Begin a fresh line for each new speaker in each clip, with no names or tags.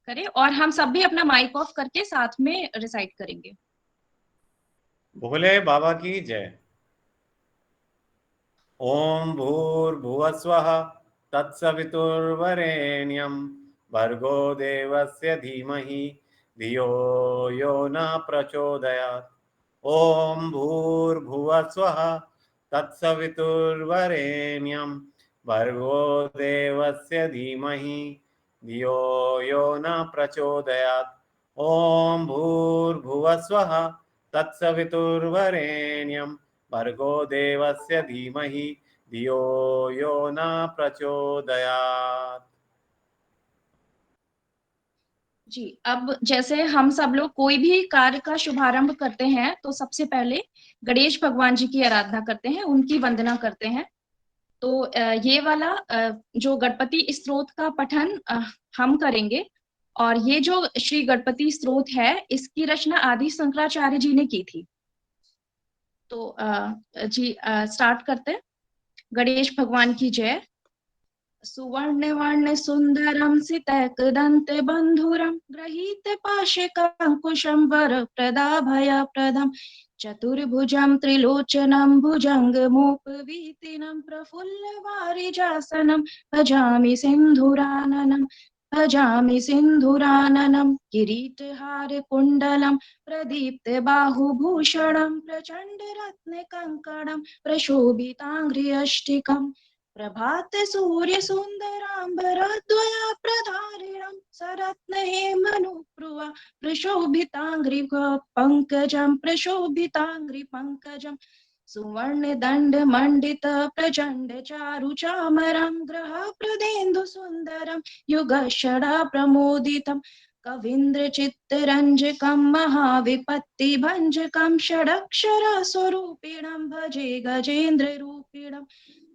करें और हम सब भी अपना माइक ऑफ करके साथ में रिसाइट करेंगे।
भोले बाबा की जय। ओम भूर्भुवस्वः तत्सवितुर्वरेण्यं भर्गो देवस्य धीमहि धियो यो न प्रचोदयात्। ओम भूर्भुवस्वः तत्सवितुर्वरेण्यं भर्गो देवस्य धीमहि धियो यो न प्रचोदयात्। ओम भूर्भुवस्वः तत्सवितुर्वरेण्यं भर्गो देवस्य धीमहि धियो यो न प्रचोदयात्।
जी, अब जैसे हम सब लोग कोई भी कार्य का शुभारंभ करते हैं तो सबसे पहले गणेश भगवान जी की आराधना करते हैं, उनकी वंदना करते हैं। तो ये वाला जो गणपति स्तोत्र का पठन हम करेंगे। और ये जो श्री गणपति स्तोत्र है, इसकी रचना आदि शंकराचार्य जी ने की थी। तो जी स्टार्ट करते हैं। गणेश भगवान की जय। सुवर्ण वर्ण सुंदरम सितैकदंत बंधुरम गृहीत पाशेकांकुशं वरप्रदाभय प्रदम चतुर्भुजं त्रिलोचनं भुजंगमुपवीतिनं प्रफुल्लवारिजासनं भजामि सिंधुराननं। भजामि सिंधुराननं किरीटहार कुण्डलं प्रदीप्त बाहुभूषणं प्रचंड रत्न कंकणं प्रशोभितांघ्रियष्टिकम् प्रभात सूर्य सुंदरांबरद्वया प्रधारिणं सरत्न हेमनुप्रुवा प्रशोभितांग्रिभ पंकजं प्रशोभितांग्रि पंकजं सुवर्ण दंड मंडित प्रचंड चारु चामरं ग्रह प्रदेन्दु सुंदरं युगक्षरा प्रमोदितं कवीन्द्र चित्तरंजकं महाविपत्तिभंजकं षडक्षर स्वरूपिणं भजे गजेन्द्र रूपिणम्।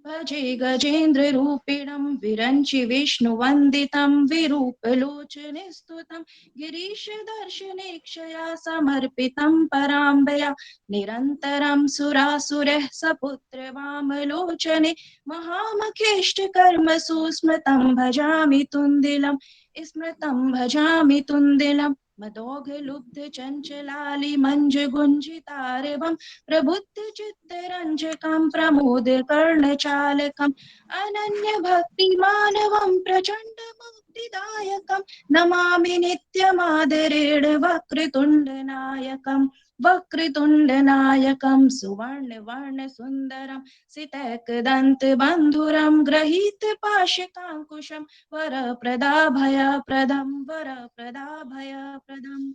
भजे गजेन्द्र रूपिणं विरञ्चि विष्णुवन्दितं विरूपलोचने स्तुतं गिरीशदर्शनेक्षया समर्पितं पराम्बया निरन्तरं सुरासुरः सपुत्र वामलोचने महामखेष्टकर्मसु स्मृतं भजामि तुन्दिलं स्मृतं भजामि तुन्दिलं मदोघलुब्ध चञ्चलालि मञ्जुगुञ्जितारवं प्रबुद्ध चित्तरंजकं प्रमोद कर्णचालकम् अनन्य भक्ति मानवं प्रचंड मुक्तिदायकं नमामि नित्यमादरेण वक्रतुंड नायकम्। वक्रतुंड नायकं सुवर्ण वर्ण सुंदरं सितैकदंत बंधुरं गृहीत पाशकांकुशं वरप्रदाभय प्रदं वरप्रदाभय प्रदम्।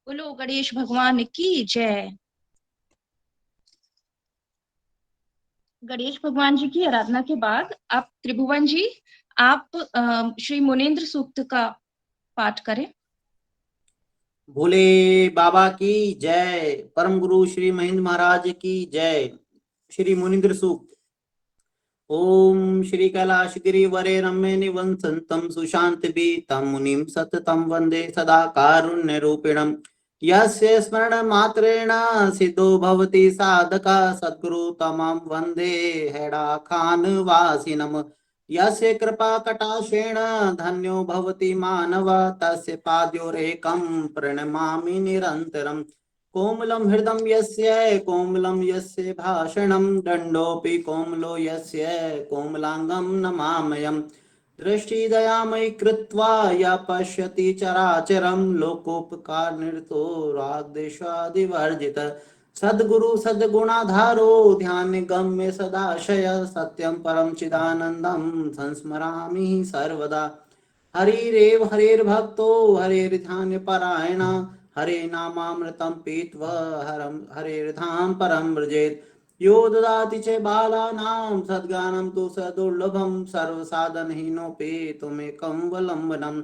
बोलो गणेश भगवान की जय। गणेश भगवान जी की आराधना के बाद आप त्रिभुवन जी, आप श्री मुनीन्द्र सूक्त का पाठ करें।
भोले बाबा की जय। परम गुरु श्री महेंद्र महाराज की जय। श्री मुनिंद्र सूक्त। ओम श्री कैलाश गिरिवरे रम्य निवसन्तं सुशांति तम मुनिम सततं वंदे सदा कारुण्य रूपिणम्। यस्य स्मरण मात्रेण सिद्धो भवति साधका सद्गुरु तमं वंदे हैडाखान वासिनम्। यस्य कृपा कटाक्षेण धन्यो भवति मानव तस्य पाद्योरेकं प्रणमामि निरन्तरम्। कोमलं हृदं यस्य कोमलं यस्य भाषणं दण्डोऽपि कोमलो यस्य कोमलांगं नमाम्यहम्। दृष्टिदयामयि कृत्वा या पश्यति चराचरं लोकोपकारनिरतो रागद्वेषादिवर्जित सद्गुरु सद्गुणाधारो ध्यान गम्य सदाशय सत्यं परम चिदानन्दं संस्मरामि सर्वदा। हरिरेव हरेर्भक्तो हरेर्ध्यान परायण हरे नामामृतं पीत्वा हरेर्धाम परम व्रजेत्। यो ददाति च बालानां सद्गानं तु सदुर्लभं सर्वसाधनहीनोऽपि त्वमेकं वलम्बनम्।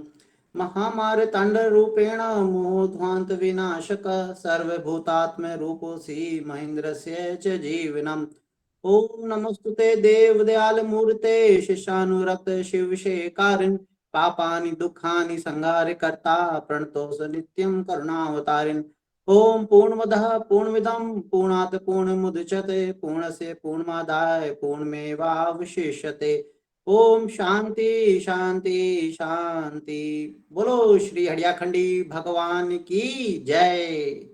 महामार्ताण्डरूपेण मोध्वान्त विनाशक सर्वभूतात्म रूपोऽसि महेन्द्रस्य च जीवनम्। ओम नमस्तुते देव दयाल मूर्ते शिष्यानुरक्त शिव शेकारिन् पापानि दुःखानि संहार कर्ता प्रणतोष नित्यं करुणावतारिन्। ओम पूर्णमदः पूर्णमिदं पूर्णात् पूर्णमुदच्यते पूर्णस्य पूर्णमादाय पूर्णमेवावशिष्यते। ओम शांति शांति शांति। बोलो श्री हरियाखंडी भगवान की जय।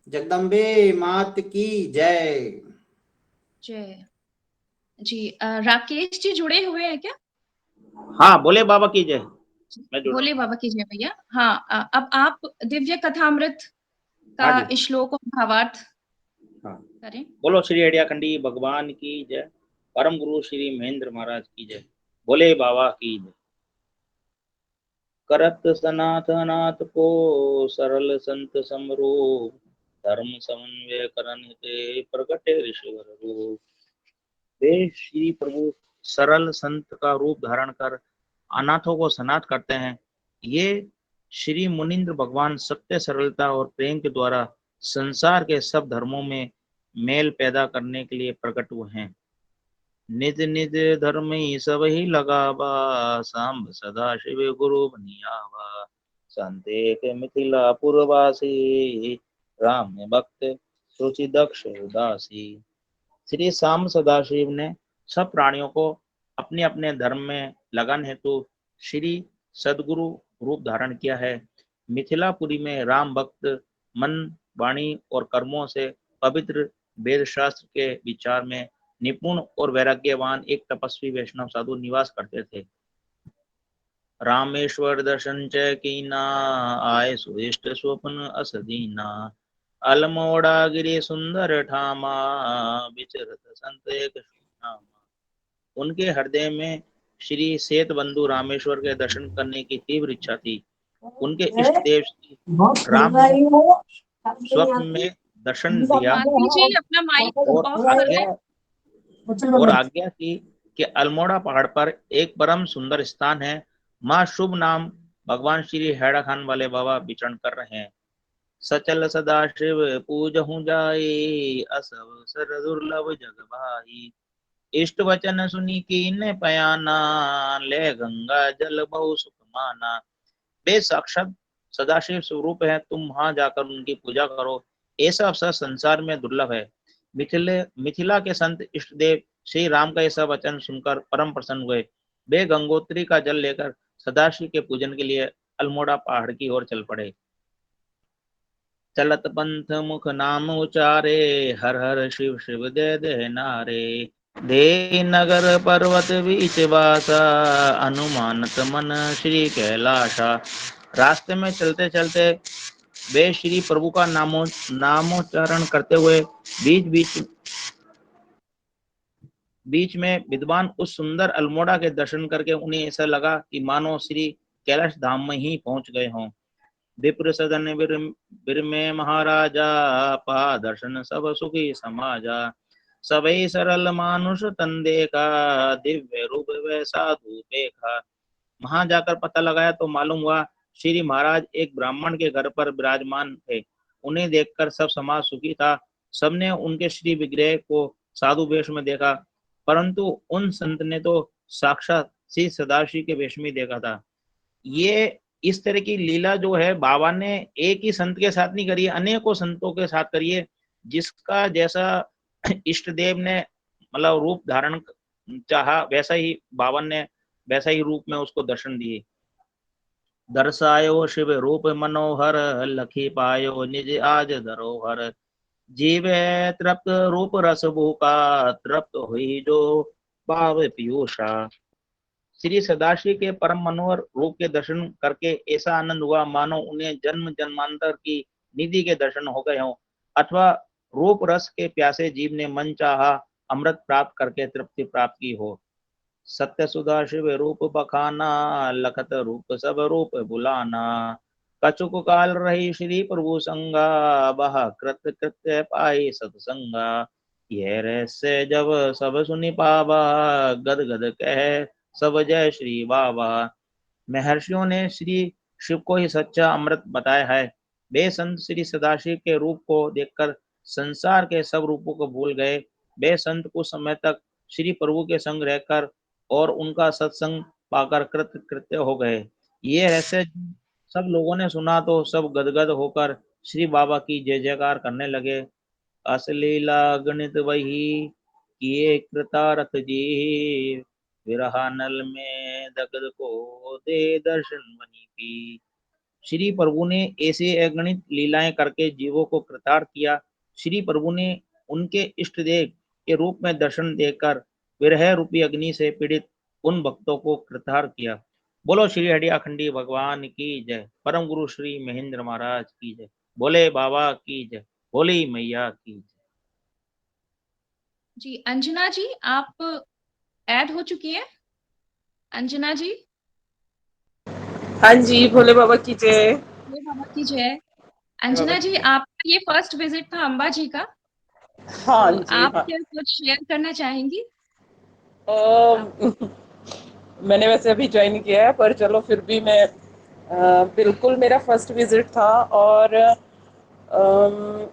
जगदम्बे मात की जय।
जय। जी राकेश जी जुड़े हुए हैं क्या?
हाँ, बोले बाबा की जय। मैं जुड़ा
भोले
हूँ।
बाबा की जय भैया। हाँ अब आप दिव्य कथामृत
हाँ
का
जी।
श्लोक और भावार्थ
हाँ,
करें।
बोलो श्री हरियाखंडी भगवान की जय। परम गुरु श्री महेंद्र महाराज की जय। बोले बाबा की जय। करत सनातनाथ को सरल संत समरो, धर्म समन्वय करन ते प्रगटे ऋषिवर रूप। वे श्री प्रभु सरल संत का रूप धारण कर अनाथों को सनाथ करते हैं। ये श्री मुनिंद्र भगवान सत्य, सरलता और प्रेम के द्वारा संसार के सब धर्मों में मेल पैदा करने के लिए प्रकट हुए हैं। निज निज धर्म ही सब ही लगावा, सांब सदा शिव गुरु बनियावा। संतेक मिथिला पुरवासी, राम भक्त सुचि दक्ष उदासी। श्री श्याम सदाशिव ने सब प्राणियों को अपने अपने धर्म में लगन हेतु श्री सदगुरु रूप धारण किया है। मिथिलापुरी में राम भक्त मन, वाणी और कर्मों से पवित्र वेद शास्त्र के विचार में निपुण और वैराग्यवान एक तपस्वी वैष्णव साधु निवास करते थे। रामेश्वर दर्शन च कीना, आए सुइष्ट स्वप्न अस दीना। अलमोड़ा गिरी सुंदर ठामा, विचरत संत एक नामा। उनके हृदय में श्री सेत बंधु रामेश्वर के दर्शन करने की तीव्र इच्छा थी। उनके इष्ट देव श्री राम ने स्वप्न में दर्शन दिया
मालती जी अपना माइक
और
ऑफ कर लें।
आज्ञा की कि अल्मोड़ा पहाड़ पर एक परम सुंदर स्थान है। माँ शुभ नाम भगवान श्री हैड़ा खान वाले बाबा विचरण कर रहे हैं। सचल सदा शिव पूजहु जाई, असवसर दुर्लभ जग भाई। इष्ट वचन सुनी कीन पयाना, ले गंगा जल बहु सुख माना। वे साक्षात सदाशिव स्वरूप है, तुम वहां जाकर उनकी पूजा करो। ऐसा अवसर संसार में दुर्लभ है। मिथिला के संत इष्ट देव श्री राम का ऐसा वचन सुनकर परम प्रसन्न हुए। वे गंगोत्री का जल लेकर सदाशिव के पूजन के लिए अल्मोड़ा पहाड़ की ओर चल पड़े। चलत पंथ मुख नाम उचारे, हर हर शिव शिव दे दे नारे। दे नगर पर्वत बीच वासा, अनुमानत मन श्री कैलाशा। रास्ते में चलते चलते वे श्री प्रभु का नामोच्चारण करते हुए बीच में विद्वान उस सुंदर अल्मोड़ा के दर्शन करके उन्हें ऐसा लगा कि मानो श्री कैलाश धाम में ही पहुंच गए हों। विप्र सदन बिर में महाराजा, पा दर्शन सब सुखी समाजा। सबई सरल मानुष तन देखा, दिव्य रूप वे साधु देखा। वहां जाकर पता लगाया तो मालूम हुआ श्री महाराज एक ब्राह्मण के घर पर विराजमान थे। उन्हें देखकर सब समाज सुखी था। सबने उनके श्री विग्रह को साधु वेश में देखा, परंतु उन संत ने तो साक्षात श्री सदाशिव के वेश में देखा था। ये इस तरह की लीला जो है बाबा ने एक ही संत के साथ नहीं करी है, अनेकों संतों के साथ करी है। जिसका जैसा इष्ट देव ने मतलब रूप धारण चाहा, वैसा ही बाबा ने वैसा ही रूप में उसको दर्शन दिए। दर्शायो शिव रूप मनोहर, लखी पायो निज आज धरोहर। जीवे तृप्त रूप रस भूखा, तृप्त हुई जो पाव पीयूषा। श्री सदाशिव के परम मनोहर रूप के दर्शन करके ऐसा आनंद हुआ मानो उन्हें जन्म जन्मांतर की निधि के दर्शन हो गए हों, अथवा रूप रस के प्यासे जीव ने मन चाहा अमृत प्राप्त करके तृप्ति प्राप्त की हो। सत्य सुधा शिव रूप बखाना, लखत रूप सब रूप बुलाना। कछुक काल रही श्री प्रभु संगा, बह कृत कृत्य पाई सत्संगा। यह रहस्य जब सब सुनि पावा, गद गद कह सब जय श्री बाबा। महर्षियों ने श्री शिव को ही सच्चा अमृत बताया है। वे संत श्री सदाशिव के रूप को देखकर संसार के सब रूपों को भूल गए। वे संत कुछ समय तक श्री प्रभु के संग रहकर और उनका सत्संग पाकर कृत कृत्य हो गए। ये रहस्य सब लोगों ने सुना तो सब गदगद होकर श्री बाबा की जय जयकार करने लगे। असलीला गणित वही किए कृतारथ जी, विरहानल में दग्ध को दे दर्शन मणि की। श्री प्रभु ने ऐसे अगणित लीलाएं करके जीवों को कृतार्थ किया। श्री प्रभु ने उनके इष्ट देव के रूप में दर्शन देकर विरह रूपी अग्नि से पीड़ित उन भक्तों को कृतार्थ किया। बोलो श्री हरि अखंडी भगवान की जय। परम गुरु श्री महेंद्र महाराज की जय। बोले बाबा की जय। बोली मैया की जय।
जी अंजना जी, आप ऐड हो चुकी है। अंजना जी,
हाँ जी, भोले बाबा की जय।
ये बाबा की जय। अंजना जी, आपका ये फर्स्ट विजिट था अंबा जी का,
हाँ
तो
जी,
आप
हाँ।
क्या कुछ शेयर करना चाहेंगी? आप
मैंने वैसे अभी ज्वाइन किया है, पर चलो फिर भी मैं बिल्कुल मेरा फर्स्ट विजिट था। और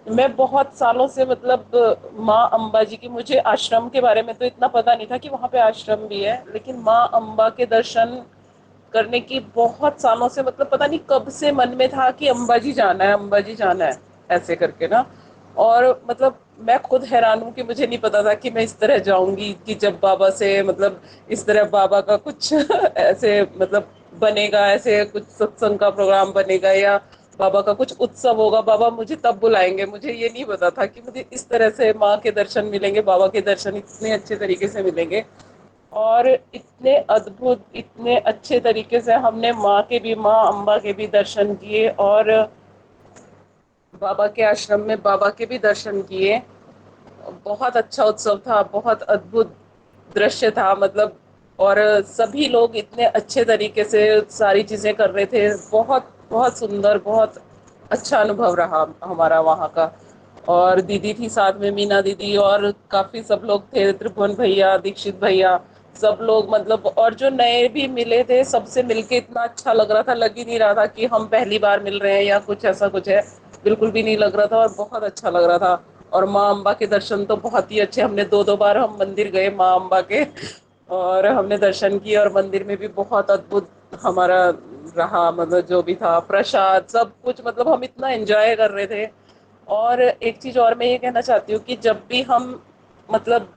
मैं बहुत सालों से मतलब माँ अम्बा जी की, मुझे आश्रम के बारे में तो इतना पता नहीं था कि वहाँ पे आश्रम भी है, लेकिन माँ अम्बा के दर्शन करने की बहुत सालों से, मतलब पता नहीं कब से मन में था कि अम्बा जी जाना है, अम्बा जी जाना है, ऐसे करके ना। और मतलब मैं खुद हैरान हूँ कि मुझे नहीं पता था कि मैं इस तरह जाऊंगी, कि जब बाबा से मतलब इस तरह बाबा का कुछ ऐसे मतलब बनेगा, ऐसे कुछ सत्संग का प्रोग्राम बनेगा या बाबा का कुछ उत्सव होगा, बाबा मुझे तब बुलाएंगे। मुझे ये नहीं पता था कि मुझे इस तरह से माँ के दर्शन मिलेंगे, बाबा के दर्शन इतने अच्छे तरीके से मिलेंगे। और इतने अद्भुत, इतने अच्छे तरीके से हमने माँ के भी, माँ अम्बा के भी दर्शन किए और बाबा के आश्रम में बाबा के भी दर्शन किए। बहुत अच्छा उत्सव था, बहुत अद्भुत दृश्य था मतलब। और सभी लोग इतने अच्छे तरीके से सारी चीजें कर रहे थे। बहुत बहुत सुंदर, बहुत अच्छा अनुभव रहा हमारा वहाँ का। और दीदी थी साथ में, मीना दीदी, और काफी सब लोग थे, त्रिभुवन भैया, दीक्षित भैया, सब लोग मतलब। और जो नए भी मिले थे, सबसे मिलके इतना अच्छा लग रहा था, लग ही नहीं रहा था कि हम पहली बार मिल रहे हैं या कुछ ऐसा कुछ है, बिल्कुल भी नहीं लग रहा था और बहुत अच्छा लग रहा था। और माँ अम्बा के दर्शन तो बहुत ही अच्छे, हमने दो दो बार हम मंदिर गए माँ अम्बा के, और हमने दर्शन किए। और मंदिर में भी बहुत अद्भुत हमारा रहा, मतलब जो भी था प्रसाद सब कुछ, मतलब हम इतना एंजॉय कर रहे थे। और एक चीज और मैं ये कहना चाहती हूँ कि जब भी हम मतलब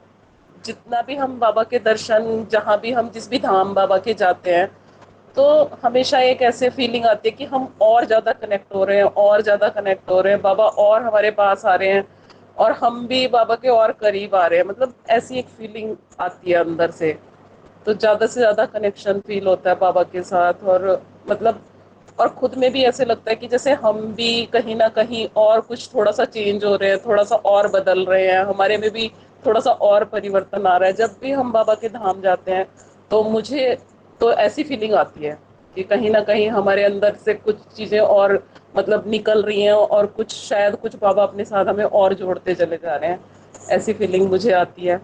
जितना भी हम बाबा के दर्शन, जहाँ भी हम जिस भी धाम बाबा के जाते हैं, तो हमेशा एक ऐसे फीलिंग आती है कि हम और ज्यादा कनेक्ट हो रहे हैं, और ज्यादा कनेक्ट हो रहे हैं, बाबा और हमारे पास आ रहे हैं और हम भी बाबा के और करीब आ रहे हैं, मतलब ऐसी एक फीलिंग आती है अंदर से। तो ज्यादा से ज्यादा कनेक्शन फील होता है बाबा के साथ। और मतलब और खुद में भी ऐसे लगता है कि जैसे हम भी कहीं ना कहीं और कुछ थोड़ा सा चेंज हो रहे हैं, थोड़ा सा और बदल रहे हैं, हमारे में भी थोड़ा सा और परिवर्तन आ रहा है। जब भी हम बाबा के धाम जाते हैं तो मुझे तो ऐसी फीलिंग आती है कि कहीं ना कहीं हमारे अंदर से कुछ चीजें और मतलब निकल रही हैं, और कुछ शायद कुछ बाबा अपने साथ हमें और जोड़ते चले जा रहे हैं, ऐसी फीलिंग मुझे आती है।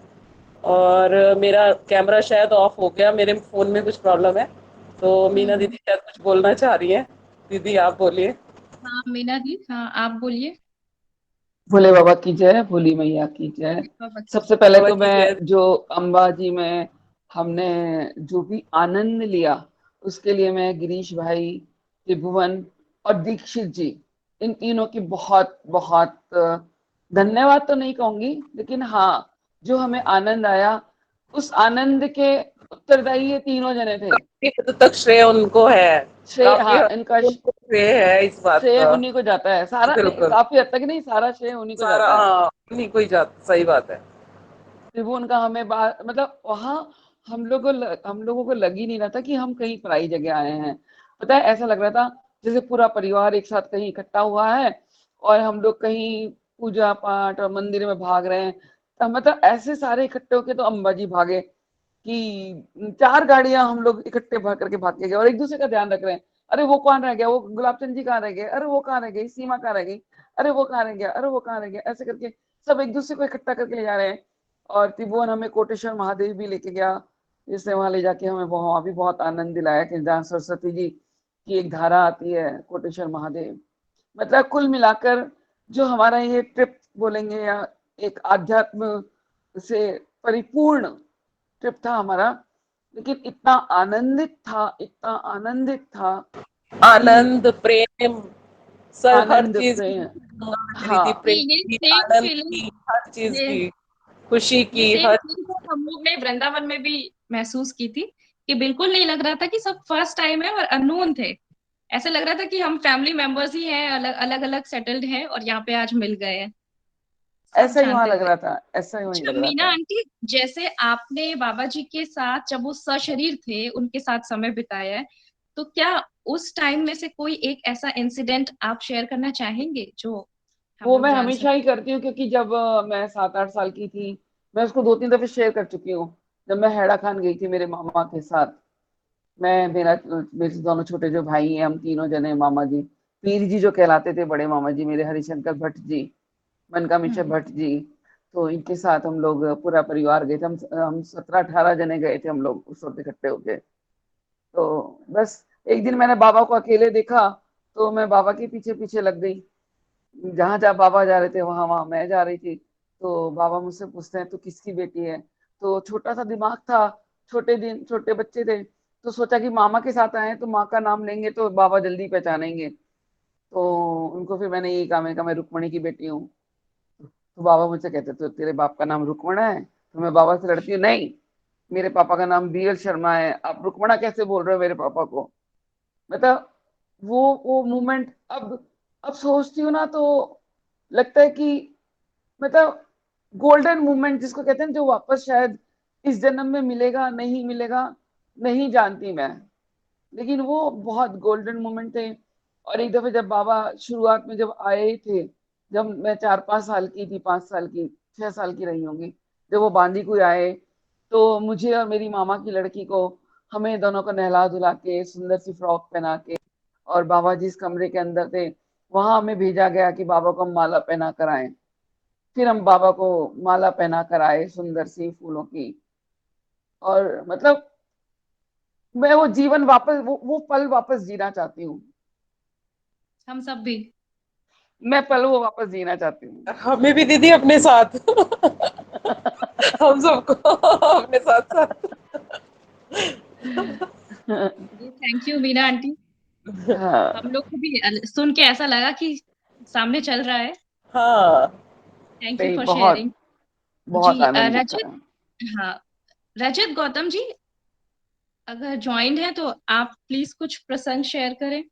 और मेरा कैमरा शायद ऑफ हो गया, मेरे फोन में कुछ प्रॉब्लम है। तो मीना
हम्म।
दीदी शायद कुछ बोलना चाह रही है। दीदी आप बोलिए।
हाँ मीना जी, हाँ आप बोलिए।
भोले बाबा की जय, भोली मैया की जय।
बाबा की
सबसे पहले
बाबा
तो
की जय।
मैं जो अम्बा जी में हमने जो भी आनंद लिया उसके लिए मैं गिरीश भाई, त्रिभुवन और दीक्षित जी, इन तीनों की बहुत बहुत धन्यवाद तो नहीं कहूंगी, लेकिन हाँ जो हमें आनंद आया उस आनंद के उत्तरदायी ये तीनों जने थे।
काफी हद तक श्रेय उनको है,
श्रेय,
काफी
हाँ
हद
इनका
तक उनको श्रेय है इस बात
श्रेय
का।
उन्हीं को जाता है, सारा नहीं,
बिल्कुल।
काफी हद तक नहीं, सारा श्रेय उन्हीं को
सारा,
जाता है।
हाँ, नहीं कोई जाता, सही बात है।
त्रिभुवन का हमें मतलब वहां हम लोगों को लग ही नहीं रहा था कि हम कहीं पराई जगह आए हैं। पता है ऐसा लग रहा था जैसे पूरा परिवार एक साथ कहीं इकट्ठा हुआ है और हम लोग कहीं पूजा पाठ और मंदिर में भाग रहे हैं। तो मतलब ऐसे सारे इकट्ठे होके तो अंबाजी भागे कि 4 गाड़ियां हम लोग इकट्ठे भाग करके भाग के गए और एक दूसरे का ध्यान रख रहे हैं। अरे वो कौन रह गया, वो गुलाब चंद जी कहाँ रह गए, अरे वो कहाँ रह गई, सीमा कहाँ रह गई, अरे वो कहाँ रह गया, अरे वो कहाँ रह गया, ऐसे करके सब एक दूसरे को इकट्ठा करके ले जा रहे हैं। और त्रिभुवन हमें कोटेश्वर महादेव भी लेके गया, जिससे वहां ले जाके हमें वहां भी बहुत आनंद दिलाया कि जहाँ सरस्वती जी की एक धारा आती है कोटेश्वर महादेव। मतलब कुल मिलाकर जो हमारा ये ट्रिप बोलेंगे या एक आध्यात्म से परिपूर्ण ट्रिप था हमारा, लेकिन इतना आनंदित था, इतना आनंदित था कि
आनंद, प्रेम, सर हर
आनंद
चीज की
प्रेम,
गंगा मिली थी,
हाँ
प्रेम
ये
की,
सेम
आनंद
फीलिंग,
की, हर चीज
ये
की, खुशी
ये
की,
सेम
हर।
फीलिंग हम लोग ने वृंदावन में भी महसूस की थी कि बिल्कुल नहीं लग रहा था कि सब फर्स्ट टाइम है और अननोन थे। ऐसे लग रहा था कि हम फैमिली मेंबर्स ही हैं, अलग अलग अलग सेटल्ड हैं और यहाँ पे आज मिल गए हैं, सब
ऐसा ही वहां
जानते
लग
थे।
रहा था, ऐसा ही वहीं
अच्छा
लग रहा
मीना
था।
आंटी, जैसे आपने बाबा जी के साथ जब वो सशरीर थे उनके साथ समय बिताया है, तो क्या उस टाइम में से कोई एक ऐसा इंसिडेंट आप शेयर करना चाहेंगे जो हम
वो
लोग
मैं
जान
हमेशा
सके?
ही करती हूँ, क्योंकि जब मैं 7-8 साल की थी, मैं उसको 2-3 दफे शेयर कर चुकी हूँ। जब मैं हैड़ा खान गई थी मेरे मामा के साथ, मैं मेरे से दोनों छोटे जो भाई हैं, हम तीनों जने मामा जी, पीर जी जो कहलाते थे, बड़े मामा जी मेरे हरिशंकर भट्ट जी, मनका मिश्र
हम्म।
भट्ट जी। तो इनके साथ हम लोग पूरा परिवार गए थे, हम 17-18 जने गए थे हम लोग उस वक्त इकट्ठे होके। तो बस एक दिन मैंने बाबा को अकेले देखा, तो मैं बाबा के पीछे पीछे लग गई। जहां जहां बाबा जा रहे थे वहां वहां मैं जा रही थी। तो बाबा मुझसे पूछते हैं, तू किसकी बेटी है? तो छोटा सा दिमाग था, छोटे बच्चे थे, तो सोचा कि मामा के साथ आए हैं, तो माँ का नाम लेंगे तो बाबा जल्दी पहचानेंगे। तो उनको फिर मैंने यही कहा, मैंने कहा मैं रुक्मणी की बेटी हूँ। तो बाबा मुझसे कहते, तो तेरे बाप का नाम रुक्मणा है? तो मैं बाबा से लड़ती हूँ, नहीं, मेरे पापा का नाम बीएल शर्मा है, आप रुक्मणा कैसे बोल रहे हो मेरे पापा को? मतलब वो मोमेंट अब सोचती हूँ ना, तो लगता है कि मतलब गोल्डन मोमेंट जिसको कहते हैं, जो वापस शायद इस जन्म में मिलेगा नहीं मिलेगा, नहीं जानती मैं, लेकिन वो बहुत गोल्डन मोमेंट थे। और एक दफे जब बाबा शुरुआत में जब आए थे, जब मैं 4-5 साल की थी, 5 साल की, 6 साल की रही होंगी, जब वो बांदीकुई आए, तो मुझे और मेरी मामा की लड़की को, हमें दोनों को नहला धुला के सुंदर सी फ्रॉक पहना के, और बाबा जिस कमरे के अंदर थे वहां हमें भेजा गया कि बाबा को हम माला पहना कर आए। फिर हम बाबा को माला पहना कर आए सुंदर सी फूलों की। और मतलब मैं वो जीवन वापस, वो पल वापस जीना चाहती हूँ।
हम सब भी।
मैं पल वो वापस जीना चाहती हूँ।
हमें भी दीदी अपने साथ। हम सबको अपने साथ साथ।
थैंक यू मीना आंटी, हम
हाँ,
लोग को भी सुन के ऐसा लगा कि सामने चल रहा है।
हाँ।
थैंक यू
नहीं,
फॉर
बहुत
शेयरिंग।
बहुत
जी
आनंदित था।
रजत, हाँ, रजत गौतम जी अगर ज्वाइंड है तो आप प्लीज कुछ प्रसंग शेयर करें।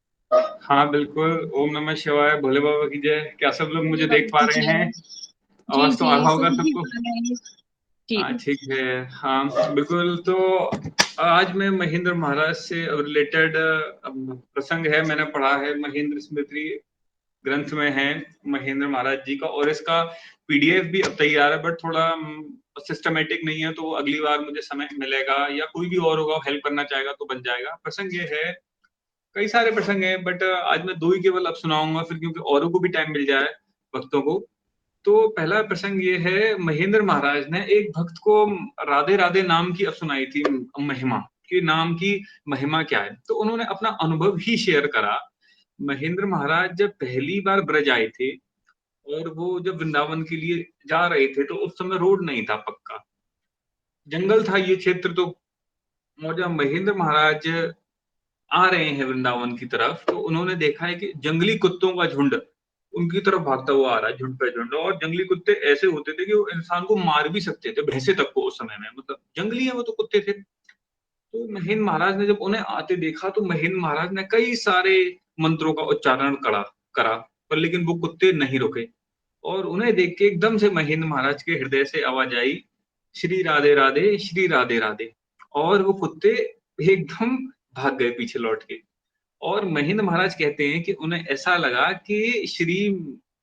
हाँ बिल्कुल। ओम नमः शिवाय, भोले बाबा की जय। क्या सब लोग
भोले
मुझे देख
बाबा
पा
की
रहे
जय।
हैं?
जी
आवाज तो आ
जी
रहा होगा
सुन भी
सबको?
पा रहे हैं। जी
हाँ ठीक है। हाँ बिल्कुल। तो आज मैं महेंद्र महाराज से रिलेटेड प्रसंग है, मैंने पढ़ा है, महेंद्र स्मृति ग्रंथ में है महेंद्र महाराज जी का, और इसका पीडीएफ भी अब तैयार है, बट थोड़ा सिस्टमेटिक नहीं है, तो अगली बार मुझे समय मिलेगा या कोई भी और होगा हेल्प करना चाहेगा तो बन जाएगा। प्रसंग ये है, कई सारे प्रसंग हैं बट आज मैं दो ही केवल अब सुनाऊंगा, फिर क्योंकि औरों को भी टाइम मिल जाए, भक्तों को। तो पहला प्रसंग ये है, महेंद्र महाराज ने एक भक्त को राधे राधे नाम की अब सुनाई थी महिमा, कि नाम की महिमा क्या है, तो उन्होंने अपना अनुभव ही शेयर करा। महेंद्र महाराज जब पहली बार ब्रज आए थे और वो जब वृंदावन के लिए जा रहे थे, तो उस समय रोड नहीं था पक्का, जंगल था ये क्षेत्र। तो जब महेंद्र महाराज आ रहे हैं वृंदावन की तरफ, तो उन्होंने देखा है कि जंगली कुत्तों का झुंड उनकी तरफ भागता हुआ आ रहा है, झुंड पे झुंड। और जंगली कुत्ते ऐसे होते थे कि वो इंसान को मार भी सकते थे, भैंसे तक को उस समय में, मतलब जंगली है वो तो कुत्ते थे। तो महेंद्र महाराज ने जब उन्हें आते देखा, तो महेंद्र महाराज ने कई सारे मंत्रों का उच्चारण करा करा पर लेकिन वो कुत्ते नहीं रुके। और उन्हें देख के एकदम से महेंद्र महाराज के हृदय से आवाज आई, श्री राधे राधे, श्री राधे राधे। और वो कुत्ते एकदम भाग गए पीछे लौट के। और महेंद्र महाराज कहते हैं कि उन्हें ऐसा लगा कि श्री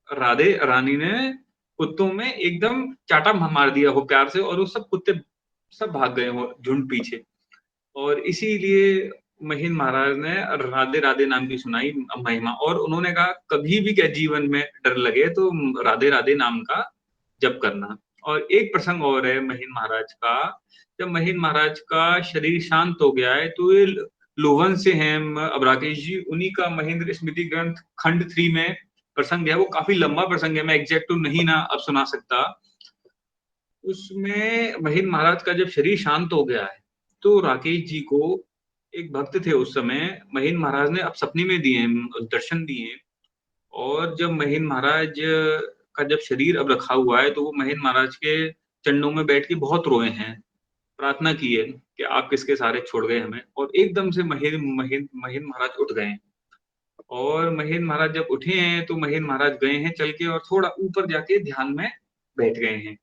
राधे रानी ने कुत्तों में एकदम चाटा मार दिया हो प्यार से, और वो सब कुत्ते सब भाग गए हो झुंड पीछे। और इसीलिए महेंद्र महाराज ने राधे राधे नाम की सुनाई महिमा, और उन्होंने कहा कभी भी क्या जीवन में डर लगे तो राधे राधे नाम का जप करना। और एक प्रसंग और है महेंद्र महाराज का, जब महेंद्र महाराज का शरीर शांत हो गया है, तो ये लोवन से हैं अब राकेश जी, उन्हीं का महेंद्र स्मृति ग्रंथ खंड 3 में प्रसंग है। वो काफी लंबा प्रसंग है, मैं एग्जैक्ट तो नहीं ना अब सुना सकता। उसमें महेंद्र महाराज का जब शरीर शांत हो गया है, तो राकेश जी को एक भक्त थे उस समय, महेंद्र महाराज ने अब सपने में दिए, दर्शन दिए। और जब महेंद्र महाराज का जब शरीर अब रखा हुआ है, तो वो महेंद्र महाराज के चरणों में बैठ के बहुत रोए हैं। प्रार्थना की है कि आप किसके सहारे छोड़ गए हमें, और एकदम से महेंद्र महाराज उठ गए हैं। और महेंद्र महाराज जब उठे हैं तो महेंद्र महाराज गए हैं चल के और थोड़ा ऊपर जाके ध्यान में बैठ गए हैं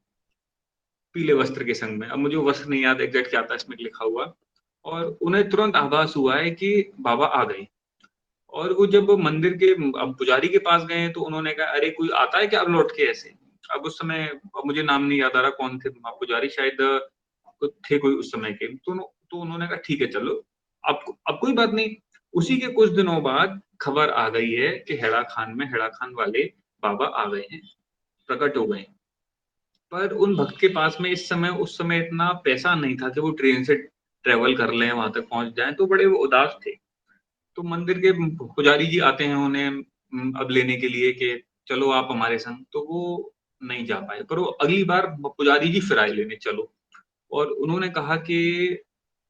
पीले वस्त्र के संग में। अब मुझे वो वस्त्र नहीं याद एग्जैक्ट क्या था इसमें लिखा हुआ, और उन्हें तुरंत आभास हुआ है कि बाबा आ गए। और वो जब मंदिर के अब पुजारी के पास गए हैं तो उन्होंने कहा, अरे कोई आता है क्या अब लौट के ऐसे। अब उस समय अब मुझे नाम नहीं याद आ रहा कौन थे पुजारी, शायद थे कोई उस समय के। तो उन्होंने कहा ठीक है चलो, अब कोई बात नहीं। उसी के कुछ दिनों बाद खबर आ गई है कि हेड़ा खान वाले बाबा आ गए हैं, प्रकट हो गए। पर उन भक्त के पास में उस समय इतना पैसा नहीं था कि वो ट्रेन से ट्रेवल कर लें, वहां तक पहुंच जाएं, तो बड़े वो उदास थे। तो मंदिर के पुजारी जी आते हैं उन्हें अब लेने के लिए कि चलो आप हमारे संग, तो वो नहीं जा पाए। पर वो अगली बार पुजारी जी फिर आए लेने, चलो। और उन्होंने कहा कि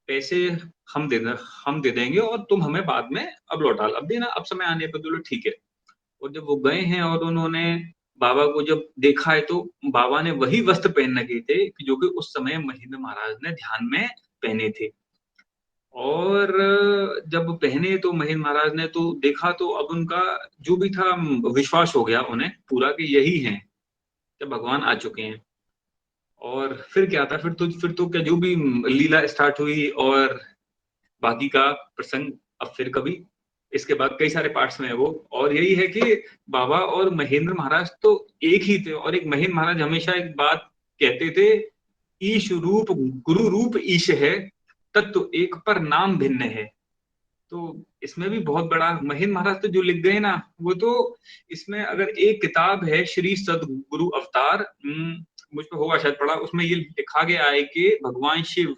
पैसे हम दे देंगे और तुम हमें बाद में अब लौटा अब देना, अब समय आने पर। बोलो ठीक है। और जब वो गए हैं और उन्होंने बाबा को जब देखा है तो बाबा ने वही वस्त्र पहन रखे थे जो कि उस समय महेंद्र महाराज ने ध्यान में पहने थे। और जब पहने तो महेंद्र महाराज ने तो देखा, तो अब उनका जो भी था विश्वास हो गया उन्हें पूरा कि यही है, कि भगवान आ चुके हैं। और फिर क्या था, फिर तो क्या जो भी लीला स्टार्ट हुई और बाकी का प्रसंग अब फिर कभी। इसके बाद कई सारे पार्ट्स में है वो। और यही है कि बाबा और महेंद्र महाराज तो एक ही थे। और एक महेंद्र महाराज हमेशा एक बात कहते थे, ईश रूप गुरु रूप ईश है, तत्व एक पर नाम भिन्न है। तो इसमें भी बहुत बड़ा महेंद्र महाराज तो जो लिख गए ना, वो तो इसमें अगर एक किताब है श्री सदगुरु अवतार, मुझ पर होगा शायद पढ़ा, उसमें ये लिखा गया है कि भगवान शिव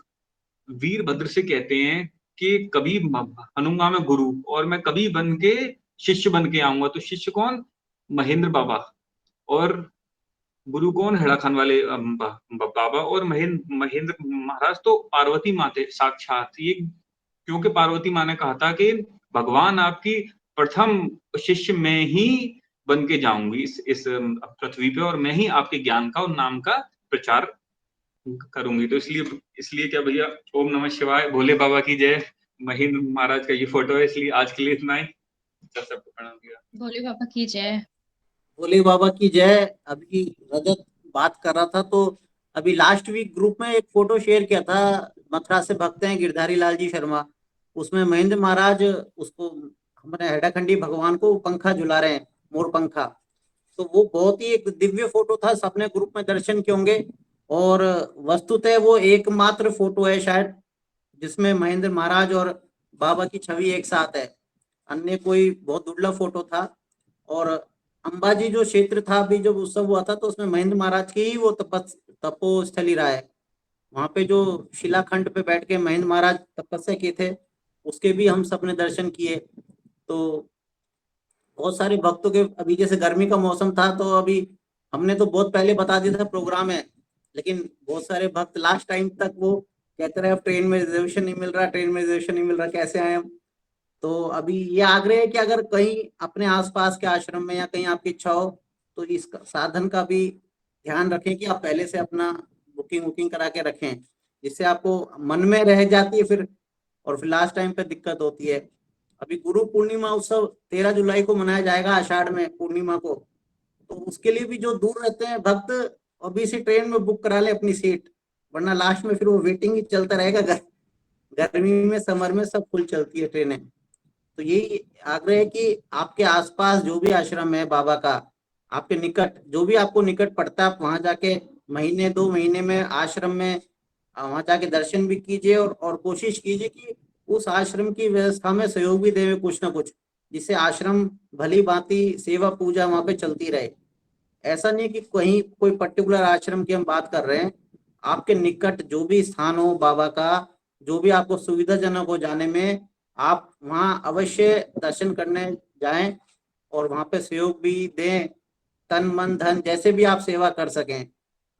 वीरभद्र से कहते हैं कि कभी बनूंगा मैं गुरु, और मैं कभी बन के शिष्य बन के आऊंगा। तो शिष्य कौन? महेंद्र बाबा। और गुरु कौन? हेड़ा खान वाले बाबा। और महेंद्र महाराज तो पार्वती माँ थे साक्षात। ये क्योंकि पार्वती माँ ने कहा था कि भगवान आपकी प्रथम शिष्य मैं ही बन के जाऊंगी इस पृथ्वी पे, और मैं ही आपके ज्ञान का और नाम का प्रचार करूंगी। तो इसलिए क्या भैया, ओम नमः शिवाय, भोले बाबा की जय। महेंद्र महाराज का ये फोटो है, इसलिए आज के लिए इतना ही। सबको प्रणाम किया।
भोले बाबा की जय।
भोले बाबा की जय। अभी रजत बात कर रहा था तो अभी लास्ट वीक ग्रुप में एक फोटो शेयर किया था, मथुरा से भक्त हैं गिरधारी लाल जी शर्मा, उसमें महेंद्र महाराज उसको हमारे हेडाखंडी भगवान को पंखा झुला रहे हैं, मोर पंखा। तो वो बहुत ही एक दिव्य फोटो था, सबने ग्रुप में दर्शन किए होंगे। और वस्तुतः वो एकमात्र फोटो है शायद जिसमें महेंद्र महाराज और बाबा की छवि एक साथ है, अन्य कोई बहुत दुर्लभ फोटो था। और अंबाजी जो क्षेत्र था अभी जब उत्सव हुआ था तो उसमें महेंद्र महाराज की ही वो तपोस्थली रहा है। वहां पे जो शिलाखंड पे बैठ के महेंद्र महाराज तपस्या किए थे उसके भी हम सबने दर्शन किए। तो बहुत सारे भक्तों के, अभी जैसे गर्मी का मौसम था तो अभी हमने तो बहुत पहले बता दिया था प्रोग्राम है, लेकिन बहुत सारे भक्त लास्ट टाइम तक वो कहते रहे अब ट्रेन में रिजर्वेशन नहीं मिल रहा, ट्रेन में रिजर्वेशन नहीं मिल रहा, कैसे आए हम। तो अभी ये आग्रह है कि अगर कहीं अपने आसपास के आश्रम में या कहीं आपकी इच्छा हो तो इस साधन का भी ध्यान रखें कि आप पहले से अपना बुकिंग करा के रखें, जिससे आपको मन में रह जाती है फिर, और फिर लास्ट टाइम पे दिक्कत होती है। अभी गुरु पूर्णिमा उत्सव 13 जुलाई को मनाया जाएगा, आषाढ़ में पूर्णिमा को। तो उसके लिए भी जो दूर रहते हैं भक्त अभी से ट्रेन में बुक करा ले अपनी सीट, वरना लास्ट में फिर वो वेटिंग ही चलता रहेगा। गर्मी में समर में सब फुल चलती है ट्रेनें। तो यही आग्रह है कि आपके आसपास जो भी आश्रम है बाबा का, आपके निकट जो भी आपको निकट पड़ता है, आप वहां जाके महीने 2 महीने में आश्रम में वहां जाके दर्शन भी कीजिए और कोशिश कीजिए कि उस आश्रम की व्यवस्था में सहयोग भी देवे कुछ ना कुछ, जिससे आश्रम भली भांति सेवा पूजा वहां पे चलती रहे। ऐसा नहीं कि कहीं कोई पर्टिकुलर आश्रम की हम बात कर रहे हैं, आपके निकट जो भी स्थान हो बाबा का, जो भी आपको सुविधाजनक हो जाने में, आप वहां अवश्य दर्शन करने जाएं और वहां पे सहयोग भी दें, तन मन धन जैसे भी आप सेवा कर सकें,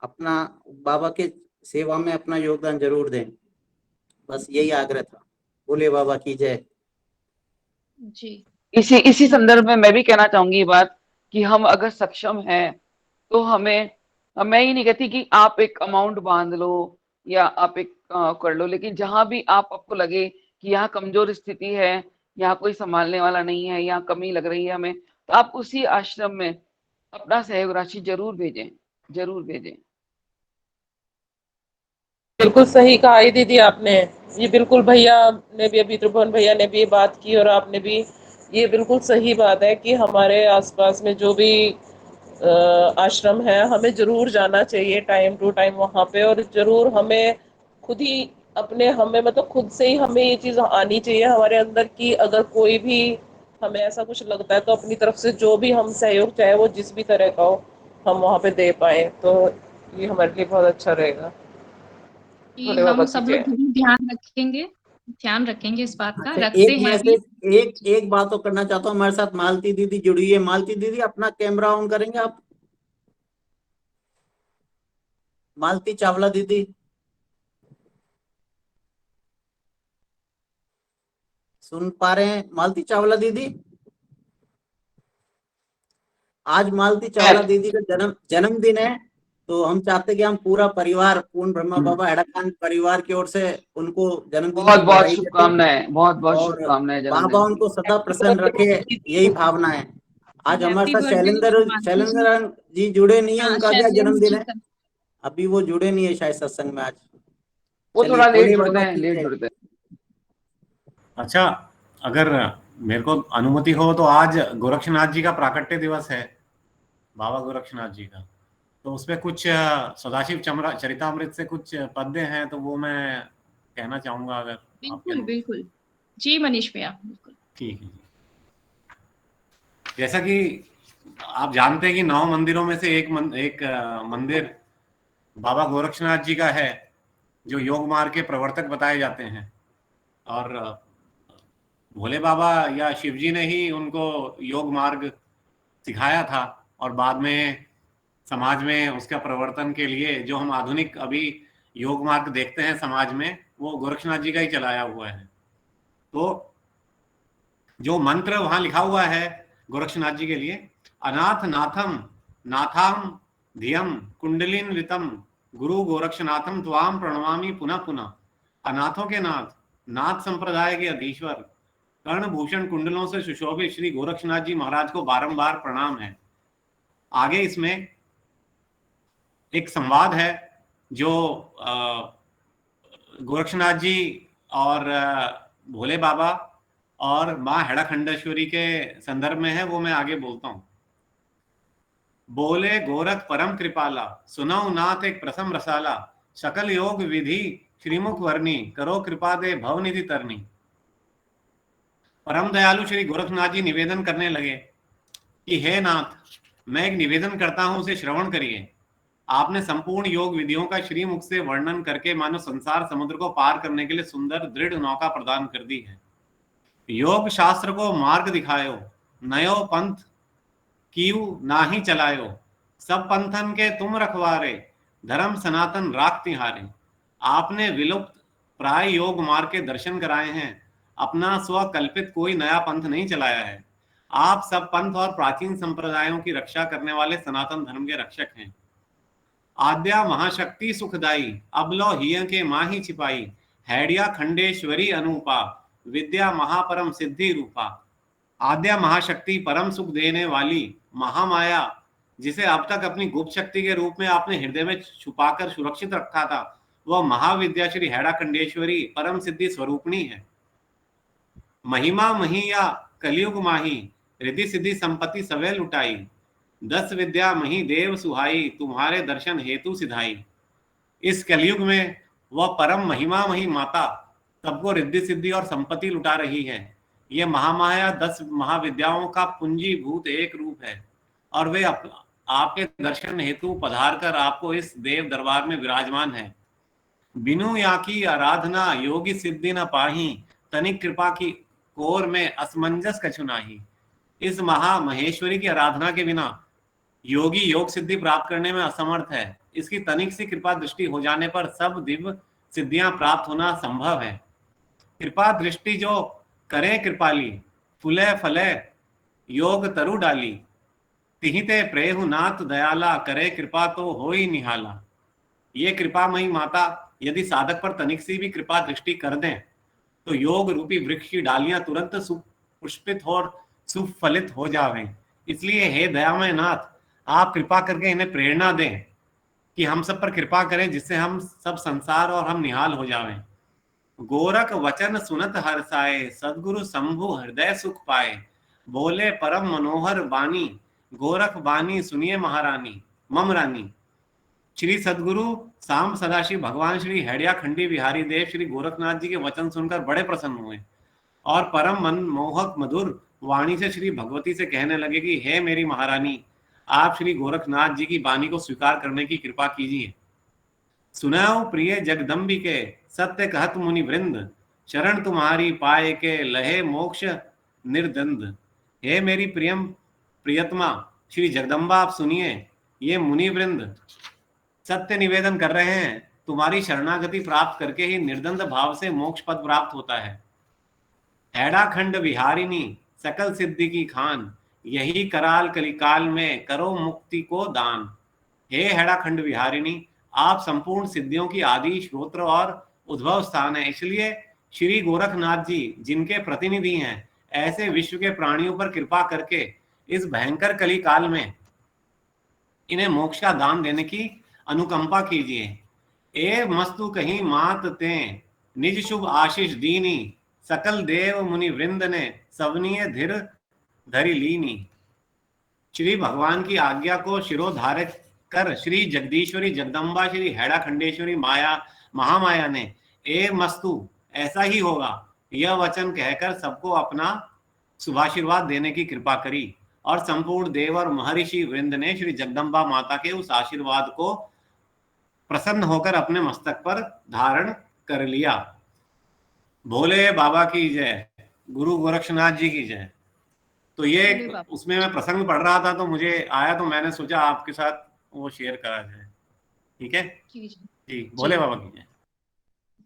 अपना बाबा के सेवा में अपना योगदान जरूर दें। बस यही आग्रह था। भोले बाबा की जय।
जी।
इसी संदर्भ में मैं भी कहना चाहूंगी ये बात कि हम अगर सक्षम हैं तो हमें, मैं ही नहीं कहती कि आप एक अमाउंट बांध लो या आप एक कर लो, लेकिन जहां भी आपको लगे कि यहाँ कमजोर स्थिति है, यहाँ कोई संभालने वाला नहीं है, यहाँ कमी लग रही है हमें, तो आप उसी आश्रम में अपना सहयोग राशि जरूर भेजें, जरूर भेजें।
बिल्कुल सही कहा है दीदी आपने। ये बिल्कुल भैया ने भी, अभी त्रिभुवन भैया ने भी ये बात की और आपने भी, ये बिल्कुल सही बात है कि हमारे आसपास में जो भी आश्रम है, हमें जरूर जाना चाहिए टाइम टू टाइम वहां पे, और जरूर हमें खुद ही अपने, हमें मतलब खुद से ही हमें ये चीज आनी चाहिए हमारे अंदर कि अगर कोई भी हमें ऐसा कुछ लगता है तो अपनी तरफ से जो भी हम सहयोग, चाहे वो जिस भी तरह का हो, हम वहां पे दे पाए, तो ये हमारे लिए बहुत अच्छा रहेगा।
कि
भोले बाबा
हम
की
सब लोग
जय।
जरूर ध्यान रखेंगे इस बात का,
अच्छा,
रखते
एक
हैं भी।
मैसेज, एक बात तो करना चाहता हूँ, हमारे साथ मालती दीदी जुड़ी है। मालती दीदी अपना कैमरा ऑन करेंगे आप? मालती चावला दीदी, सुन पा रहे हैं मालती चावला दीदी? आज मालती चावला दीदी का जन्मदिन है, तो हम चाहते हैं कि हम पूरा परिवार, पूर्ण ब्रह्मा बाबा हेड़ाकांड परिवार की ओर से उनको जन्मदिन
बहुत
की
बहुत
बधाई देते हैं।
शुभकामनाएं, बहुत बहुत
और
शुभकामनाएं
बाबा
जन्मदिन की।
उनको सदा
हैप्पी
प्रसन्न रखे,
बर्थडे दीदी।
यही भावना है। आज हमारे
हैप्पी
साथ
बर्थडे
शैलेंद्र
मालती जी।
शैलेंद्र जी जुड़े नहीं है,
हाँ,
उनका क्या
शैलेंद्र
जन्मदिन
जी
है?
का।
अभी वो जुड़े नहीं है शायद सत्संग में आज।
वो
चलिए,
थोड़ा लेट
भोले
जुड़ते
बाबा
हैं,
की
लेट
जय।
जुड़ते हैं।
अच्छा, अगर मेरे को अनुमति हो तो आज गोरक्षनाथ जी का प्राकट्य दिवस है, बाबा गोरक्षनाथ जी का। तो उसमें कुछ सदाशिव चरितामृत से कुछ पद्य हैं, तो वो मैं कहना चाहूंगा, अगर आपके
बिल्कुल
अनुमति।
बिल्कुल जी मनीष भैया, बिल्कुल।
ठीक है जी। जैसा कि आप जानते हैं कि 9 मंदिरों में से एक मंदिर बाबा गोरक्षनाथ जी का है, जो योग मार्ग के प्रवर्तक बताए जाते हैं। और भोले बाबा या शिव जी ने ही उनको योग मार्ग सिखाया था, और बाद में समाज में उसका प्रवर्तन के लिए जो हम आधुनिक अभी योग मार्ग देखते हैं समाज में, वो गोरक्षनाथ जी का ही चलाया हुआ है। तो जो मंत्र वहां लिखा हुआ है गोरक्षनाथ जी के लिए, अनाथ नाथम नाथाम धियम कुंडलिन ऋतम गुरु गोरक्षनाथम त्वाम प्रणमामि पुनः पुनः। अनाथों के नाथ, नाथ संप्रदाय के अधीश्वर, कर्ण भूषण कुंडलों से सुशोभित श्री गोरक्षनाथ जी महाराज को बारंबार प्रणाम है। आगे इसमें एक संवाद है जो गोरक्षनाथ जी और भोले बाबा और माँ हेड़ाखंडेश्वरी के संदर्भ में है, वो मैं आगे बोलता हूं। बोले गोरख परम कृपाला, सुनौ नाथ एक प्रसम रसाला, सकल योग विधि श्रीमुख वर्णी, करो कृपा दे भवनिधि तरनी। परम दयालु श्री गोरखनाथ जी निवेदन करने लगे कि हे नाथ, मैं एक निवेदन करता हूं, उसे श्रवण करिए। आपने संपूर्ण योग विधियों का श्रीमुख से वर्णन करके मानो संसार समुद्र को पार करने के लिए सुंदर दृढ़ नौका प्रदान कर दी है। योग शास्त्र को मार्ग दिखायो, नयो पंथ कीऊ नाही चलायो, सब पंथन के तुम रखवारे, धर्म सनातन राख तिहारे। आपने विलुप्त प्राय योग मार्ग के दर्शन कराए हैं, अपना स्वकल्पित कोई नया पंथ नहीं चलाया है। आप सब पंथ और प्राचीन संप्रदायों की रक्षा करने वाले सनातन धर्म के रक्षक हैं। आद्या महाशक्ति सुखदाई, अबलो हिय के माही छिपाई, हैडिया खंडेश्वरी अनूपा, विद्या महापरम सिद्धि रूपा। आद्या महाशक्ति, परम सुख देने वाली महामाया, जिसे अब तक अपनी गुप्त शक्ति के रूप में आपने हृदय में छुपाकर सुरक्षित रखा था, वह महाविद्या श्री हैड़ाखंडेश्वरी परम सिद्धि स्वरूपणी है। महिमा महिया कलयुग माही, रिद्धि सिद्धि संपत्ति सवे लुटाई, 10 विद्या मही देव सुहाई, तुम्हारे दर्शन हेतु सिधाई। इस कलयुग में वह परम महिमा मही माता सबको रिद्धि सिद्धि और संपत्ति लुटा रही है। ये महामाया 10 महाविद्याओं का पूंजीभूत एक रूप है, और वे आपके दर्शन हेतु पधार कर आपको इस देव दरबार में विराजमान है। बिनु या की आराधना योगी सिद्धि न पाही, तनिक कृपा की कोर में असमंजस कछु नाही। इस महामहेश्वरी की आराधना के बिना योगी योग सिद्धि प्राप्त करने में असमर्थ है। इसकी तनिक सी कृपा दृष्टि हो जाने पर सब दिव्य सिद्धियां प्राप्त होना संभव है। कृपा दृष्टि जो करे कृपाली, फुले फले योग तरु डाली, तिहिते प्रेहु नाथ दयाला, करे कृपा तो हो ही निहाला। ये कृपामयी माता यदि साधक पर तनिक सी भी कृपा दृष्टि कर दें तो योग रूपी वृक्ष की डालियां तुरंत सुपुष्पित और सुफलित हो जावें। इसलिए हे दयामय नाथ, आप कृपा करके इन्हें प्रेरणा दें कि हम सब पर कृपा करें, जिससे हम सब संसार और हम निहाल हो जावें। गोरख वचन सुनत हर्षाए, सदगुरु शंभु हृदय सुख पाए। बोले परम मनोहर बानी, गोरख बानी सुनिए महारानी मम रानी। श्री सदगुरु साम सदाशिव भगवान श्री हैडिया खंडी बिहारी देव श्री गोरखनाथ जी के वचन सुनकर बड़े प्रसन्न हुए और परम मनमोहक मधुर वाणी से श्री भगवती से कहने लगे कि हे मेरी महारानी, आप श्री गोरखनाथ जी की वाणी को स्वीकार करने की कृपा कीजिए। सुनाओ प्रिय जगदम्बिके, सत्य कहत मुनि वृंद, शरण तुम्हारी पाए के लहे मोक्ष निर्दंद। हे मेरी प्रियतमा श्री जगदम्बा, आप सुनिए, ये मुनि वृंद सत्य निवेदन कर रहे हैं, तुम्हारी शरणागति प्राप्त करके ही निर्द्वंद भाव से मोक्ष पद प्राप्त होता है। हैड़ा खंड विहारिणी सकल सिद्धि की खान, यही कराल कलिकाल में करो मुक्ति को दान। हे हैड़ा खंड विहारिणी, आप संपूर्ण सिद्धियों की आदि श्रोत्र और उद्भव स्थान है। इसलिए श्री गोरखनाथ जी जिनके प्रतिनिधि हैं, ऐसे विश्व के प्राणियों पर कृपा करके इस भयंकर कली काल में इन्हें मोक्ष का दान देने की अनुकंपा कीजिए। ए मस्तु कहीं मात ते निज शुभ आशीष दीनी, सकल देव मुनि वृंद ने सवनीय धीर धरी लीनी। श्री भगवान की आज्ञा को शिरोधार्य कर श्री जगदीश्वरी जगदम्बा श्री हैड़ा खंडेश्वरी माया महामाया ने ए मस्तु ऐसा ही होगा यह वचन कहकर सबको अपना शुभाशीर्वाद देने की कृपा करी और संपूर्ण देव और महर्षि वृंद ने श्री जगदम्बा माता के उस आशीर्वाद को प्रसन्न होकर अपने मस्तक पर धारण कर लिया। भोले बाबा की जय, गुरु गोरक्षनाथ जी की जय। तो ये उसमें मैं प्रसंग पढ़ रहा था तो मुझे आया, तो मैंने सोचा आपके साथ वो शेयर करा जाए। ठीक है जी, भोले बाबा की जय।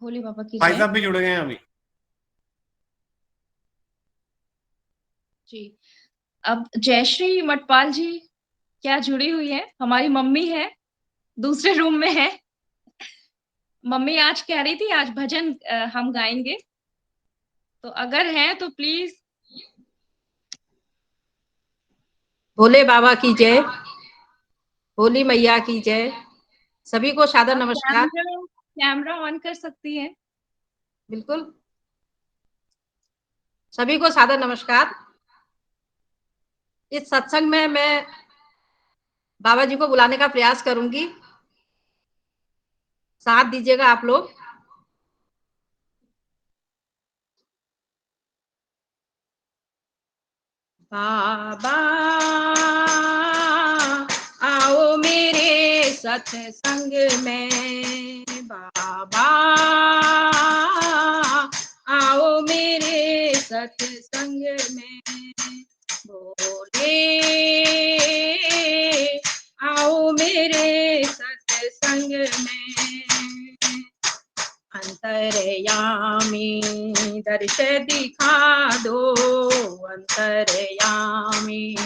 भोले बाबा की
भाई
जय।
साहब भी जुड़ गए हैं अभी
जी। अब जयश्री मटपाल जी क्या जुड़ी हुई है, हमारी मम्मी है, दूसरे रूम में है। मम्मी आज कह रही थी आज भजन हम गाएंगे, तो अगर है तो प्लीज।
भोले बाबा की जय, भोली मैया की जय। सभी को सादर नमस्कार।
कैमरा ऑन कर सकती है।
बिल्कुल, सभी को सादर नमस्कार। इस सत्संग में मैं बाबा जी को बुलाने का प्रयास करूंगी, साथ दीजिएगा आप लोग। बाबा आओ मेरे सत्संग में, बाबा आओ मेरे सत्संग में। भोले आओ मेरे सत्संग में। अंतर्यामी दर्श दिखा दो, अंतर्यामी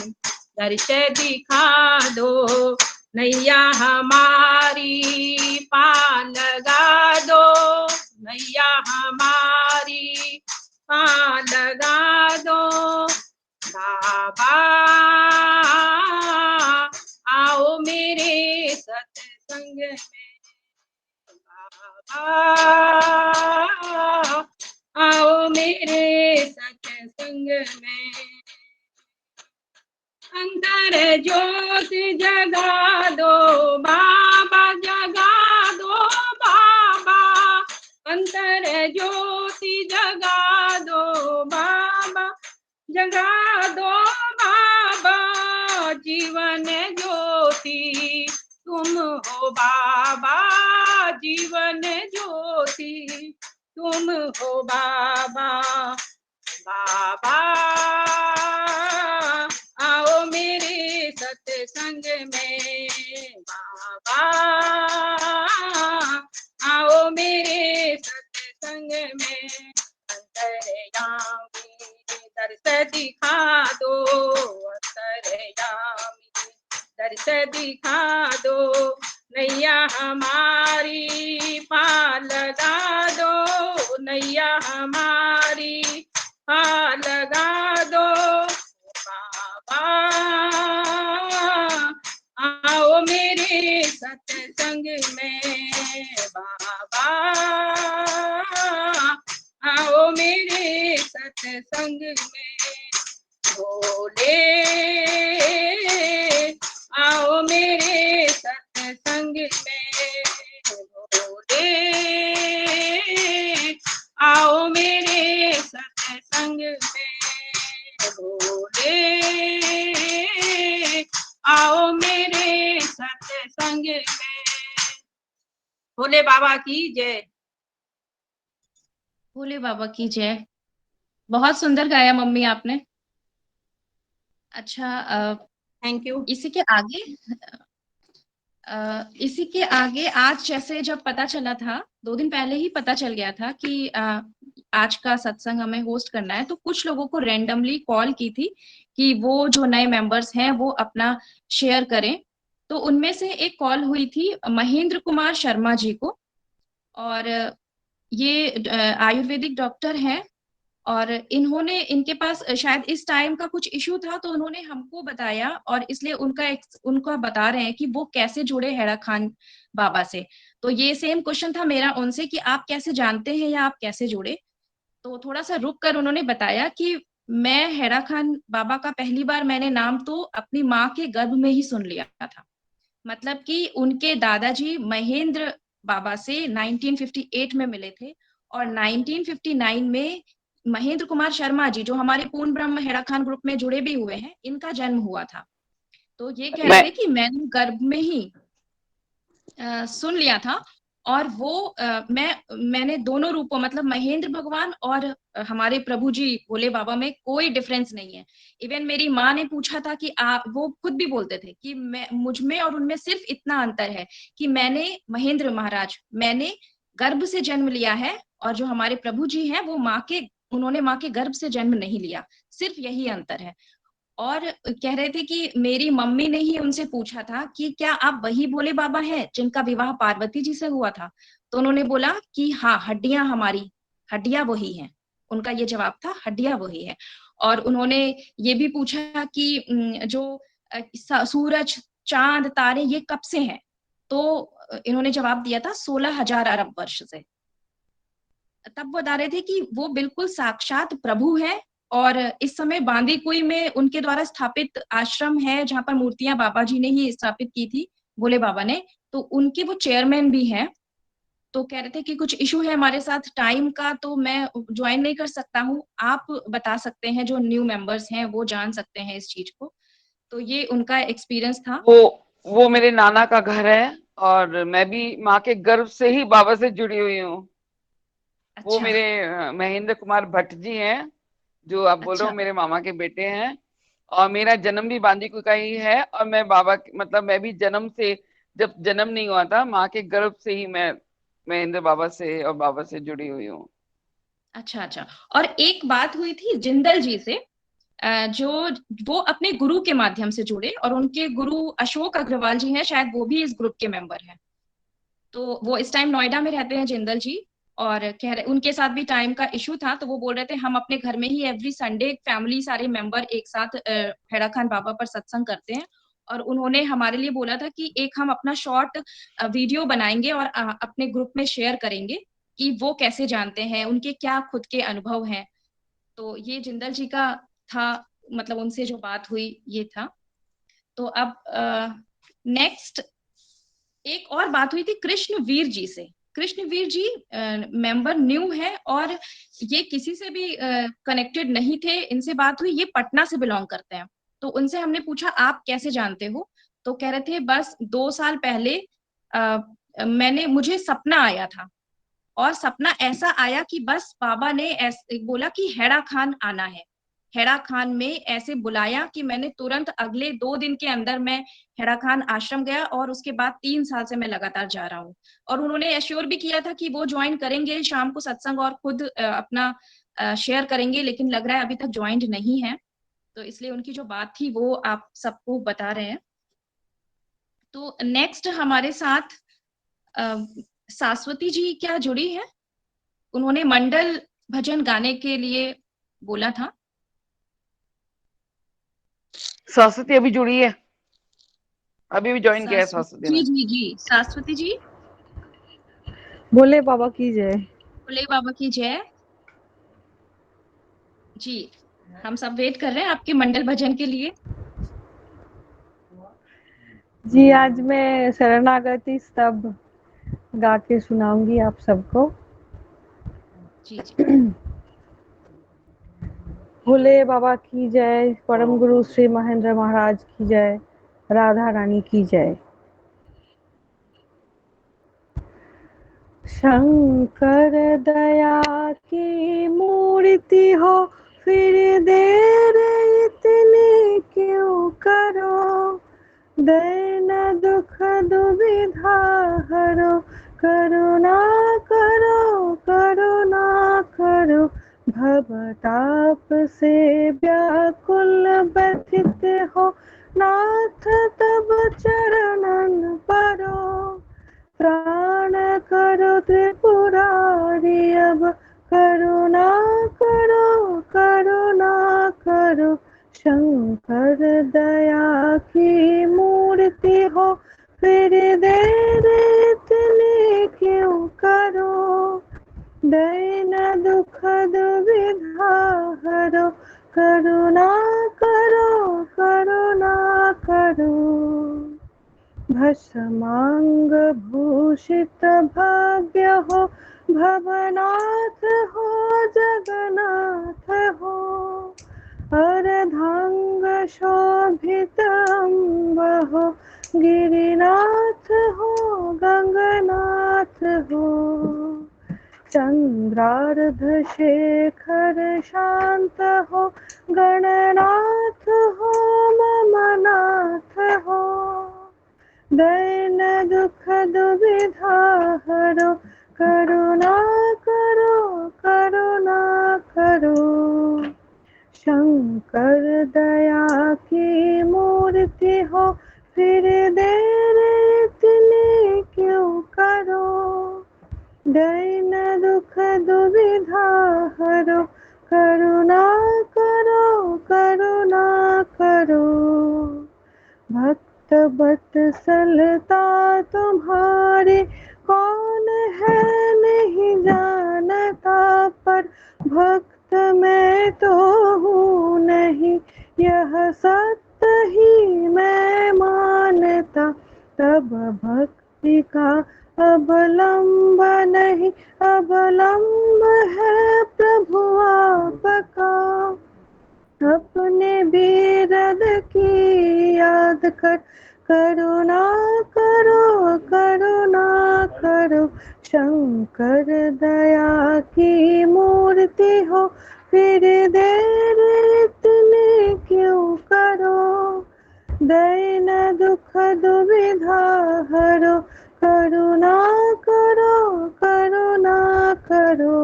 दर्श दिखा दो। नैया हमारी पार लगा दो, नैया हमारी पार लगा दो। बाबा आओ मेरे सत्संग में, आओ मेरे सत्संग में। अंतर ज्योति जगा दो बाबा, जगा दो बाबा। अंतर ज्योति जगा दो बाबा, जगा दो बाबा। जीवन ज्योति तुम हो बाबा, जीवन ज्योति तुम हो बाबा। बाबा आओ मेरे सत्संग में, बाबा आओ मेरे सत्संग में। अंतर्यामी दर्श दिखा दो, अंतर्यामी दर्श दिखा दो।
नैया हमारी पार लगा दो, नैया हमारी पार लगा दो बाबा, आओ मेरे सत्संग में बाबा, आओ मेरे सत्संग में भोले, आओ मेरे सत्संग में भोले, आओ मेरे सत्संग में भोले, आओ मेरे सत्संग में।
भोले बाबा की जय।
भोले बाबा की जय। बहुत सुंदर गाया मम्मी आपने। अच्छा,
थैंक यू।
इसी के आगे आज जैसे जब पता चला था, 2 दिन पहले ही पता चल गया था कि आज का सत्संग हमें होस्ट करना है, तो कुछ लोगों को रैंडमली कॉल की थी कि वो जो नए मेंबर्स हैं वो अपना शेयर करें। तो उनमें से एक कॉल हुई थी महेंद्र कुमार शर्मा जी को, और ये आयुर्वेदिक डॉक्टर हैं, और इनके पास शायद इस टाइम का कुछ इशू था, तो उन्होंने हमको बताया, और इसलिए उनका बता रहे हैं कि वो कैसे जुड़े हैरा खान बाबा से। तो ये सेम क्वेश्चन था मेरा उनसे कि आप कैसे जानते हैं या आप कैसे जुड़े। तो थोड़ा सा रुक कर उन्होंने बताया कि मैं हैरा खान बाबा का पहली बार मैंने नाम तो अपनी माँ के गर्भ में ही सुन लिया था। मतलब कि उनके दादाजी महेंद्र बाबा से 1958 में मिले थे, और 1959 में महेंद्र कुमार शर्मा जी, जो हमारे पूर्ण ब्रह्म हैरा खान ग्रुप में जुड़े भी हुए हैं, इनका जन्म हुआ था। तो ये कह रहे थे कि मैंने गर्भ में ही सुन लिया था, और वो मैंने दोनों रूपों, मतलब महेंद्र भगवान और हमारे प्रभु जी भोले बाबा में कोई डिफरेंस नहीं है। इवन मेरी माँ ने पूछा था कि आप, वो खुद भी बोलते थे कि मैं, मुझ में और उनमें सिर्फ इतना अंतर है कि मैंने महेंद्र महाराज, मैंने गर्भ से जन्म लिया है, और जो हमारे प्रभु जी हैं वो उन्होंने माँ के गर्भ से जन्म नहीं लिया, सिर्फ यही अंतर है। और कह रहे थे कि मेरी मम्मी ने ही उनसे पूछा था कि क्या आप वही भोले बाबा हैं जिनका विवाह पार्वती जी से हुआ था। तो उन्होंने बोला कि हाँ, हड्डियां वही हैं। उनका ये जवाब था, हड्डियां वही है। और उन्होंने ये भी पूछा कि जो सूरज, चांद, तारे ये कब से हैं। तो इन्होंने जवाब दिया था 16,000 अरब वर्ष से। तब वो बता रहे थे कि वो बिल्कुल साक्षात प्रभु है, और इस समय बांदीकुई में उनके द्वारा स्थापित आश्रम है जहां पर मूर्तियां बाबा जी ने ही स्थापित की थी, भोले बाबा ने, तो उनके वो चेयरमैन भी हैं। तो कह रहे थे कि कुछ इशू है हमारे साथ टाइम का, तो मैं ज्वाइन नहीं कर सकता हूँ, आप बता सकते हैं, जो न्यू मेंबर्स हैं वो जान सकते हैं इस चीज को। तो ये उनका एक्सपीरियंस था।
वो मेरे नाना का घर है, और मैं भी माँ के गर्भ से ही बाबा से जुड़ी हुई हूँ। वो
अच्छा,
मेरे महेंद्र कुमार भट्ट जी हैं, जो आप बोल रहे
अच्छा,
हो, मेरे मामा के बेटे हैं। और मेरा जन्म भी बांदीकुई का ही है, और मैं बाबा मतलब मैं भी जन्म से, जब जन्म नहीं हुआ था, माँ के गर्भ से ही मैं महेंद्र बाबा से और बाबा से जुड़ी हुई हूँ।
अच्छा, अच्छा। और एक बात हुई थी जिंदल जी से, जो वो अपने गुरु के माध्यम से जुड़े, और उनके गुरु अशोक अग्रवाल जी हैं, शायद वो भी इस ग्रुप के मेंबर हैं। तो वो इस टाइम नोएडा में रहते हैं जिंदल जी, और कह रहे उनके साथ भी टाइम का इशू था, तो वो बोल रहे थे हम अपने घर में ही एवरी संडे फैमिली सारे मेंबर एक साथ हैरा खान बाबा पर सत्संग करते हैं। और उन्होंने हमारे लिए बोला था कि एक हम अपना शॉर्ट वीडियो बनाएंगे और अपने ग्रुप में शेयर करेंगे कि वो कैसे जानते हैं, उनके क्या खुद के अनुभव हैं। तो ये जिंदल जी का था, मतलब उनसे जो बात हुई ये था। तो अब नेक्स्ट एक और बात हुई थी कृष्णवीर जी से। कृष्णवीर जी मेंबर न्यू है, और ये किसी से भी कनेक्टेड नहीं थे, इनसे बात हुई, ये पटना से बिलोंग करते हैं। तो उनसे हमने पूछा आप कैसे जानते हो। तो कह रहे थे बस 2 साल पहले मुझे सपना आया था, और सपना ऐसा आया कि बस बाबा ने बोला कि हैरा खान आना है। हैरा खान में ऐसे बुलाया कि मैंने तुरंत अगले 2 दिन के अंदर मैं हैरा खान आश्रम गया, और उसके बाद 3 साल से मैं लगातार जा रहा हूँ। और उन्होंने एश्योर भी किया था कि वो ज्वाइन करेंगे शाम को सत्संग, और खुद अपना शेयर करेंगे, लेकिन लग रहा है अभी तक ज्वाइंट नहीं है। तो इसलिए उनकी जो बात थी वो आप सबको बता रहे हैं। तो नेक्स्ट हमारे साथ शाश्वती जी क्या जुड़ी है? उन्होंने मंडल भजन गाने के लिए बोला था।
सरस्वती अभी जुड़ी है, अभी भी ज्वाइन किया है सरस्वती
जी
ने।
जी जी, शाश्वती जी,
भोले बाबा की जय।
भोले बाबा की जय। जी, हम सब वेट कर रहे हैं आपके मंडल भजन के लिए।
जी, आज मैं शरणागति स्तव गा के सुनाऊंगी आप सबको।
जी जी।
भोले बाबा की जय, परम गुरु श्री महेंद्र महाराज की जय, राधा रानी की जय। शंकर दया की मूर्ति हो, फिर देर इतनी क्यों करो। दैन दुख दुविधा हरो, करुणा करो करुणा करो। भवताप से व्याकुल व्यथित हो, नाथ तब चरणन परो। प्राण करो त्रिपुरारी, अब करुणा करो करुणा करो। शंकर दया की मूर्ति हो, फिर देर इतनी क्यों करो। दैन दुख दुविधा हरो, करुणा करो करुणा करो। भस्मांग भूषित भाग्य हो, भवनाथ हो जगन्नाथ हो। अर्धांग शोभित अम्ब हो, गिरिनाथ हो गंगनाथ हो। चंद्रार्ध शेखर शांत हो, गणनाथ हो ममनाथ हो। दैन दुख दुविधा हरो, करुणा करो करुणा करो। शंकर दया की मूर्ति हो, फिर देर इतनी क्यों करो। दैन दुख दुविधा हरो, करुणा करो करुणा करो। भक्त बत्सलता तुम्हारी, कौन है नहीं जानता। पर भक्त मैं तो हूँ नहीं, यह सत्य ही मैं मानता। तब भक्ति का अवलंब नहीं, अवलंब है प्रभु आपका। अपने बीरद की याद कर, करुणा करो करुणा करो। शंकर दया की मूर्ति हो, फिर देर इतनी क्यों करो। दैन दुख दुविधा हरो, करुणा करो करुणा करो।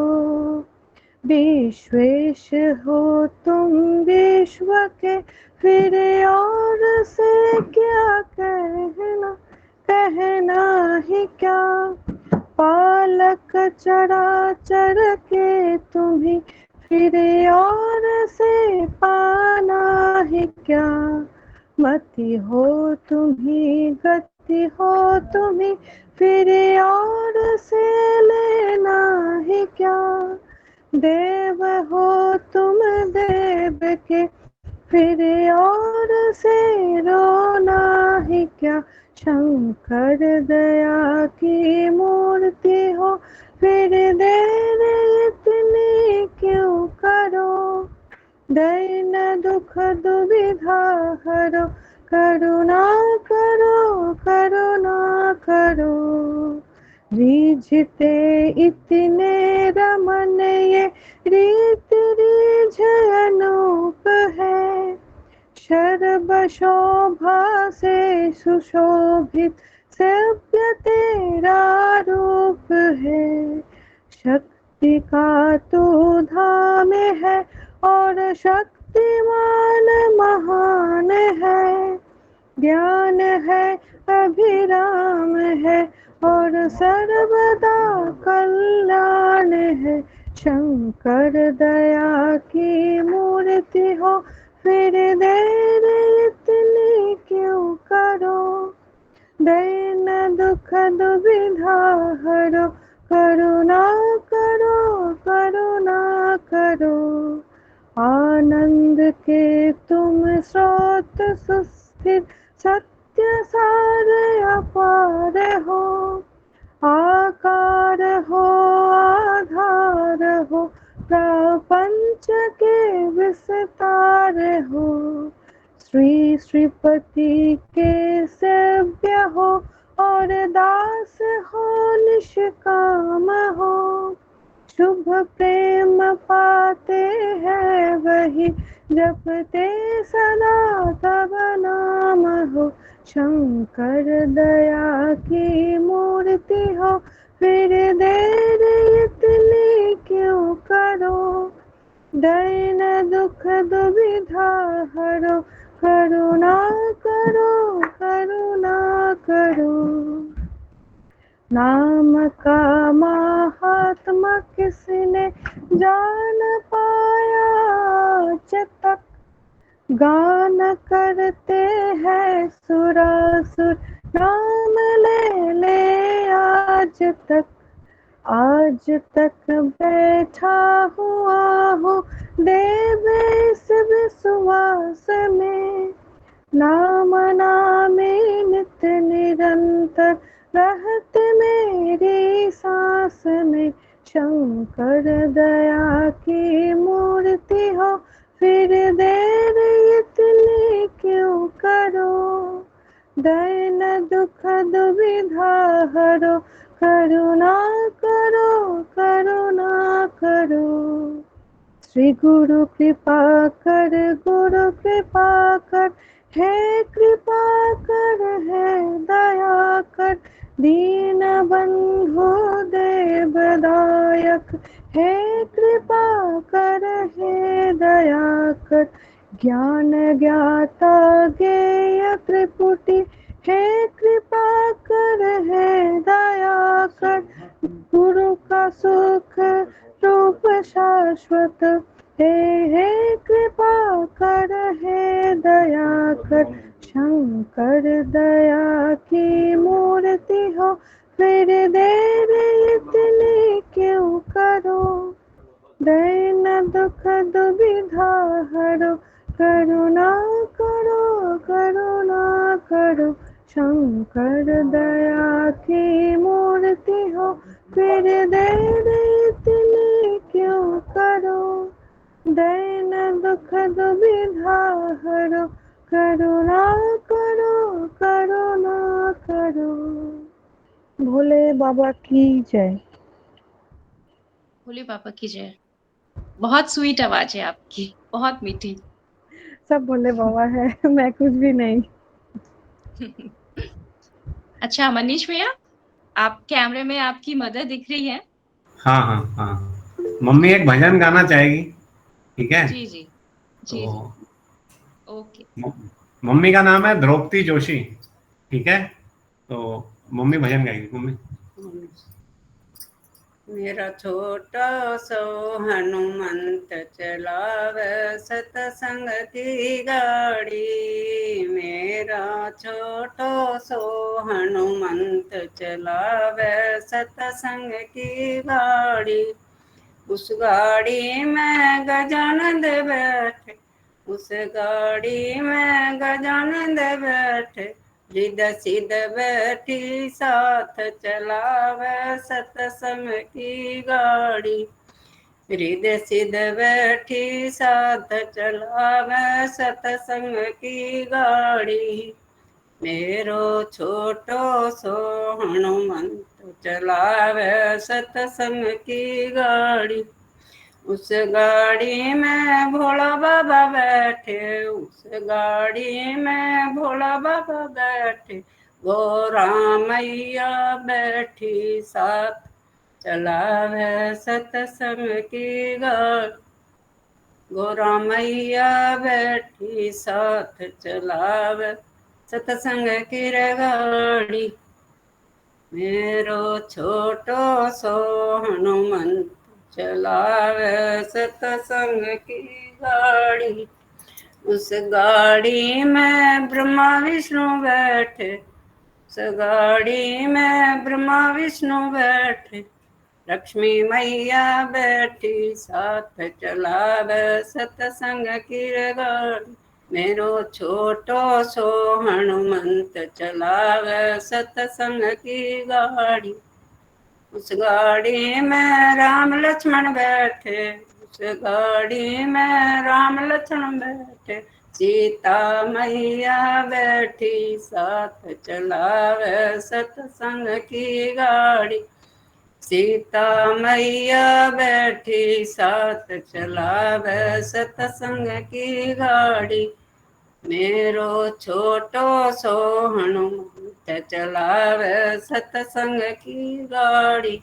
विश्वेश हो तुम विश्व के, फिर और से क्या कहना, कहना ही क्या। पालक चराचर के तुम्ही, फिर और से पाना ही क्या। मति हो तुम्ही, गति हो तुम्ही, फिर और से लेना ही क्या। देव हो तुम देव के, फिर और से रोना ही क्या। शंकर दया की मूर्ति हो, फिर देर इतनी क्यों करो। दैन दुख दुविधा हरो, करुणा करो करुणा करो। रीझते इतने रमन ये, रीत रीझ अनूप है। शर्ब शोभा से सुशोभित, सभ्य तेरा रूप है। शक्ति का तू धाम है, और शक्तिमान महान है। ज्ञान है अभिराम है और सर्वदा कल्याण है। शंकर दया की मूर्ति हो, फिर देर इतनी क्यों करो। दैन दुख दुविधा हरो, करुणा करो करुणा करो। आनंद के तुम स्रोत सुस्थिर, सत्य सार अपार हो। आकार हो आधार हो, प्रपंच के विस्तार हो। श्री श्रीपति के सेव्य हो और दास हो निष्काम हो। शुभ प्रेम पाते हैं वही, जपते सदा तब नाम हो। शंकर दया की मूर्ति हो, फिर देर इतनी क्यों करो। दैन दुख दुविधा हरो, करुणा करो करुणा करो। नाम का महात्मा किसने जान पाया आज तक। गान करते हैं सुरासुर, नाम ले ले आज तक। आज तक बैठा हुआ हूँ देव इस विश्वास में। नाम नामी नित निरंतर रहते मेरी सांस में। शंकर दया की मूर्ति हो, फिर देर इतनी क्यों करो। दैन दुख दुविधा हरो, करुणा करो करुणा करो। श्री गुरु कृपा कर, हे कृपा कर है दया कर। दीन बंधु देवदायक, हे कृपा कर है दया कर। ज्ञान ज्ञाता ज्ञेय त्रिपुटी, हे कृपा कर है दया कर। गुरु का सुख रूप शाश्वत, हे कृपा कर है दया कर। शंकर दया की मूर्ति हो, फिर देर इतनी क्यों करो। दैन दुख दुविधा हरो, करुणा करो करुणा करो। शंकर दया की मूर्ति हो, फिर देर इतनी क्यों करो। दैन दुख दुविधा हरो, करुणा करो करुणा करो। भोले बाबा की जय।
भोले बाबा की जय। बहुत स्वीट आवाज है आपकी, बहुत मीठी।
सब भोले बाबा है, मैं कुछ भी नहीं।
अच्छा मनीष भैया, आप कैमरे में आपकी मदर दिख रही है।
हाँ हाँ हाँ, मम्मी एक भजन गाना चाहेगी, ठीक है।
जी जी जी
तो
जी ओके।
मम्मी का नाम है द्रौपदी जोशी, ठीक है। तो मम्मी भजन गाएगी। मम्मी
मेरा छोटा सो हनुमंत चलावे सतसंग की गाड़ी। मेरा छोटो सो हनुमंत चलावे सतसंग की गाड़ी। उस गाड़ी में गजानंद बैठे, उस गाड़ी में गजानंद बैठे। रिद सिद बैठी साथ चलावे सतसंग की गाड़ी। रिद सिद बैठी साथ चलावे सतसंग की गाड़ी। मेरो छोटो सो हनुमंत चलावे सतसंग की गाड़ी। उस गाड़ी में भोला बाबा बैठे, उस गाड़ी में भोला बाबा बैठे। गोरा मैया बैठी साथ चलावे सतसंग की गाड़ी। गोरा मैया बैठी साथ चलावे सतसंग की गाड़ी, मेरो छोटो सो हनुमंत चलावे सतसंग की गाड़ी। उस गाड़ी में ब्रह्मा विष्णु बैठे, उस गाड़ी में ब्रह्मा विष्णु बैठे, लक्ष्मी मैया बैठी साथ चलावे सतसंग की गाड़ी। मेरो छोटो सो हनुमंत चलावे सतसंग की गाड़ी। उस गाड़ी में राम लक्ष्मण बैठे, उस गाड़ी में राम लक्ष्मण बैठे, सीता मैया बैठी साथ चलावे सतसंग की गाड़ी। सीता मैया बैठी साथ चलावे सतसंग की गाड़ी। मेरो छोटो सो हनुमंत चलावे सतसंग की गाड़ी।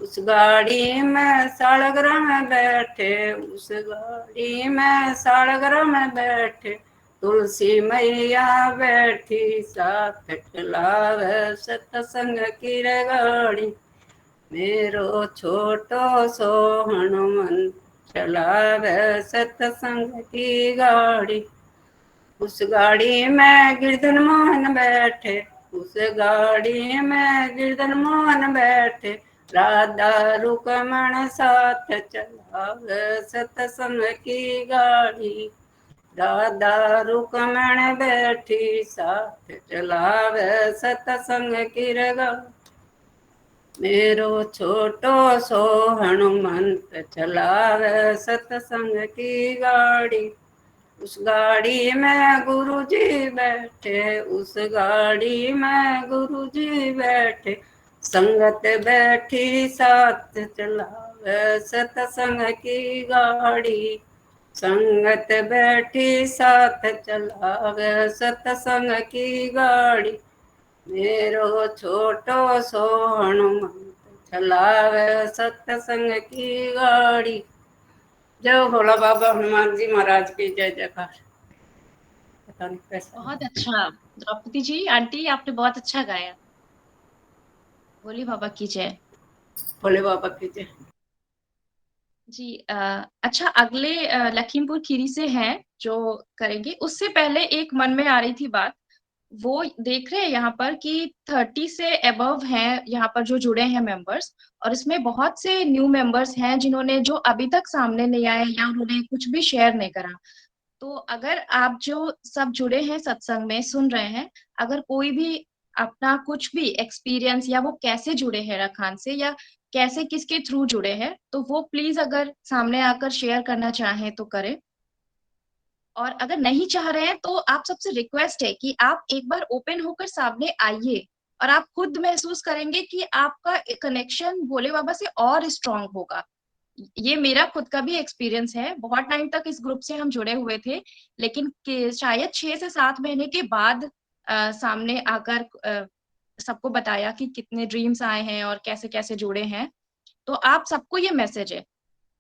उस गाड़ी में सालग्राम में बैठे, उस गाड़ी में सालग्राम में बैठे, तुलसी मैया बैठी साथ चलावे सतसंग की गाड़ी। मेरो छोटो सो हनुमंत चलावे सतसंग की गाड़ी। उस गाड़ी में गिरधन मोहन बैठे, उस गाड़ी में गिरधन मोहन बैठे, राधा रुकमण साथ चलावे सतसंग की गाड़ी। राधा रुकमण बैठी साथ चलावे सतसंग की गाड़ी। मेरो छोटो सो हनुमंत चलावे सतसंग की गाड़ी। उस गाड़ी में गुरुजी बैठे, उस गाड़ी में गुरुजी बैठे, संगत बैठी साथ चलावे सतसंग की गाड़ी। संगत बैठी साथ चलावे सतसंग की गाड़ी। मेरो छोटो सो हनुमंत चलावे सतसंग की गाड़ी। जय भोला बाबा हनुमान जी महाराज की जय जयकार। पता नहीं कैसा
बहुत अच्छा द्रौपदी जी, आंटी आपने बहुत अच्छा गाया। भोले बाबा की जय।
भोले बाबा की जय।
जी अच्छा, अगले लखीमपुर खीरी से हैं जो करेंगे। उससे पहले एक मन में आ रही थी बात, वो देख रहे हैं यहाँ पर कि 30 से अबव हैं यहाँ पर जो जुड़े हैं मेंबर्स, और इसमें बहुत से न्यू मेंबर्स हैं जिन्होंने जो अभी तक सामने नहीं आए या उन्होंने कुछ भी शेयर नहीं करा। तो अगर आप जो सब जुड़े हैं सत्संग में सुन रहे हैं, अगर कोई भी अपना कुछ भी एक्सपीरियंस या वो कैसे जुड़े हैं रखान से या कैसे किसके थ्रू जुड़े हैं, तो वो प्लीज अगर सामने आकर शेयर करना चाहें तो करें। और अगर नहीं चाह रहे हैं तो आप सबसे रिक्वेस्ट है कि आप एक बार ओपन होकर सामने आइए, और आप खुद महसूस करेंगे कि आपका कनेक्शन भोले बाबा से और स्ट्रांग होगा। ये मेरा खुद का भी एक्सपीरियंस है। बहुत टाइम तक इस ग्रुप से हम जुड़े हुए थे, लेकिन शायद 6 से 7 महीने के बाद सामने आकर सबको बताया कि कितने ड्रीम्स आए हैं और कैसे कैसे जुड़े हैं। तो आप सबको ये मैसेज है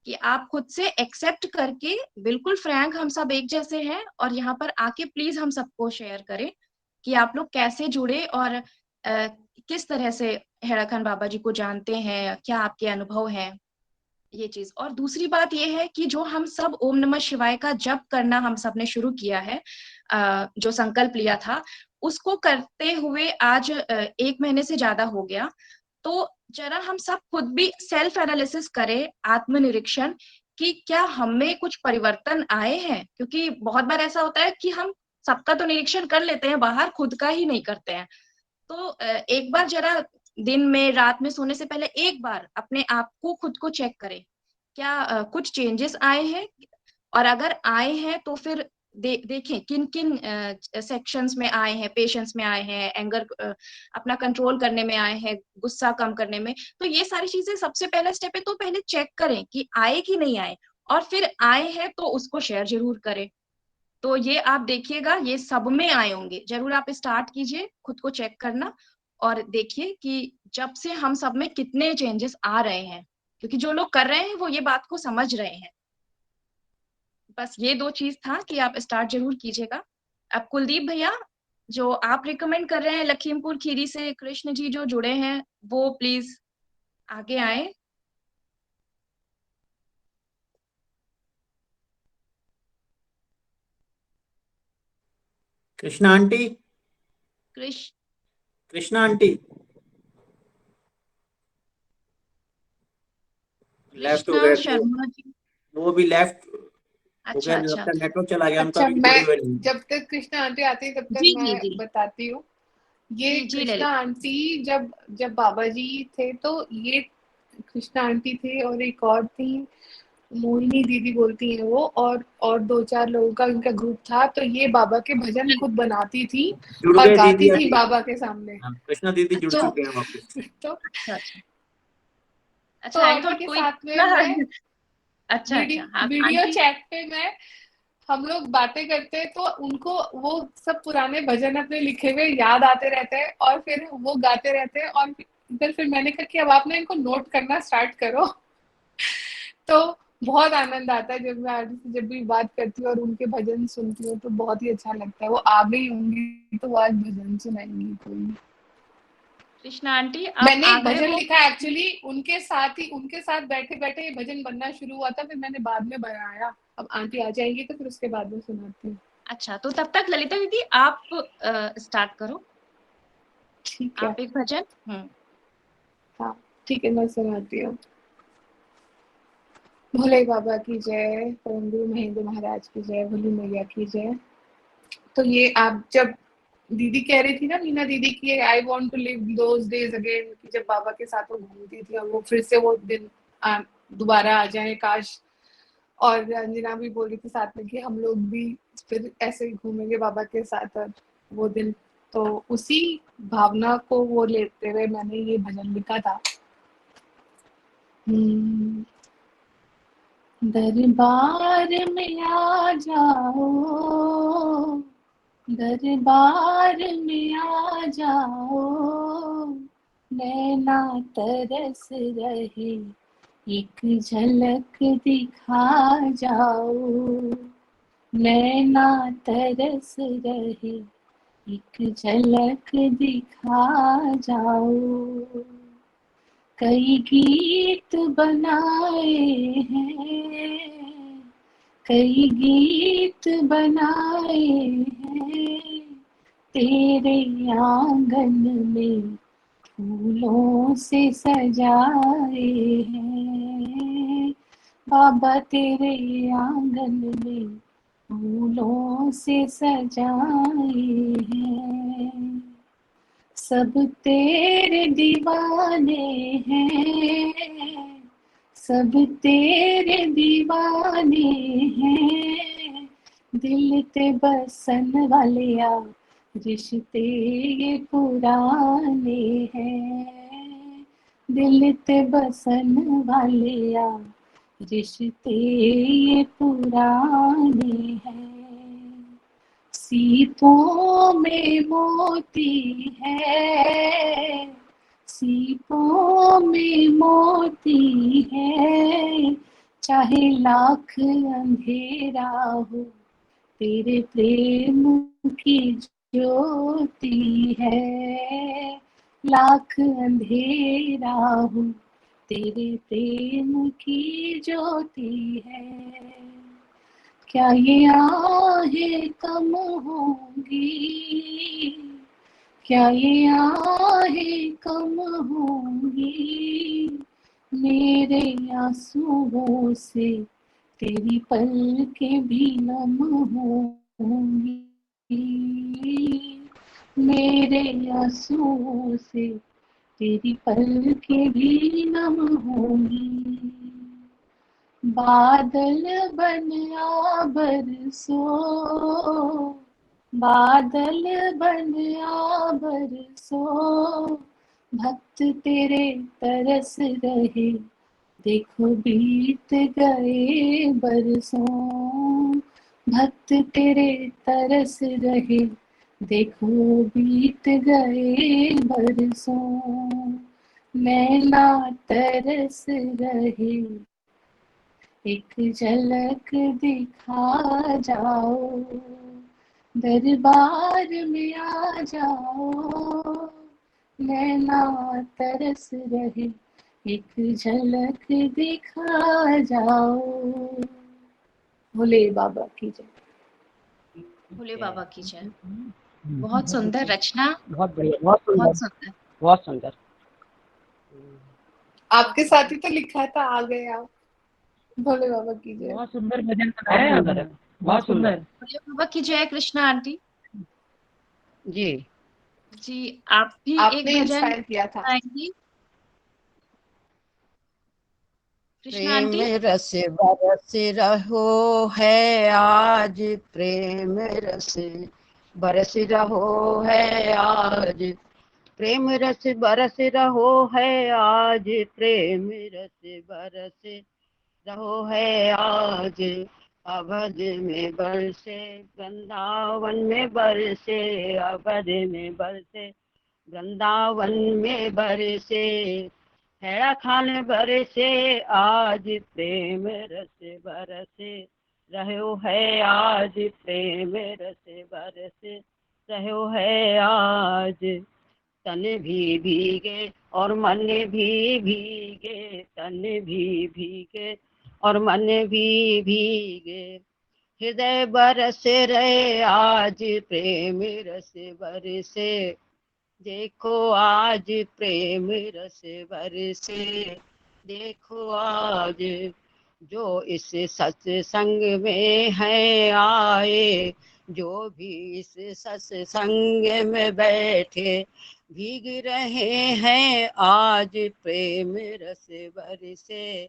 कि आप खुद से एक्सेप्ट करके, बिल्कुल फ्रैंक, हम सब एक जैसे हैं, और यहाँ पर आके प्लीज हम सबको शेयर करें कि आप लोग कैसे जुड़े और किस तरह से हेराखंड बाबा जी को जानते हैं, क्या आपके अनुभव हैं, ये चीज। और दूसरी बात ये है कि जो हम सब ओम नमः शिवाय का जप करना हम सब ने शुरू किया है, जो संकल्प लिया था, उसको करते हुए आज 1 महीने से ज्यादा हो गया। तो जरा हम सब खुद भी सेल्फ एनालिसिस करें, आत्मनिरीक्षण, कि क्या हमें कुछ परिवर्तन आए हैं। क्योंकि बहुत बार ऐसा होता है कि हम सबका तो निरीक्षण कर लेते हैं बाहर, खुद का ही नहीं करते हैं। तो एक बार जरा दिन में, रात में सोने से पहले एक बार अपने आप को, खुद को चेक करें, क्या कुछ चेंजेस आए हैं, और अगर आए हैं तो फिर देखें किन किन सेक्शंस में आए हैं, पेशेंस में आए हैं, एंगर अपना कंट्रोल करने में आए हैं, गुस्सा कम करने में। तो ये सारी चीजें सबसे पहला स्टेप है, तो पहले चेक करें कि आए कि नहीं आए, और फिर आए हैं तो उसको शेयर जरूर करें। तो ये आप देखिएगा, ये सब में आए होंगे। जरूर आप स्टार्ट कीजिए खुद को चेक करना, और देखिए कि जब से हम सब में कितने चेंजेस आ रहे हैं, क्योंकि जो लोग कर रहे हैं वो ये बात को समझ रहे हैं। बस ये 2 चीज था कि आप स्टार्ट जरूर कीजिएगा। अब कुलदीप भैया, जो आप रिकमेंड कर रहे हैं लखीमपुर खीरी से कृष्ण जी जो जुड़े हैं, वो प्लीज आगे आए।
Krishna aunty,
Krishna
Krishna aunty left हो
कृष्णा
गए
शर्मा जी।
वो भी लेफ्ट हो
अच्छा
गया,
अच्छा
लगता है नेटवर्क चला गया उनका
अच्छा,
भी,
मैं
जुड़े हुए नहीं।
जब तक कृष्णा आंटी आती है तब तक
जी जी
मैं
जी
बताती हूँ। ये
जी जी
कृष्णा आंटी जब जब बाबा जी थे तो ये कृष्णा आंटी थे और एक और थी, मोहिनी दीदी बोलती हैं वो, और 2-4 लोगों का इनका ग्रुप था। तो ये बाबा के भजन खुद बनाती थी
जुड़
और
गए दीदी
गाती थी
आंटी।
बाबा के सामने।
हाँ, कृष्णा दीदी जुड़
अच्छा
चुके हैं वापस।
तो
अच्छा अच्छा
तो
अच्छा, आई
आंटी
थॉट
के
कोई
साथ में
दूसरा
मैं
अच्छा अच्छा, हाँ
वीडियो
आंटी।
चैट पे मैं हम लोग बातें करते हैं तो उनको वो सब पुराने भजन अपने लिखे हुए याद आते रहते हैं और फिर वो गाते रहते हैं। और इधर फिर मैंने कहा कि अब आप ना इनको नोट करना स्टार्ट करो। तो बहुत आनंद आता है जब मैं आंटी से जब भी बात करती हूँ और उनके भजन सुनती हूँ तो बहुत ही अच्छा लगता है। वो आ गई होंगी तो वो आज भजन सुनाएंगी कोई।
कृष्णा आंटी आप
मैंने
आ
एक
गए
भजन
हो?
लिखा एक्चुअली उनके साथ बैठे बैठे ये भजन बनना शुरू हुआ था, फिर मैंने बाद में बनाया। अब आंटी आ जाएंगी तो फिर उसके बाद में सुनाती हूँ।
अच्छा, तो तब तक ललिता दीदी आप स्टार्ट करो,
ठीक है,
आप एक भजन।
हाँ ठीक है, मैं सुनाती हूँ। भोले बाबा की जय, परम गुरु महेंद्र महाराज की जय, भोली मैया की जय। तो ये आप जब दीदी कह रही थी ना, मीना दीदी की, I want to live those days again, कि जब बाबा के साथ वो घूमती थी और वो फिर से वो दिन दोबारा आ जाए काश। और अंजना भी बोल रही थी साथ में कि हम लोग भी फिर ऐसे ही घूमेंगे बाबा के साथ और वो दिन। तो उसी भावना को वो लेते हुए मैंने ये भजन लिखा था। दरबार में आ जाओ, दरबार में आ जाओ, नैना तरस रहे एक झलक दिखा जाओ, नैना तरस रहे एक झलक दिखा जाओ। कई गीत बनाए हैं, कई गीत बनाए हैं, तेरे आंगन में फूलों से सजाए हैं, बाबा तेरे आंगन में फूलों से सजाए हैं। सब तेरे दीवाने हैं, सब तेरे दीवाने हैं, दिल ते बसन वालिया रिश्ते ये पुराने हैं, दिल ते बसन वालिया रिश्ते ये पुराने हैं। सीपों में मोती है, सीपों में मोती है, चाहे लाख अंधेरा हो तेरे प्रेम की ज्योति है, लाख अंधेरा हो तेरे प्रेम की ज्योति है। क्या ये आहें कम होंगी, क्या ये आहें कम होंगी, मेरे आंसुओं से तेरी पलकें भी नम होंगी, मेरे आंसुओं से तेरी पलकें भी नम होंगी। बादल बन आ बरसो, बादल बन आ बरसो, भक्त तेरे तरस रहे देखो बीत गए बरसों, भक्त तेरे तरस रहे देखो बीत गए बरसों, नैना तरस रहे एक झलक दिखा जाओ, दरबार में आ जाओ, नैना तरस रहे, एक झलक दिखा जाओ। भोले बाबा की जय।
भोले बाबा की जय। बहुत सुंदर रचना,
बहुत बढ़िया, बहुत सुंदर,
बहुत सुंदर।
बहुत सुंदर।
आपके साथ ही तो लिखा था, आ गए आप। भोले बाबा की जय।
बहुत सुंदर भजन बनाया है उधर, बहुत सुंदर।
भोले बाबा की जय। कृष्णा आंटी
जी
जी, आप भी एक
आपने
भजन
इंस्पायर किया था।
गाएंगी? कृष्णा
प्रेम
आंटी
रस बरस रहो है आज, प्रेम रस बरस रहो है आज, प्रेम रस बरस रहो है आज, प्रेम रस बरस रहो है आज। अवध में बरसे वृंदावन में बरसे, अवध में बरसे वृंदावन में बरसे, हैरा खान बरसे आज, प्रेम रस बरसे रहो है आज, प्रेम रस बरसे रहो है आज। तन भी भीगे और मन भी भीगे, तन भी भीगे और मन भी भीगे, हृदय बरस रहे आज, प्रेम रस बरसे देखो आज, प्रेम रस बरसे देखो आज। जो इस सत्संग में है आए, जो भी इस सत्संग में बैठे, भीग रहे हैं आज, प्रेम रस बरसे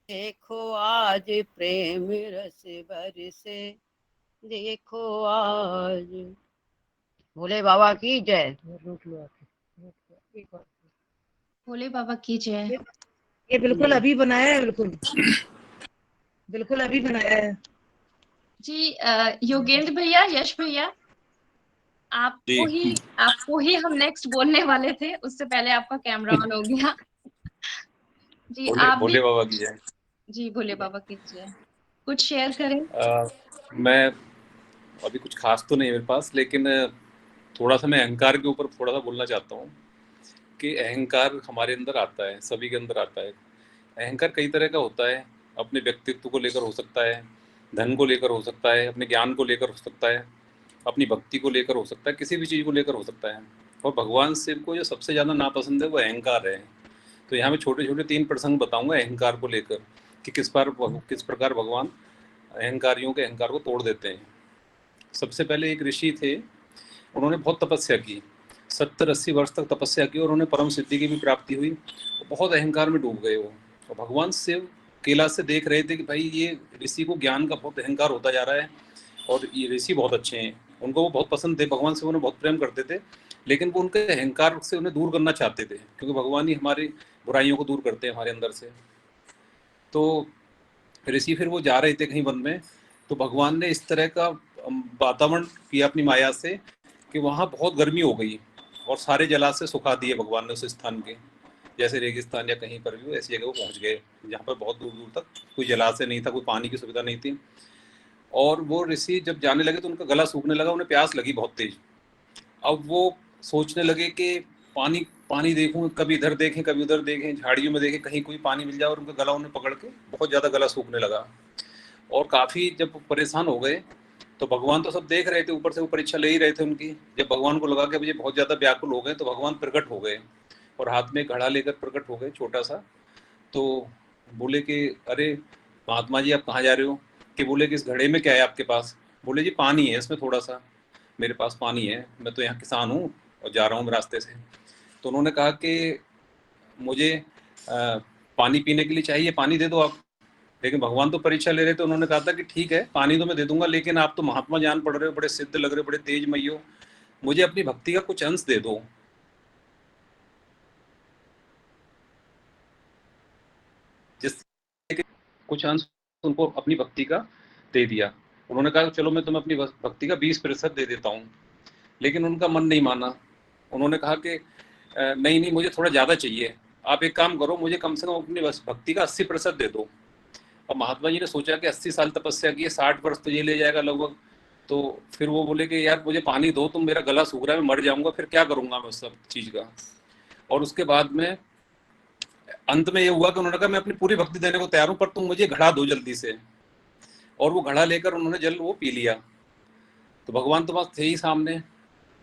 देखो आज, प्रेम रस बरसे देखो आज। भोले बाबा की जय।
भोले बाबा की जय।
ये बिल्कुल अभी बनाया है, बिल्कुल अभी बनाया है।
जी, योगेंद्र भैया, यश भैया, आपको ही हम नेक्स्ट बोलने वाले थे, उससे पहले आपका कैमरा ऑन हो गया। जी, आप
भोले बाबा की जय।
जी, भोले बाबा की जय। कुछ शेयर करें?
मैं अभी कुछ खास तो नहीं मेरे पास, लेकिन थोड़ा सा मैं अहंकार के ऊपर थोड़ा सा बोलना चाहता हूँ कि अहंकार हमारे अंदर आता है, सभी के अंदर आता है। अहंकार कई तरह का होता है, अपने व्यक्तित्व को लेकर हो सकता है, धन को लेकर हो सकता है, अपने ज्ञान को लेकर हो सकता है, अपनी भक्ति को लेकर हो सकता है, किसी भी चीज़ को लेकर हो सकता है। और भगवान शिव को जो सबसे ज़्यादा नापसंद है वो अहंकार है। तो यहाँ मैं छोटे छोटे 3 प्रसंग बताऊंगा अहंकार को लेकर कि किस प्रकार भगवान अहंकारियों के अहंकार को तोड़ देते हैं। सबसे पहले एक ऋषि थे, उन्होंने बहुत तपस्या की, 70-80 वर्ष तक तपस्या की और उन्हें परम सिद्धि की भी प्राप्ति हुई। बहुत अहंकार में डूब गए वो। और भगवान शिव कैलाश से देख रहे थे कि भाई ये ऋषि को ज्ञान का बहुत अहंकार होता जा रहा है और ये ऋषि बहुत अच्छे हैं, उनको वो बहुत पसंद थे, भगवान शिव उन्हें बहुत प्रेम करते थे, लेकिन वो उनके अहंकार से उन्हें दूर करना चाहते थे, क्योंकि भगवान ही हमारी बुराइयों को दूर करते हैं हमारे अंदर से। तो ऋषि फिर वो जा रहे थे कहीं वन में, तो भगवान ने इस तरह का वातावरण किया अपनी माया से कि वहाँ बहुत गर्मी हो गई और सारे जलाशय सुखा दिए भगवान ने उस स्थान के, जैसे रेगिस्तान या कहीं पर भी ऐसी जगह वो पहुँच गए जहाँ पर बहुत दूर दूर तक कोई जलाशय नहीं था, कोई पानी की सुविधा नहीं थी। और वो ऋषि जब जाने लगे तो उनका गला सूखने लगा, उन्हें प्यास लगी बहुत तेज। अब वो सोचने लगे कि पानी पानी देखूं, कभी इधर देखें कभी उधर देखें, झाड़ियों में देखें कहीं कोई पानी मिल जाए, और उनका गला उन्हें पकड़ के बहुत ज़्यादा गला सूखने लगा। और काफ़ी जब परेशान हो गए तो भगवान तो सब देख रहे थे, ऊपर से वो परीक्षा ले ही रहे थे उनकी। जब भगवान को लगा कि मुझे बहुत ज़्यादा व्याकुल हो गए तो भगवान प्रकट हो गए और हाथ में घड़ा लेकर प्रकट हो गए छोटा सा। तो बोले कि अरे महात्मा जी आप कहाँ जा रहे हो? कि बोले कि इस घड़े में क्या है आपके पास? बोले जी पानी है इसमें थोड़ा सा, मेरे पास पानी है, मैं तो यहाँ किसान हूँ और जा रहा हूँ रास्ते से। तो उन्होंने कहा कि मुझे पानी पीने के लिए चाहिए, पानी दे दो आप। लेकिन भगवान तो परीक्षा ले रहे थे, उन्होंने कहा था कि ठीक है पानी तो मैं दे दूंगा, लेकिन आप तो महात्मा जान पड़ रहे हो, बड़े सिद्ध लग रहे हो, बड़े तेजमयी हो, मुझे अपनी भक्ति का कुछ अंश दे दो। जिस कुछ अंश उनको अपनी भक्ति का दे दिया। उन्होंने कहा चलो मैं तुम्हें अपनी भक्ति का 20% दे देता हूँ, लेकिन उनका मन नहीं माना। उन्होंने कहा कि नहीं नहीं मुझे थोड़ा ज़्यादा चाहिए, आप एक काम करो मुझे कम से कम अपनी भक्ति का 80% दे दो। और महात्मा जी ने सोचा कि 80 साल तपस्या की है, 60 वर्ष तो ये ले जाएगा लगभग, तो फिर वो बोले कि यार मुझे पानी दो, तुम, मेरा गला सूख रहा है, मैं मर जाऊंगा, फिर क्या करूंगा मैं उस सब चीज का। और उसके बाद में अंत में ये हुआ कि उन्होंने कहा मैं अपनी पूरी भक्ति देने को तैयार हूं, पर तुम मुझे घड़ा दो जल्दी से। और वो घड़ा लेकर उन्होंने जल वो पी लिया। तो भगवान तो बस थे ही सामने।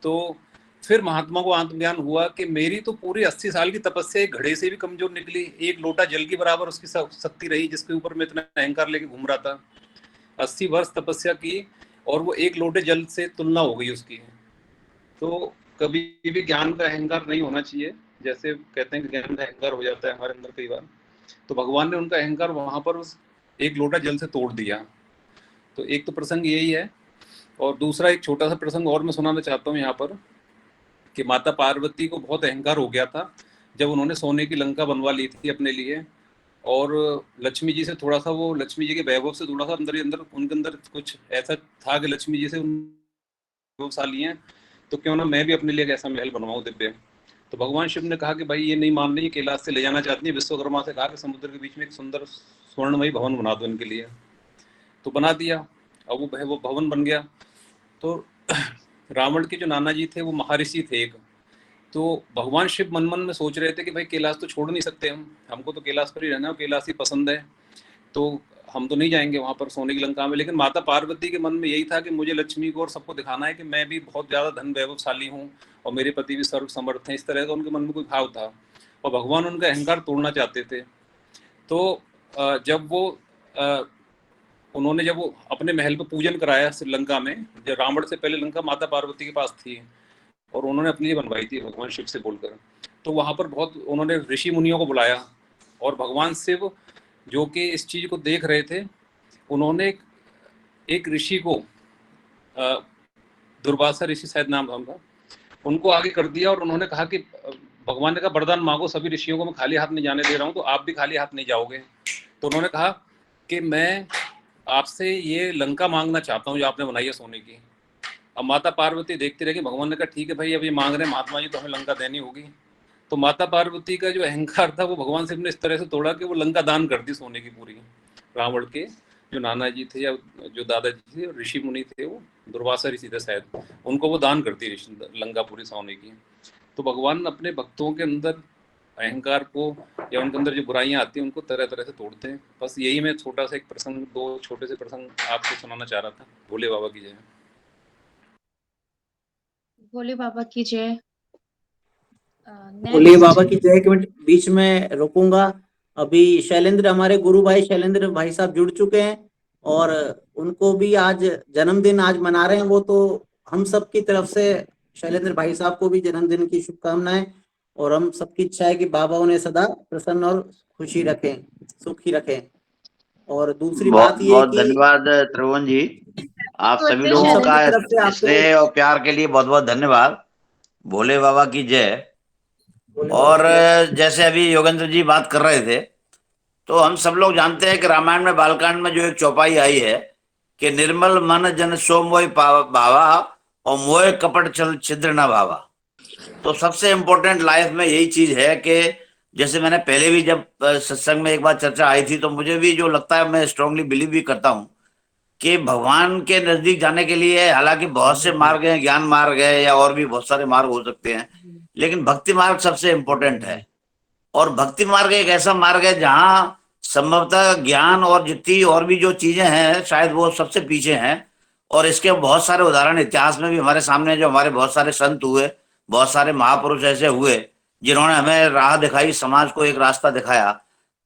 तो फिर महात्मा को आत्मज्ञान हुआ कि मेरी तो पूरी 80 साल की तपस्या एक घड़े से भी कमजोर निकली। एक लोटा जल की बराबर उसकी शक्ति रही, जिसके ऊपर मैं इतना अहंकार लेके घूम रहा था। 80 वर्ष तपस्या की और वो एक लोटे जल से तुलना हो गई उसकी। तो कभी भी ज्ञान का अहंकार नहीं होना चाहिए। जैसे कहते हैं कि ज्ञान का अहंकार हो जाता है हमारे अंदर कई बार, तो भगवान ने उनका अहंकार वहां पर उस एक लोटा जल से तोड़ दिया। तो एक तो प्रसंग यही है। और दूसरा एक छोटा सा प्रसंग और मैं सुनाना चाहता हूँ यहाँ पर, कि माता पार्वती को बहुत अहंकार हो गया था जब उन्होंने सोने की लंका बनवा ली थी अपने लिए। और लक्ष्मी जी से थोड़ा सा, वो लक्ष्मी जी के वैभव से थोड़ा सा अंदर ही अंदर उनके अंदर कुछ ऐसा था कि लक्ष्मी जी से वैभवशाली हैं, तो क्यों ना मैं भी अपने लिए एक ऐसा महल बनवाऊं दिव्य। तो भगवान शिव ने कहा कि भाई ये नहीं मान रही, कैलाश से ले जाना चाहती है। विश्वकर्मा से कहा कि समुद्र के बीच में एक सुंदर स्वर्णमयी भवन बना दो इनके लिए। तो बना दिया। अब वो भवन बन गया। तो रावण के जो नाना जी थे वो महर्षि थे एक। तो भगवान शिव मन मन में सोच रहे थे कि भाई कैलाश तो छोड़ नहीं सकते हमको तो कैलाश पर ही रहना है, कैलाश ही पसंद है, तो हम तो नहीं जाएंगे वहाँ पर सोने की लंका में। लेकिन माता पार्वती के मन में यही था कि मुझे लक्ष्मी को और सबको दिखाना है कि मैं भी बहुत ज़्यादा धन वैभवशाली हूँ और मेरे पति भी सर्व समर्थ हैं। इस तरह का उनके मन में कोई भाव था और भगवान उनका अहंकार तोड़ना चाहते थे। तो जब वो उन्होंने जब वो अपने महल पर पूजन कराया श्रीलंका में, जब रावण से पहले लंका माता पार्वती के पास थी और उन्होंने अपने लिए बनवाई थी भगवान शिव से बोलकर। तो वहाँ पर बहुत उन्होंने ऋषि मुनियों को बुलाया और भगवान शिव जो कि इस चीज़ को देख रहे थे, उन्होंने एक ऋषि को, दुर्वासा ऋषि शायद नाम था उनका, उनको आगे कर दिया और उन्होंने कहा कि भगवान ने कहा वरदान मांगो, सभी ऋषियों को मैं खाली हाथ नहीं जाने दे रहा हूँ, तो आप भी खाली हाथ नहीं जाओगे। तो उन्होंने कहा कि मैं आपसे ये लंका मांगना चाहता हूँ जो आपने बनाई है सोने की। अब माता पार्वती देखती रही। भगवान ने कहा ठीक है भाई, अब ये मांग रहे हैं महात्मा जी, तो हमें लंका देनी होगी। तो माता पार्वती का जो अहंकार था वो भगवान शिव ने इस तरह से तोड़ा कि वो लंका दान कर दी सोने की पूरी। रावण के जो नाना जी थे या जो दादाजी थे, ऋषि मुनि थे, वो दुर्वासा ऋषि थे शायद, उनको वो दान करती लंका पूरी सोने की। तो भगवान अपने भक्तों के अंदर अहंकार को या उनके अंदर जो बुराइयां आती हैं उनको तरह तरह से तोड़ते हैं। बस यही मैं छोटा सा एक प्रसंग, दो छोटे से प्रसंग आपको सुनाना चाह रहा था। भोले बाबा की जय।
भोले बाबा की जय।
भोले बाबा की जय। एक मिनट बीच में रुकूंगा। अभी शैलेंद्र, हमारे गुरु भाई शैलेंद्र भाई साहब जुड़ चुके हैं और उनको भी आज जन्मदिन आज मना रहे हैं वो। तो हम सब की तरफ से शैलेंद्र भाई साहब को भी जन्मदिन की शुभकामनाएं और हम सबकी इच्छा है कि बाबा उन्हें सदा प्रसन्न और खुशी रखें, सुखी रखें। और दूसरी बात ये
बहुत
कि
धन्यवाद त्रिभुवन जी, आप
तो
सभी लोगों
सबकी
का
तरफ से आपको
स्नेह और प्यार के लिए बहुत बहुत धन्यवाद। भोले बाबा की जय। और जैसे अभी योगेंद्र जी बात कर रहे थे, तो हम सब लोग जानते हैं कि रामायण में बालकांड में जो एक चौपाई आई है कि निर्मल मन जन सो मोह भावा और मोह कपट चल छिद्र न भावा। तो सबसे इम्पोर्टेंट लाइफ में यही चीज है कि जैसे मैंने पहले भी जब सत्संग में एक बार चर्चा आई थी, तो मुझे भी जो लगता है, मैं स्ट्रांगली बिलीव भी करता हूँ कि भगवान के नजदीक जाने के लिए हालांकि बहुत से मार्ग हैं, ज्ञान मार्ग है या और भी बहुत सारे मार्ग हो सकते हैं, लेकिन भक्ति मार्ग सबसे इम्पोर्टेंट है। और भक्ति मार्ग एक ऐसा मार्ग है जहां संभवतः ज्ञान और जितनी और भी जो चीजें हैं शायद वो सबसे पीछे हैं। और इसके बहुत सारे उदाहरण इतिहास में भी हमारे सामने, जो हमारे बहुत सारे संत हुए, बहुत सारे महापुरुष ऐसे हुए जिन्होंने हमें राह दिखाई, समाज को एक रास्ता दिखाया।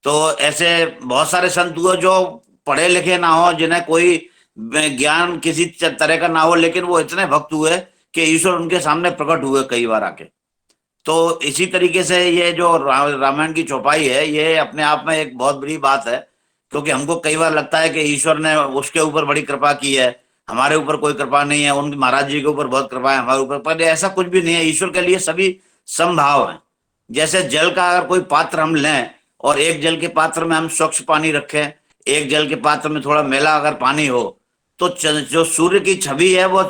तो ऐसे बहुत सारे संत हुए जो पढ़े लिखे ना हो, जिन्हें कोई ज्ञान किसी तरह का ना हो, लेकिन वो इतने भक्त हुए कि ईश्वर उनके सामने प्रकट हुए कई बार आके। तो इसी तरीके से ये जो रामायण की चौपाई है, ये अपने आप में एक बहुत बड़ी बात है, क्योंकि हमको कई बार लगता है कि ईश्वर ने उसके ऊपर बड़ी कृपा की है, हमारे ऊपर कोई कृपा नहीं है, उनके महाराज जी के ऊपर बहुत कृपा है, हमारे ऊपर, पर ऐसा कुछ भी नहीं है। ईश्वर के लिए सभी समभाव है। जैसे जल का अगर कोई पात्र हम लें और एक जल के पात्र में हम स्वच्छ पानी रखें, एक जल के पात्र में थोड़ा मैला अगर पानी हो, तो जो सूर्य की छवि है वो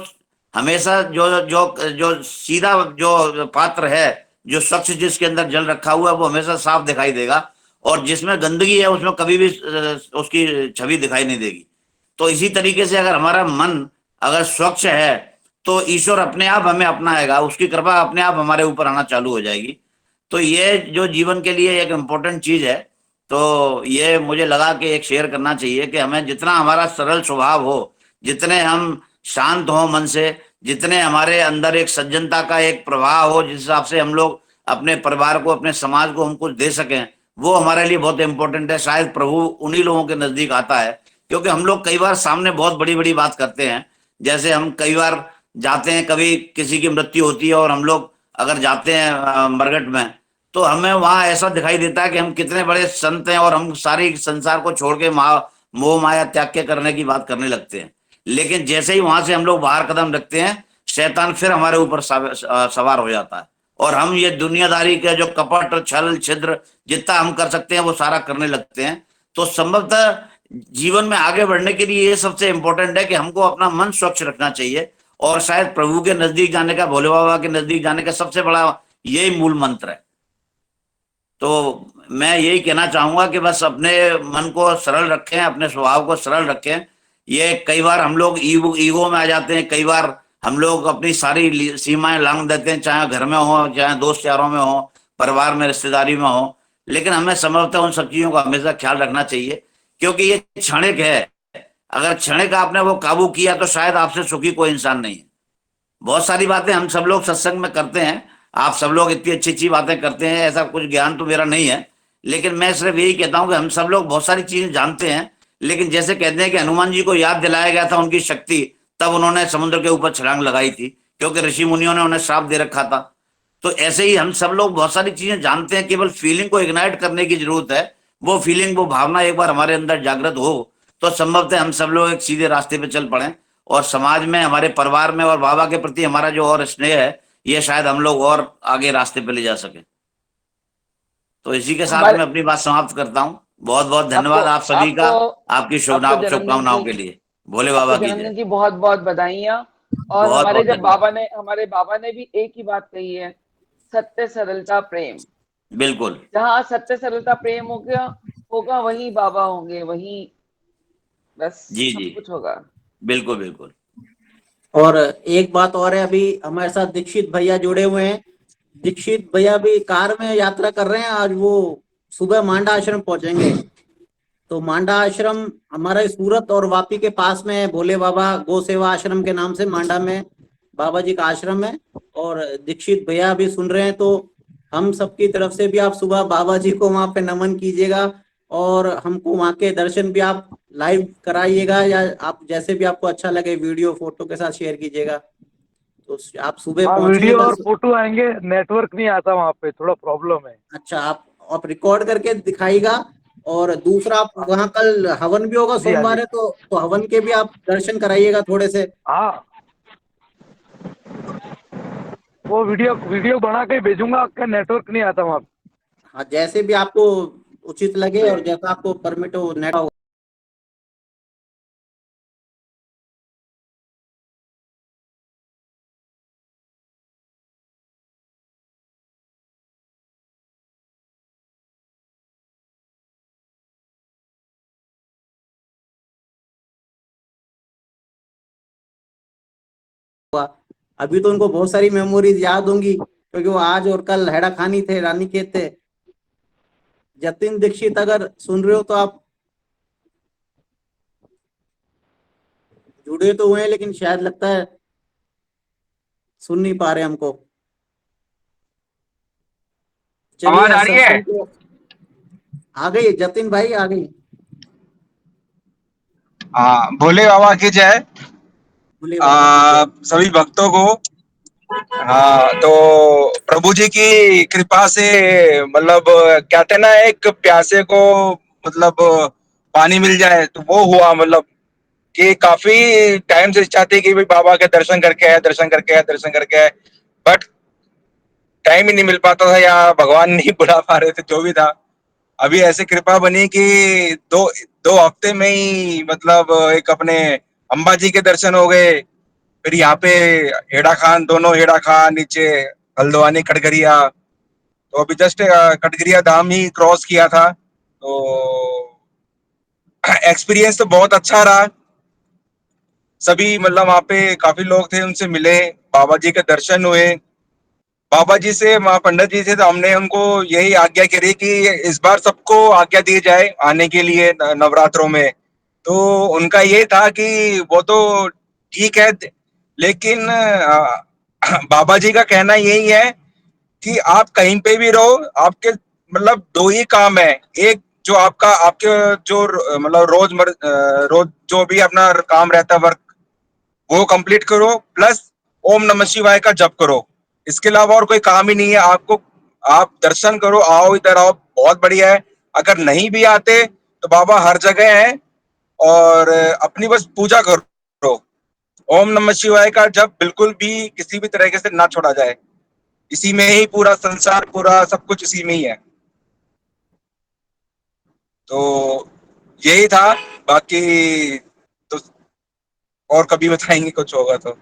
हमेशा जो जो जो सीधा जो पात्र है, जो स्वच्छ जिसके अंदर जल रखा हुआ है, वो हमेशा साफ दिखाई देगा, और जिसमें गंदगी है उसमें कभी भी उसकी छवि दिखाई नहीं देगी। तो इसी तरीके से अगर हमारा मन अगर स्वच्छ है तो ईश्वर अपने आप हमें अपनाएगा, उसकी कृपा अपने आप हमारे ऊपर आना चालू हो जाएगी। तो ये जो जीवन के लिए एक इम्पोर्टेंट चीज है, तो ये मुझे लगा कि एक शेयर करना चाहिए कि हमें जितना हमारा सरल स्वभाव हो, जितने हम शांत हो मन से, जितने हमारे अंदर एक सज्जनता का एक प्रवाह हो, जिस हिसाब से हम लोग अपने परिवार को, अपने समाज को हम कुछ दे सकें, वो हमारे लिए बहुत इंपॉर्टेंट है। शायद प्रभु उन्हीं लोगों के नजदीक आता है, क्योंकि हम लोग कई बार सामने बहुत बड़ी बड़ी बात करते हैं। जैसे हम कई बार जाते हैं, कभी किसी की मृत्यु होती है और हम लोग अगर जाते हैं मरघट में, तो हमें वहां ऐसा दिखाई देता है कि हम कितने बड़े संत हैं और हम सारी संसार को छोड़ के मोह माया त्याग के करने की बात करने लगते हैं। लेकिन जैसे ही वहां से हम लोग बाहर कदम रखते हैं, शैतान फिर हमारे ऊपर सवार हो जाता है और हम ये दुनियादारी के जो कपट छल छिद्र जितना हम कर सकते हैं वो सारा करने लगते हैं। तो संभवतः जीवन में आगे बढ़ने के लिए ये सबसे इंपॉर्टेंट है कि हमको अपना मन स्वच्छ रखना चाहिए, और शायद प्रभु के नजदीक जाने का, भोले बाबा के नजदीक जाने का सबसे बड़ा यही मूल मंत्र है। तो मैं यही कहना चाहूंगा कि बस अपने मन को सरल रखें, अपने स्वभाव को सरल रखें। ये कई बार हम लोग ईगो में आ जाते हैं, कई बार हम लोग अपनी सारी सीमाएं लांघ देते हैं, चाहे घर में हो, चाहे दोस्त यारों में हो, परिवार में, रिश्तेदारी में हो। लेकिन हमें संभवतः उन सब चीजों का हमेशा ख्याल रखना चाहिए, क्योंकि ये क्षणिक है। अगर क्षणिक आपने वो काबू किया तो शायद आपसे सुखी कोई इंसान नहीं है। बहुत सारी बातें हम सब लोग सत्संग में करते हैं, आप सब लोग इतनी अच्छी अच्छी बातें करते हैं, ऐसा कुछ ज्ञान तो मेरा नहीं है, लेकिन मैं सिर्फ यही कहता हूं कि हम सब लोग बहुत सारी चीजें जानते हैं। लेकिन जैसे कहते हैं कि हनुमान जी को याद दिलाया गया था उनकी शक्ति, तब उन्होंने समुद्र के ऊपर छलांग लगाई थी, क्योंकि ऋषि मुनियों ने उन्हें श्राप दे रखा था। तो ऐसे ही हम सब लोग बहुत सारी चीजें जानते हैं, केवल फीलिंग को इग्नाइट करने की जरूरत है। वो फीलिंग, वो भावना एक बार हमारे अंदर जागृत हो तो संभवतः हम सब लोग एक सीधे रास्ते पे चल पड़े, और समाज में, हमारे परिवार में और बाबा के प्रति हमारा जो और स्नेह है, ये शायद हम लोग और आगे रास्ते पे ले जा सके। तो इसी के साथ मैं अपनी बात समाप्त करता हूँ। बहुत बहुत धन्यवाद आप सभी का, आपकी शुभकामनाओं के लिए। भोले बाबा की
जन्मदिन
जय।
की बहुत बहुत बधाइयाँ। और
बहुत
हमारे
बहुत धन्यवाद।
हमारे बाबा ने भी एक ही बात कही है, सत्य सरलता प्रेम।
बिल्कुल।
जहाँ सत्य सरलता प्रेम होगा वही बाबा होंगे, वही बस
जी
सब
जी,
कुछ होगा।
बिल्कुल बिल्कुल।
और एक बात और है, अभी हमारे साथ दीक्षित भैया जुड़े हुए हैं। दीक्षित भैया भी कार में यात्रा कर रहे हैं, आज वो सुबह मांडा आश्रम पहुंचेंगे। तो मांडा आश्रम हमारा सूरत और वापी के पास में है। भोले बाबा गौ सेवा आश्रम के नाम से मांडा में बाबा जी का आश्रम है। और दीक्षित भैया भी सुन रहे हैं, तो हम सबकी तरफ से भी आप सुबह बाबा जी को वहां पे नमन कीजिएगा, और हमको वहां के दर्शन भी आप लाइव कराइएगा, या आप जैसे भी आपको अच्छा लगे वीडियो फोटो के साथ शेयर कीजिएगा। तो आप सुबह
हाँ, वीडियो
पहुंचिएगा।
और फोटो आएंगे, नेटवर्क नहीं आता वहाँ पे, थोड़ा प्रॉब्लम है।
अच्छा, आप रिकॉर्ड करके दिखाइएगा। और दूसरा, आप वहाँ कल हवन भी होगा,
हाँ जी, हाँ
सोमवार
जी।
है, तो हवन के भी आप दर्शन कराइएगा थोड़े से।
हाँ, वो वीडियो बना के भेजूंगा, आपका नेटवर्क नहीं आता वहाँ पे।
हाँ, जैसे भी आपको उचित लगे और जैसा आपको परमिट हो नेट हो। अभी तो उनको बहुत सारी मेमोरीज याद होंगी, क्योंकि वो आज और कल हैड़ा खानी थे, रानी खेत थे। जतिन दीक्षित अगर सुन रहे हो तो आप जुड़े तो हुए हैं, लेकिन शायद लगता है सुन नहीं पा रहे हमको।
आवाज आ रही है?
सत्संग को आ गई जतिन भाई, आ गई।
भोले बाबा की जय।
भोले बाबा की जय।
सभी भक्तों को तो प्रभु जी की कृपा से, मतलब कहते हैं ना, एक प्यासे को मतलब पानी मिल जाए, तो वो हुआ। मतलब कि काफी टाइम से इच्छा थी कि भाई बाबा के दर्शन करके आए, दर्शन करके आए, दर्शन करके आए, बट टाइम ही नहीं मिल पाता था, या भगवान नहीं बुला पा रहे थे, जो भी था। अभी ऐसे कृपा बनी कि दो हफ्ते में ही मतलब एक अपने अम्बा जी के दर्शन हो गए। फिर यहाँ पे हेड़ा खान, दोनों हेड़ा खान, नीचे हल्द्वानी कटघरिया। तो अभी जस्ट कटघरिया धाम ही क्रॉस किया था। तो एक्सपीरियंस तो बहुत अच्छा रहा। सभी मतलब वहाँ पे काफी लोग थे, उनसे मिले, बाबा जी के दर्शन हुए। बाबा जी से, वहाँ पंडित जी से, तो हमने उनको यही आज्ञा करी कि इस बार सबको आज्ञा दी जाए आने के लिए नवरात्रों में। तो उनका ये था कि वो तो ठीक है, लेकिन बाबा जी का कहना यही है कि आप कहीं पे भी रहो, आपके मतलब दो ही काम है। एक जो आपका आपके जो मतलब रोज जो भी अपना काम रहता है, वर्क, वो कंप्लीट करो, प्लस ओम नमः शिवाय का जप करो। इसके अलावा और कोई काम ही नहीं है आपको। आप दर्शन करो, आओ, इधर आओ, बहुत बढ़िया है। अगर नहीं भी आते तो बाबा हर जगह है, और अपनी बस पूजा करो। ओम नमः शिवाय का जप बिल्कुल भी किसी भी तरीके से ना छोड़ा जाए। इसी में ही पूरा संसार, पूरा सब कुछ इसी में ही है। तो यही था, बाकी तो और कभी बताएंगे कुछ होगा तो।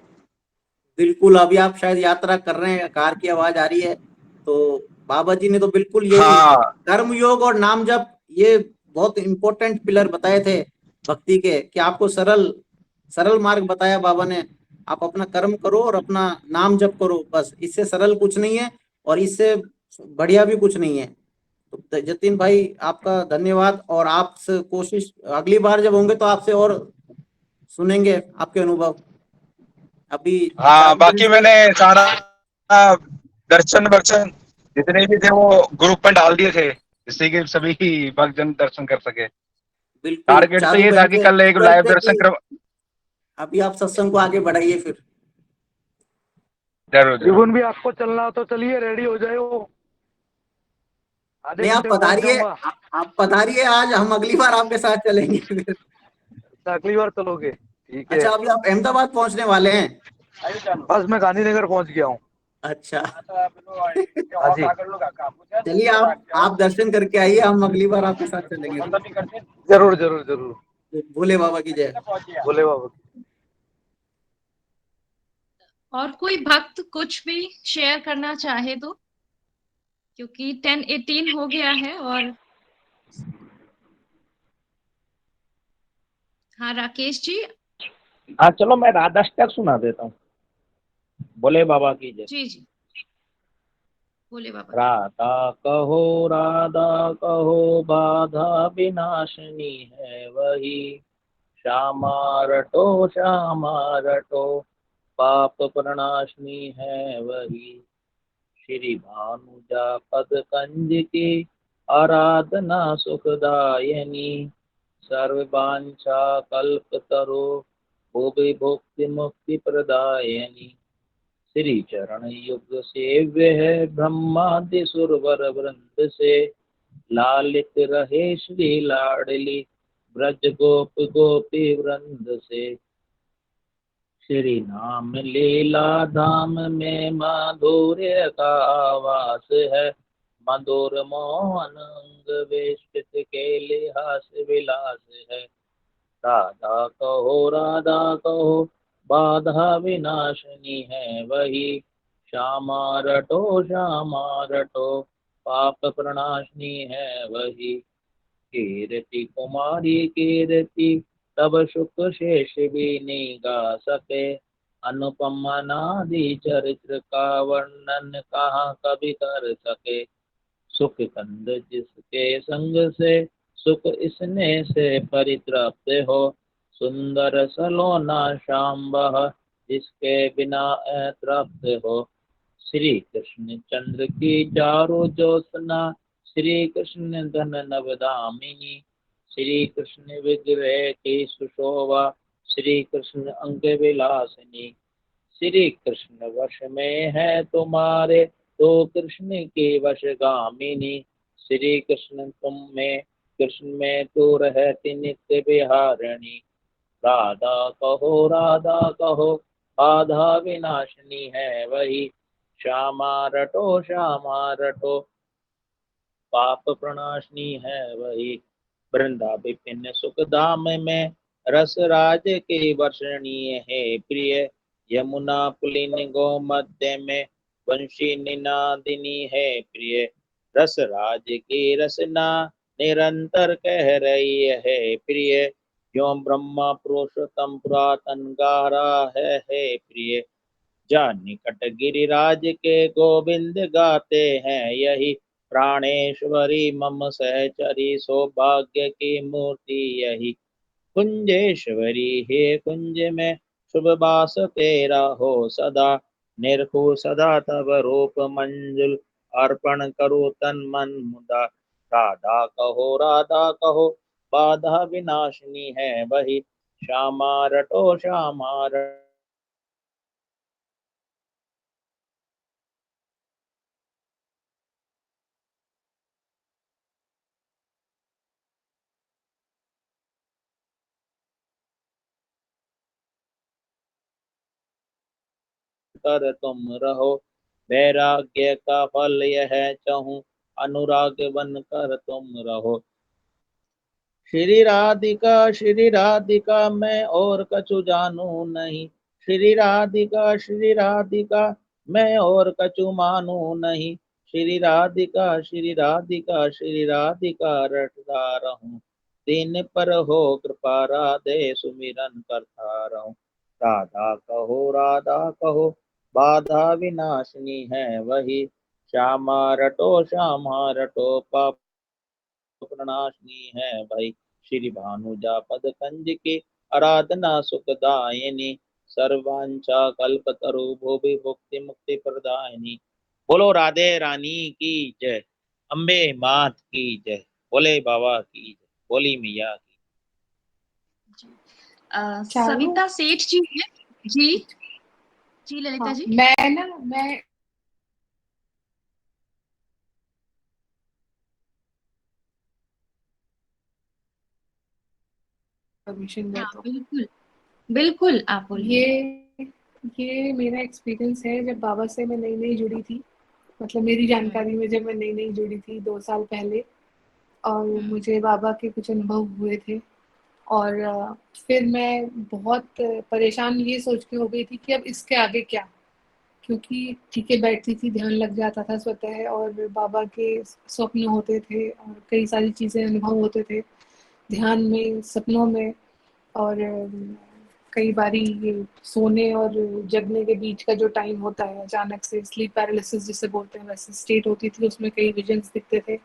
बिल्कुल, अभी आप शायद यात्रा कर रहे हैं, कार की आवाज आ रही है। तो बाबा जी ने तो बिल्कुल यही
हाँ,
कर्म योग और नाम जप, ये बहुत इंपॉर्टेंट पिलर बताए थे भक्ति के, कि आपको सरल सरल मार्ग बताया बाबा ने। आप अपना कर्म करो और अपना नाम जप करो, बस इससे सरल कुछ नहीं है और इससे बढ़िया भी कुछ नहीं है। तो जतिन भाई, आपका धन्यवाद। और आपसे कोशिश, अगली बार जब होंगे तो आपसे और सुनेंगे आपके अनुभव। अभी
हाँ,
जानकारी
बाकी
से
मैंने सारा दर्शन वर्शन जितने भी थे वो ग्रुप में डाल दिए थे, जिससे कि सभी भक्तजन दर्शन कर सके।
बिल्कुल
टारगेट तो
चारों
ये था कि
बहन
कल एक लाइव
से
दर्शन
कि
कर।
अभी आप सत्संग को आगे बढ़ाइए फिर।
जरूर जरूर।
जीवन भी आपको चलना हो तो चलिए, रेडी हो जाए वो, आधे
नहीं, आप
घंटे में पहुंच
पधारिए,
जाऊंगा।
आप पधारिए, आज हम अगली बार आपके साथ चलेंगे फिर।
अगली बार चलोगे? ठीक है।
अच्छा, अभी आप अहमदाबाद पहुंचने वाले हैं?
बस मैं गांधीनगर पहुंच गया हूँ।
अच्छा।
हाँ जी,
चलिए, आप दर्शन करके आइए, हम अगली बार आपके साथ चलेंगे फिर।
जरूर जरूर जरूर।
भोले बाबा की जय।
भोले बाबा।
और कोई भक्त कुछ भी शेयर करना चाहे तो, क्योंकि 10:18 हो गया है। और हाँ, राकेश जी।
हाँ चलो, मैं राधाष्टक सुना देता हूँ। भोले बाबा की जय।
जी जी, भोले बाबा।
राधा कहो, राधा कहो, बाधा विनाशनी है वही। श्यामा रटो, श्यामा रटो, पाप प्रणाशनी है वही। श्री भानुजा पद कंज की, आराधना सुखदायनी। सर्ववांछा कल्पतरो, भुवि भुक्ति मुक्ति प्रदायनी। श्री चरण युग सेव्य है, ब्रह्मादि सुरवर वृंद से। लालित रहे श्री लाडली, ब्रज गोप गोपी वृंद से। श्री नाम लीला धाम में माधुर्य का वास है। मधुर मोहन अंग वेष्टित के लिहास विलास है। राधा कहो, राधा कहो, बाधा विनाशनी है वही। श्यामा रटो, श्यामा रटो, पाप प्रणाशनी है वही। कीर्ति कुमारी कीर्ति, तब सुख शेष भी नहीं गा सके। अनुपम अनादि चरित्र का वर्णन कहाँ कभी कर सके। सुख कंद जिसके संग से, सुख इसने से परितृप्त हो। सुंदर सलोना श्याम वह, जिसके बिना अतृप्त हो। श्री कृष्ण चंद्र की चारों ज्योत्सना, श्री कृष्ण धन नवदामिनी। श्री कृष्ण विग्रह की सुशोभा, श्री कृष्ण अंग विलासिनी। श्री कृष्ण वश में है तुम्हारे, तो कृष्ण की वशगामिनी। श्री कृष्ण तुम में, कृष्ण में तू रहती नित्य विहारिणी। राधा कहो, राधा कहो, बाधा विनाशनी है वही। श्यामा रटो, श्यामा रटो, पाप प्रणाशनी है वही। वृंदा विपिन सुख धाम में, रस राज के वर्षणीय है प्रिय। यमुना पुलिन गो मध्य में, वंशी निनादिनी है प्रिय। रस राज की रसना, निरंतर कह रही है प्रिय। क्यों ब्रह्मा पुरुषोत्तम पुरातन गारा है प्रिय। जा निकट गिरिराज के गोविंद गाते हैं, यही प्राणेश्वरी मम सहचरी सौभाग्य की मूर्ति यही। कुंजेश्वरी हे कुंज में शुभ वास तेरा हो सदा, निरखु सदा तब रूप मंजुल अर्पण करो तन मन मुदा। राधा कहो राधा कहो बाधा विनाशिनी है वही, श्यामा रटो श्यामा कर तुम रहो। वैराग्य का फल यह चाहूं, अनुराग बन कर तुम रहो। श्री राधिका मैं और कछु जानू नहीं, श्री राधिका मैं और कछु मानू नहीं। श्री राधिका रटता रहूं, दिन पर हो कृपा राधे सुमिरन करता रहूं। राधा कहो बाधा विनाशिनी है वही, श्यामा रटो पाप प्रणाशनी है भाई। श्री भानुजा पद कंज की आराधना सुखदायिनी, सर्वांचा कल्पतरु भुवि मुक्ति मुक्ति प्रदायिनी। बोलो राधे रानी की जय, अम्बे मात की जय, बोले बाबा की जय, बोली मैया की।
सविता सेठ जी है जी। जी ललिता जी।
मैं परमिशन दे तो
बिल्कुल बिल्कुल आप बोलिए।
ये मेरा एक्सपीरियंस है जब बाबा से मैं नई नई जुड़ी थी, मतलब मेरी जानकारी में जब मैं नई नई जुड़ी थी 2 साल पहले, और मुझे बाबा के कुछ अनुभव हुए थे। और फिर मैं बहुत परेशान ये सोच के हो गई थी कि अब इसके आगे क्या, क्योंकि ठीक है बैठती थी, ध्यान लग जाता था स्वतः, और बाबा के स्वप्न होते थे और कई सारी चीज़ें अनुभव होते थे ध्यान में, सपनों में। और कई बारी ये सोने और जगने के बीच का जो टाइम होता है, अचानक से स्लीप पैरालिसिस जिसे बोलते हैं वैसे स्टेट होती थी, उसमें कई विजन्स दिखते थे,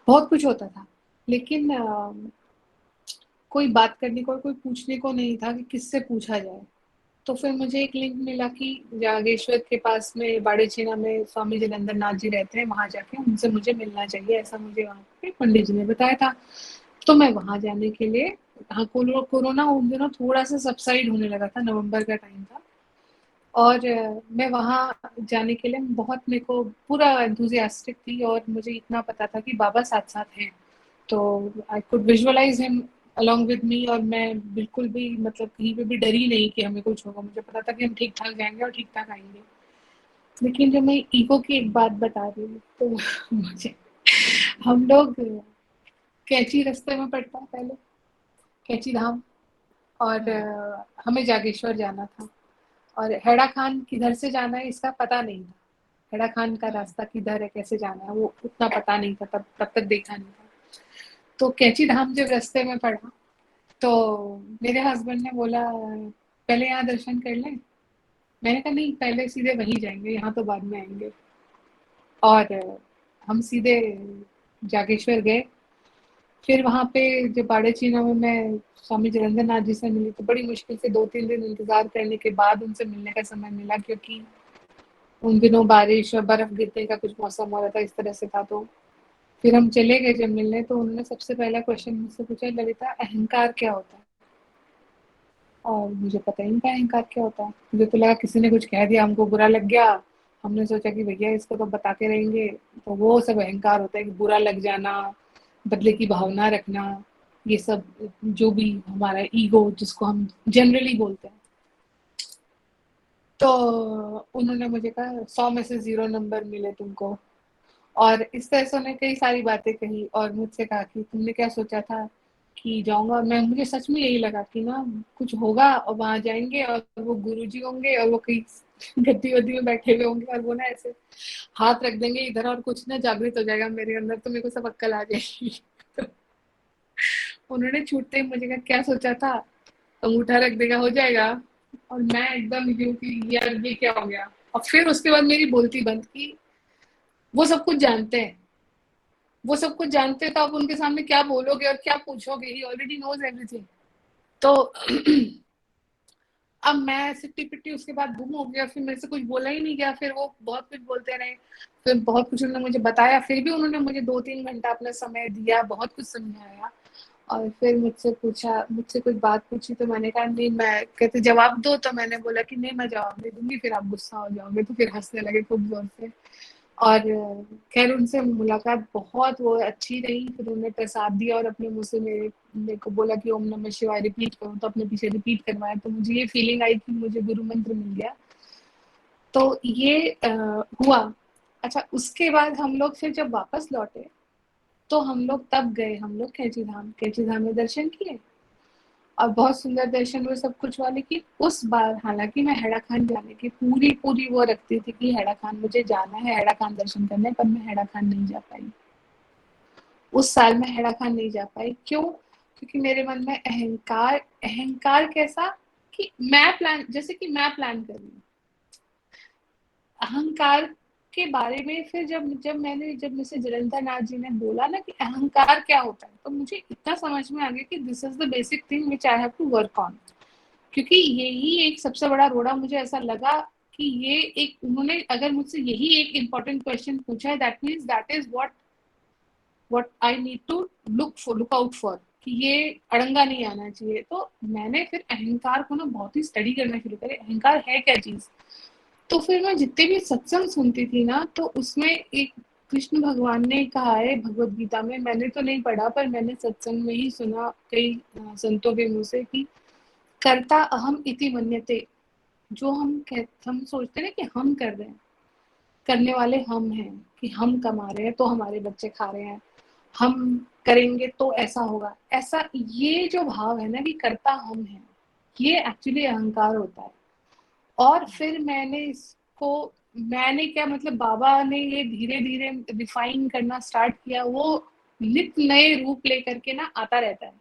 बहुत कुछ होता था। लेकिन कोई बात करने को, कोई पूछने को नहीं था कि किससे पूछा जाए। तो फिर मुझे एक लिंक मिला कि जागेश्वर के पास में बाड़ेछीना में स्वामी जलंधर नाथ जी रहते हैं, वहां जाके उनसे मुझे मिलना चाहिए, ऐसा मुझे वहाँ पे पंडित जी ने बताया था। तो मैं वहां जाने के लिए, हाँ कोरोना उन दिनों थोड़ा सा सबसाइड होने लगा था, नवंबर का टाइम था, और मैं वहां जाने के लिए बहुत, मेरे को पूरा एंथुजियास्टिक थी, और मुझे इतना पता था कि बाबा साथ साथ हैं, तो I could visualise him along with me. और मैं बिल्कुल भी मतलब कहीं पे भी डरी नहीं कि हमें कुछ होगा, मुझे पता था कि हम ठीक ठाक जाएंगे और ठीक ठाक आएंगे। लेकिन जब मैं ईगो की एक बात बता रही हूँ तो मुझे, हम लोग कैची रास्ते में पड़ता है पहले, कैची धाम, और हमें जागेश्वर जाना था, और हेड़ा खान किधर से जाना है इसका पता नहीं था। हेड़ा खान का रास्ता किधर है, कैसे जाना है, वो उतना पता नहीं था, तब तक देखा नहीं था। तो कैची धाम जब रास्ते में पड़ा तो मेरे हस्बैंड ने बोला पहले यहाँ दर्शन कर लें। मैंने कहा नहीं, पहले सीधे वहीं जाएंगे, यहाँ तो बाद में आएंगे। और हम सीधे जागेश्वर गए। फिर वहाँ पे जब बाड़ेछीना में मैं स्वामी जलंधर नाथ जी से मिली, तो बड़ी मुश्किल से 2-3 दिन इंतजार करने के बाद उनसे मिलने का समय मिला, क्योंकि उन दिनों बारिश और बर्फ गिरने का कुछ मौसम हो रहा था, इस तरह से था। तो फिर हम चले गए जब मिलने, तो उन्होंने सबसे पहला क्वेश्चन मुझसे पूछा, ललिता अहंकार क्या होता है? और मुझे पता ही नहीं था अहंकार क्या होता है। मुझे तो लगा किसी ने कुछ कह दिया, हमको बुरा लग गया, हमने सोचा कि भैया इसको तो बताते रहेंगे। तो वो सब अहंकार होता है कि बुरा लग जाना, बदले की भावना रखना, ये सब जो भी हमारा ईगो जिसको हम जनरली बोलते हैं। तो उन्होंने मुझे कहा 100 में से 0 नंबर मिले तुमको, और इस तरह से उन्होंने कई सारी बातें कही, और मुझसे कहा कि तुमने क्या सोचा था कि जाऊंगा मैं। मुझे सच में यही लगा कि ना कुछ होगा, और वहां जाएंगे और वो गुरुजी होंगे, और वो कहीं गद्दी वद्दी में बैठे हुए होंगे, और वो ना ऐसे हाथ रख देंगे इधर, और कुछ ना जागृत हो जाएगा मेरे अंदर, तो मेरे को सब अक्कल आ जाएगी। उन्होंने छूटते ही मुझे कहा क्या सोचा था, अंगूठा रख देगा हो जाएगा। और मैं एकदम यूं कि यार ये क्या हो गया। और फिर उसके बाद मेरी बोलती बंद की। वो सब कुछ जानते हैं, वो सब कुछ जानते हैं, तो आप उनके सामने क्या बोलोगे और क्या पूछोगे, ही ऑलरेडी नोज एवरीथिंग। तो अब मैं सिट्टी पिट्टी उसके बाद गुम हो गया, फिर मेरे से कुछ बोला ही नहीं गया। फिर वो बहुत कुछ बोलते रहे, फिर बहुत कुछ उन्होंने मुझे बताया, फिर भी उन्होंने मुझे 2-3 घंटा अपना समय दिया, बहुत कुछ समझाया। और फिर मुझसे पूछा, मुझसे कुछ बात पूछी, तो मैंने कहा नहीं, मैं कहते जवाब दो, तो मैंने बोला कि नहीं मैं जवाब नहीं दूंगी, फिर आप गुस्सा हो जाओगे। तो फिर हंसने लगे खूब जोर से। और खैर उनसे मुलाकात बहुत वो अच्छी रही। फिर उन्होंने प्रसाद दिया और अपने मुंह से मेरे को बोला कि ओम नमः शिवाय रिपीट करो, तो अपने पीछे रिपीट करवाया। तो मुझे ये फीलिंग आई कि मुझे गुरु मंत्र मिल गया। तो ये हुआ। अच्छा, उसके बाद हम लोग फिर जब वापस लौटे तो हम लोग तब गए, हम लोग कैंची धाम में दर्शन किए और बहुत सुंदर दर्शन हुए, सब कुछ हुआ। लेकिन उस बार हालांकि मैं हेड़ा खान जाने की पूरी वो रखती थी कि हेड़ा खान मुझे जाना है, हेड़ा खान दर्शन करने, पर मैं हेड़ा खान नहीं जा पाई। उस साल मैं हेड़ा खान नहीं जा पाई। क्यों? क्योंकि मेरे मन में अहंकार कैसा कि मैं प्लान कर रही हूँ अहंकार के बारे में। फिर जब मुझसे जलंधर नाथ जी ने बोला ना कि अहंकार क्या होता है, तो मुझे इतना समझ में आ गया कि this is the basic thing which I have to work on. क्योंकि यही एक सबसे बड़ा रोड़ा मुझे ऐसा लगा कि ये एक, उन्होंने अगर मुझसे यही एक इम्पोर्टेंट क्वेश्चन पूछा है, that means that is what I need to look out for, कि ये अड़ंगा नहीं आना चाहिए। तो मैंने फिर अहंकार को ना बहुत ही स्टडी करना शुरू करे, अहंकार है क्या चीज। तो फिर मैं जितने भी सत्संग सुनती थी ना, तो उसमें एक कृष्ण भगवान ने कहा है भगवत गीता में, मैंने तो नहीं पढ़ा पर मैंने सत्संग में ही सुना कई संतों के मुंह से कि कर्ता अहम इति मन्यते। जो हम सोचते हैं कि हम कर रहे हैं, करने वाले हम हैं, कि हम कमा रहे हैं तो हमारे बच्चे खा रहे हैं, हम करेंगे तो ऐसा होगा, ऐसा ये जो भाव है ना कि कर्ता हम हैं, ये एक्चुअली अहंकार होता है। और फिर मैंने क्या मतलब बाबा ने ये धीरे धीरे रिफाइन करना स्टार्ट किया। वो नित्य नए रूप लेकर के ना आता रहता है।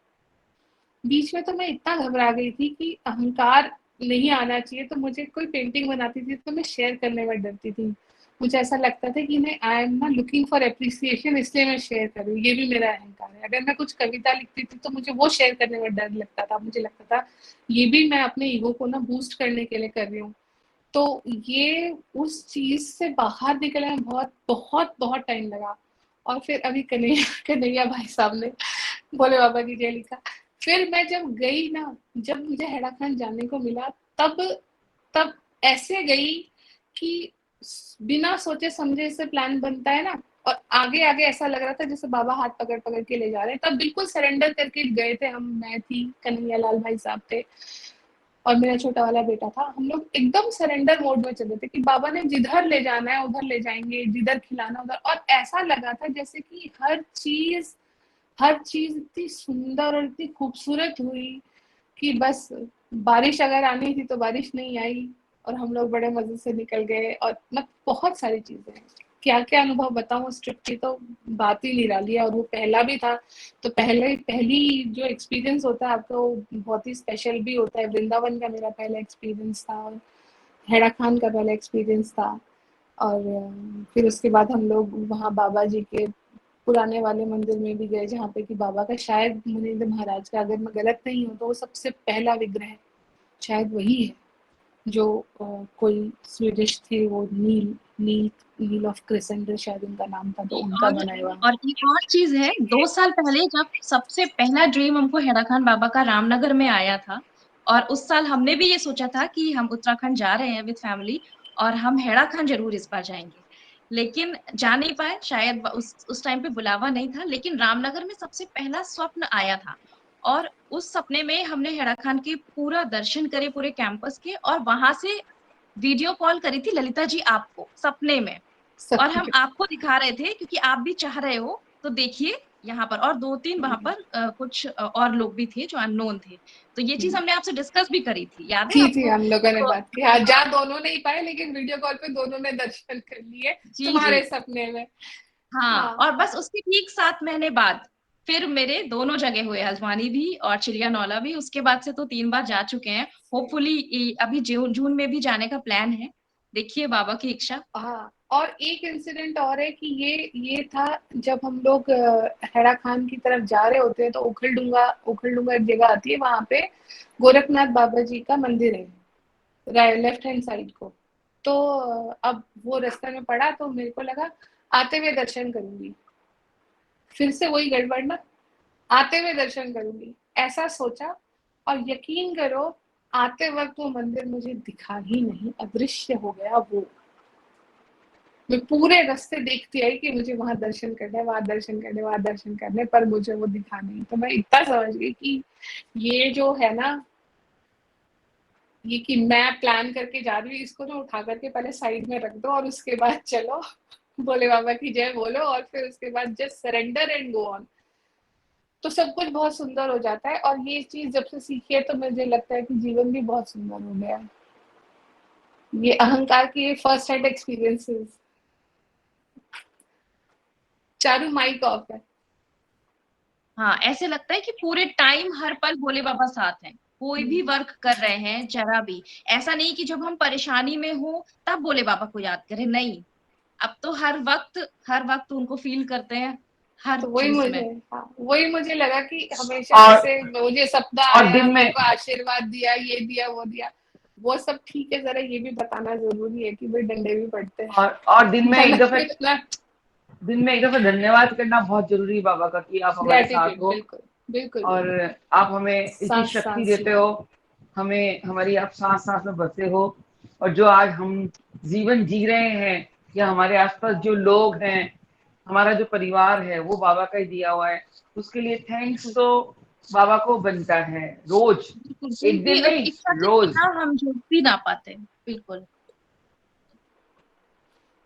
बीच में तो मैं इतना घबरा गई थी कि अहंकार नहीं आना चाहिए, तो मुझे कोई पेंटिंग बनाती थी तो मैं शेयर करने में डरती थी। मुझे ऐसा लगता था कि नहीं, I am not looking for appreciation, इसलिए मैं शेयर करूँ, ये भी मेरा अहंकार है। अगर मैं कुछ कविता लिखती थी तो मुझे वो शेयर करने में डर लगता था, मुझे लगता था ये भी मैं अपने ईगो को ना बूस्ट करने के लिए कर रही हूँ। तो ये उस चीज से बाहर निकलने में बहुत बहुत बहुत टाइम लगा। और फिर अभी कन्हैया भाई साहब ने भोले बाबा की जय लिखा। फिर मैं जब गई ना, जब मुझे हेड़ा खान जाने को मिला, तब ऐसे गई कि बिना सोचे समझे से प्लान बनता है ना, और आगे आगे ऐसा लग रहा था जैसे बाबा हाथ पकड़ पकड़ के ले जा रहे हैं। तब बिल्कुल सरेंडर करके गए थे हम, मैं थी, कन्हैया लाल भाई साहब थे और मेरा छोटा वाला बेटा था। हम लोग एकदम सरेंडर मोड में चले थे कि बाबा ने जिधर ले जाना है उधर ले जाएंगे, जिधर खिलाना उधर। और ऐसा लगा था जैसे कि हर चीज इतनी सुंदर और इतनी खूबसूरत हुई कि बस बारिश अगर आनी थी तो बारिश नहीं आई और हम लोग बड़े मजे से निकल गए। और मतलब बहुत सारी चीजें हैं, क्या क्या अनुभव बताऊं उस ट्रिप की, तो बात ही निराली है। और वो पहला भी था, तो पहली जो एक्सपीरियंस होता है आपका वो बहुत ही स्पेशल भी होता है। वृंदावन का मेरा पहला एक्सपीरियंस था और हेड़ा खान का पहला एक्सपीरियंस था। और फिर उसके बाद हम लोग वहाँ बाबा जी के पुराने वाले मंदिर में भी गए, जहाँ पे कि बाबा का शायद मुनींद्र महाराज का, अगर मैं गलत नहीं हूँ तो वो सबसे पहला विग्रह शायद वही है जो कोई स्वीडिश थे, वो नील ऑफ क्रिसेंडर शायद उनका नाम था, तो उनका बनाया हुआ।
और एक और चीज है, 2 साल पहले जब सबसे पहला ड्रीम हमको हेड़ा खान बाबा का रामनगर में आया था, और उस साल हमने भी ये सोचा था कि हम उत्तराखंड जा रहे हैं विद फैमिली और हम हेड़ा खान जरूर इस बार जाएंगे, लेकिन जा नहीं पाए। शायद उस टाइम पे बुलावा नहीं था, लेकिन रामनगर में सबसे पहला स्वप्न आया था। और उस सपने में हमने हेड़ा खान के पूरा दर्शन करे, पूरे कैंपस के, और वहां से वीडियो कॉल करी थी ललिता जी आपको सपने में, और हम आपको दिखा रहे थे क्योंकि आप भी चाह रहे हो, तो देखिए यहाँ पर। और 2-3 वहां पर कुछ और लोग भी थे जो अननोन थे, तो ये चीज हमने आपसे डिस्कस भी करी थी, याद है
थी
आपको?
हम लोगों ने
तो
बात की। हाँ, जा दोनों नहीं पाए लेकिन वीडियो कॉल पे दोनों ने दर्शन कर लिए
जी
तुम्हारे
जी
सपने में।
हाँ,
हाँ,
और बस उसके ठीक 7 महीने बाद फिर मेरे दोनों जगह हुए, हल्द्वानी भी और चिड़ियानौला भी। उसके बाद से तो 3 बार जा चुके हैं। होपफुली अभी जून में भी जाने का प्लान है, देखिए बाबा की इच्छा।
हाँ, और एक इंसिडेंट और है कि ये था जब हम लोग हैरा खान की तरफ जा रहे होते हैं तो उखलडुंगा एक जगह आती है, वहां पे गोरखनाथ बाबा जी का मंदिर है लेफ्ट हैंड साइड को। तो अब वो रास्ते में पड़ा तो मेरे को लगा आते हुए दर्शन करूंगी, फिर से वही गड़बड़ ना, आते हुए दर्शन करूंगी ऐसा सोचा, और यकीन करो आते वक्त वो मंदिर मुझे दिखा ही नहीं, अदृश्य हो गया वो। मैं पूरे रास्ते देखती आई कि मुझे वहां दर्शन करने, वहां दर्शन करने, वहां दर्शन करने, पर मुझे वो दिखा नहीं। तो मैं इतना समझ गई कि ये जो है ना, ये कि मैं प्लान करके जा रही हूँ, इसको तो उठा करके पहले साइड में रख दो और उसके बाद चलो भोले बाबा की जय बोलो, और फिर उसके बाद just surrender and go on, तो सब कुछ बहुत सुंदर हो जाता है। और ये चीज जब से सीखी है तो मुझे लगता है कि जीवन भी बहुत सुंदर हो गया है। ये अहंकार की ये first hand experiences. Charu mic off है।
हाँ, ऐसे लगता है कि पूरे टाइम हर पल भोले बाबा साथ हैं, कोई भी वर्क कर रहे हैं जरा भी ऐसा नहीं कि जब हम परेशानी में हो तब भोले बाबा को याद करें, नहीं, अब तो हर वक्त उनको फील करते हैं हर
तो वही
चीज
मुझे,
में।
हाँ वही मुझे लगा कि हमेशा
और
ऐसे मुझे सपना
और
आया,
दिन में
मेरे को आशीर्वाद दिया, ये दिया वो दिया, वो सब ठीक है, जरा ये भी बताना जरूरी है कि भाई डंडे भी पड़ते हैं।
और दिन में
है
एक
ना?
दफे धन्यवाद करना बहुत जरूरी है बाबा का कि आप हमारे साथ
ग्रेटिट्यूड,
हो
बिल्कुल बिल्कुल
और
बिल्कुल।
आप हमें इतनी
सांस
शक्ति
सांस
देते
में।
हो, हमें हमारी आप सांस सांस में बसे हो, और जो आज हम जीवन जी रहे हैं या हमारे आसपास जो लोग हैं, हमारा जो परिवार है वो बाबा का ही दिया हुआ है, उसके लिए थैंक्स तो बाबा को बनता है रोज, एक
उनकी
दिन नहीं
इच्छा के
रोज।
बिना हम जुड़ भी ना पाते, बिल्कुल।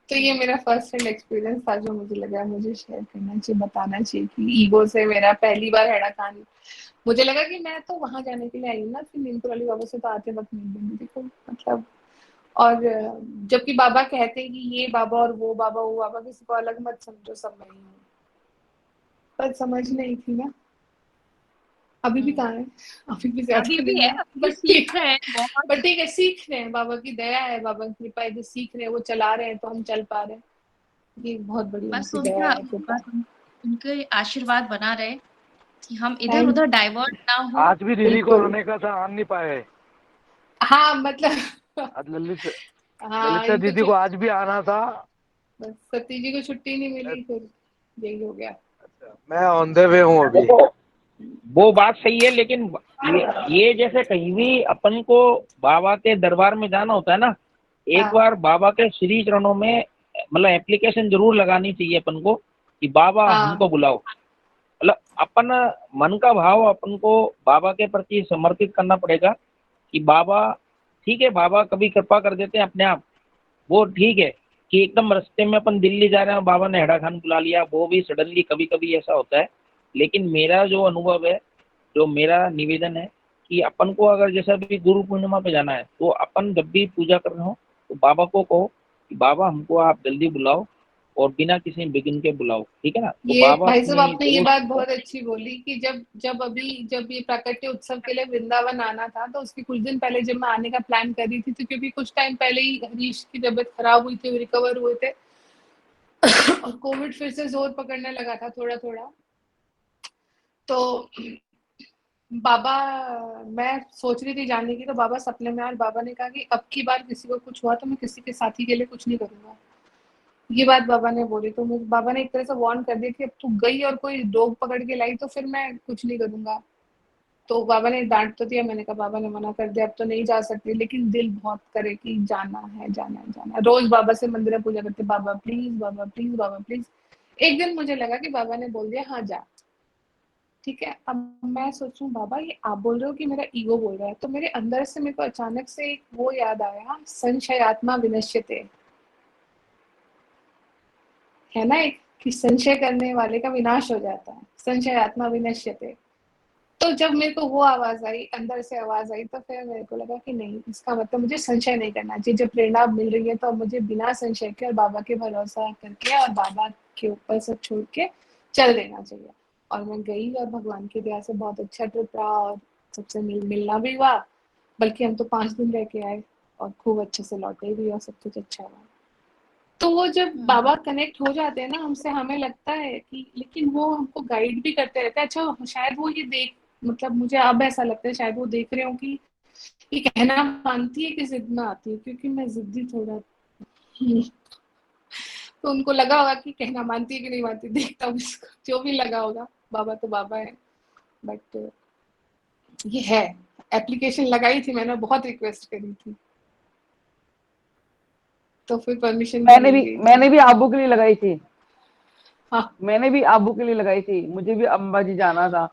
तो ये मेरा फर्स्ट हैंड एक्सपीरियंस था जो मुझे लगा मुझे शेयर करना चाहिए, बताना चाहिए कि ईगो से मेरा पहली बार हैड़ा खान, मुझे लगा कि मैं तो वहां जाने के लिए आई हूँ ना, फिर नीमपुर वाली बाबा से तो आते वक्त मिल दूंगी, देखो मतलब। और जबकि बाबा कहते हैं कि ये बाबा और वो बाबा किसी को अलग मत समझो, सब मैं ही हूँ, पर समझ नहीं थी ना। अभी भी कहाँ है, अभी भी
अभी
ज्यादा
भी
नहीं
है,
है,
अभी भी
बट
सीख
ठीक,
रहे हैं बहुत।
बट ठीक है, सीख रहे हैं, बाबा की दया है, बाबा की कृपा है, जो सीख रहे हैं वो चला रहे हैं तो हम चल पा रहे हैं, ये बहुत बड़ी
बस
उनकी दया है, कृपा है।
उनके आशीर्वाद बना रहे कि हम इधर
थैंक
उधर
यू।
डाइवर्ट ना हो।
आज भी दीदी को
बिल्कुल,
आने का था, आ नहीं पाए।
हाँ मतलब
आज
हाँ
ललिता
इनको
दीदी को आज भी आना था।
बस सती जी को छुट्टी नहीं मिली, फिर यही हो गया।
मैं ऑन द वे हूँ अभी।
वो बात सही है, लेकिन ये जैसे कहीं भी अपन को बाबा के दरबार में जाना होता है ना, एक
हाँ
बार बाबा के श्री चरणों में मतलब एप्लीकेशन जरूर लगानी चाहिए अपन को कि बाबा
हाँ
हमको बुलाओ। मतलब अपन मन का भाव अपन को बाबा के प्रति समर्पित करना पड़ेगा कि बाबा, ठीक है बाबा कभी कृपा कर देते हैं अपने आप, वो ठीक है कि एकदम रास्ते में अपन दिल्ली जा रहे हैं बाबा ने हैड़ा खान बुला लिया, वो भी सडनली कभी कभी ऐसा होता है। लेकिन मेरा जो अनुभव है, जो मेरा निवेदन है कि अपन को अगर जैसा भी गुरु पूर्णिमा पे जाना है तो अपन जब भी पूजा कर रहे हो तो बाबा को कहो कि बाबा हमको आप जल्दी बुलाओ और बिना किसी विघ्न के बुलाओ, ठीक है ना। तो
ये
बाबा
भाई साहब
अपनी
आपने ये
जरूर,
बात बहुत अच्छी बोली कि जब ये प्राकट्य उत्सव के लिए वृंदावन आना था तो उसके कुछ दिन पहले जब मैं आने का प्लान कर रही थी, तो क्योंकि कुछ टाइम पहले ही हरीश की तबीयत खराब हुई थी, वो रिकवर हुए थे और कोविड फिर से जोर पकड़ने लगा था थोड़ा थोड़ा, तो बाबा, मैं सोच रही थी जाने की, तो बाबा सपने में आए, बाबा ने कहा कि अब की बार किसी को कुछ हुआ तो मैं किसी के साथी के लिए कुछ नहीं करूंगा। ये बात बाबा ने बोली, तो मुझे बाबा ने एक तरह से वार्न कर दिया कि अब तू गई और कोई डॉग पकड़ के लाई तो फिर मैं कुछ नहीं करूंगा। तो बाबा ने डांट तो दिया, मैंने कहा बाबा ने मना कर दिया, अब तो नहीं जा सकती, लेकिन दिल बहुत करे कि जाना है जाना है जाना है। रोज बाबा से मंदिर में पूजा करते, बाबा प्लीज बाबा प्लीज बाबा प्लीज। एक दिन मुझे लगा कि बाबा ने बोल दिया हाँ जा, ठीक है। अब मैं सोचूं बाबा ये आप बोल रहे हो कि मेरा ईगो बोल रहा है, तो मेरे अंदर से मेरे को अचानक से एक वो याद आया, संशयात्मा विनश्यते, है ना, एक कि संशय करने वाले का विनाश हो जाता है, संशयात्मा विनश्यते। तो जब मेरे को वो आवाज आई, अंदर से आवाज आई, तो फिर मेरे को लगा कि नहीं, इसका मतलब मुझे संशय नहीं करना चाहिए, जब प्रेरणा मिल रही है तो अब मुझे बिना संशय के और बाबा के भरोसा करके और बाबा के ऊपर सब छोड़ के चल देना चाहिए। और मैं गई और भगवान की दया से बहुत अच्छा ट्रिप रहा और सबसे मिलना भी हुआ, बल्कि हम तो 5 दिन रह के आए और खूब अच्छे से लौटे भी और सब कुछ अच्छा हुआ। तो वो जब बाबा कनेक्ट हो जाते हैं ना हमसे, हमें लगता है कि, लेकिन वो हमको गाइड भी करते रहते हैं। अच्छा शायद वो ये देख, मतलब मुझे अब ऐसा लगता है शायद वो देख रहे हो कि ये कहना मानती है कि जिद में आती है, क्योंकि मैं जिद्दी थोड़ा तो उनको लगा होगा कि कहना मानती है कि नहीं मानती, देखता हूँ इसको, जो भी लगा होगा। बाबा तो बाबा है, बट ये है। एप्लीकेशन लगाई थी मैंने, बहुत रिक्वेस्ट करी थी, तो फिर परमिशन भी मिल गई।
मैंने भी आबू के लिए लगाई थी।
हाँ,
मैंने भी आबू के लिए लगाई थी। मुझे भी अंबाजी जाना था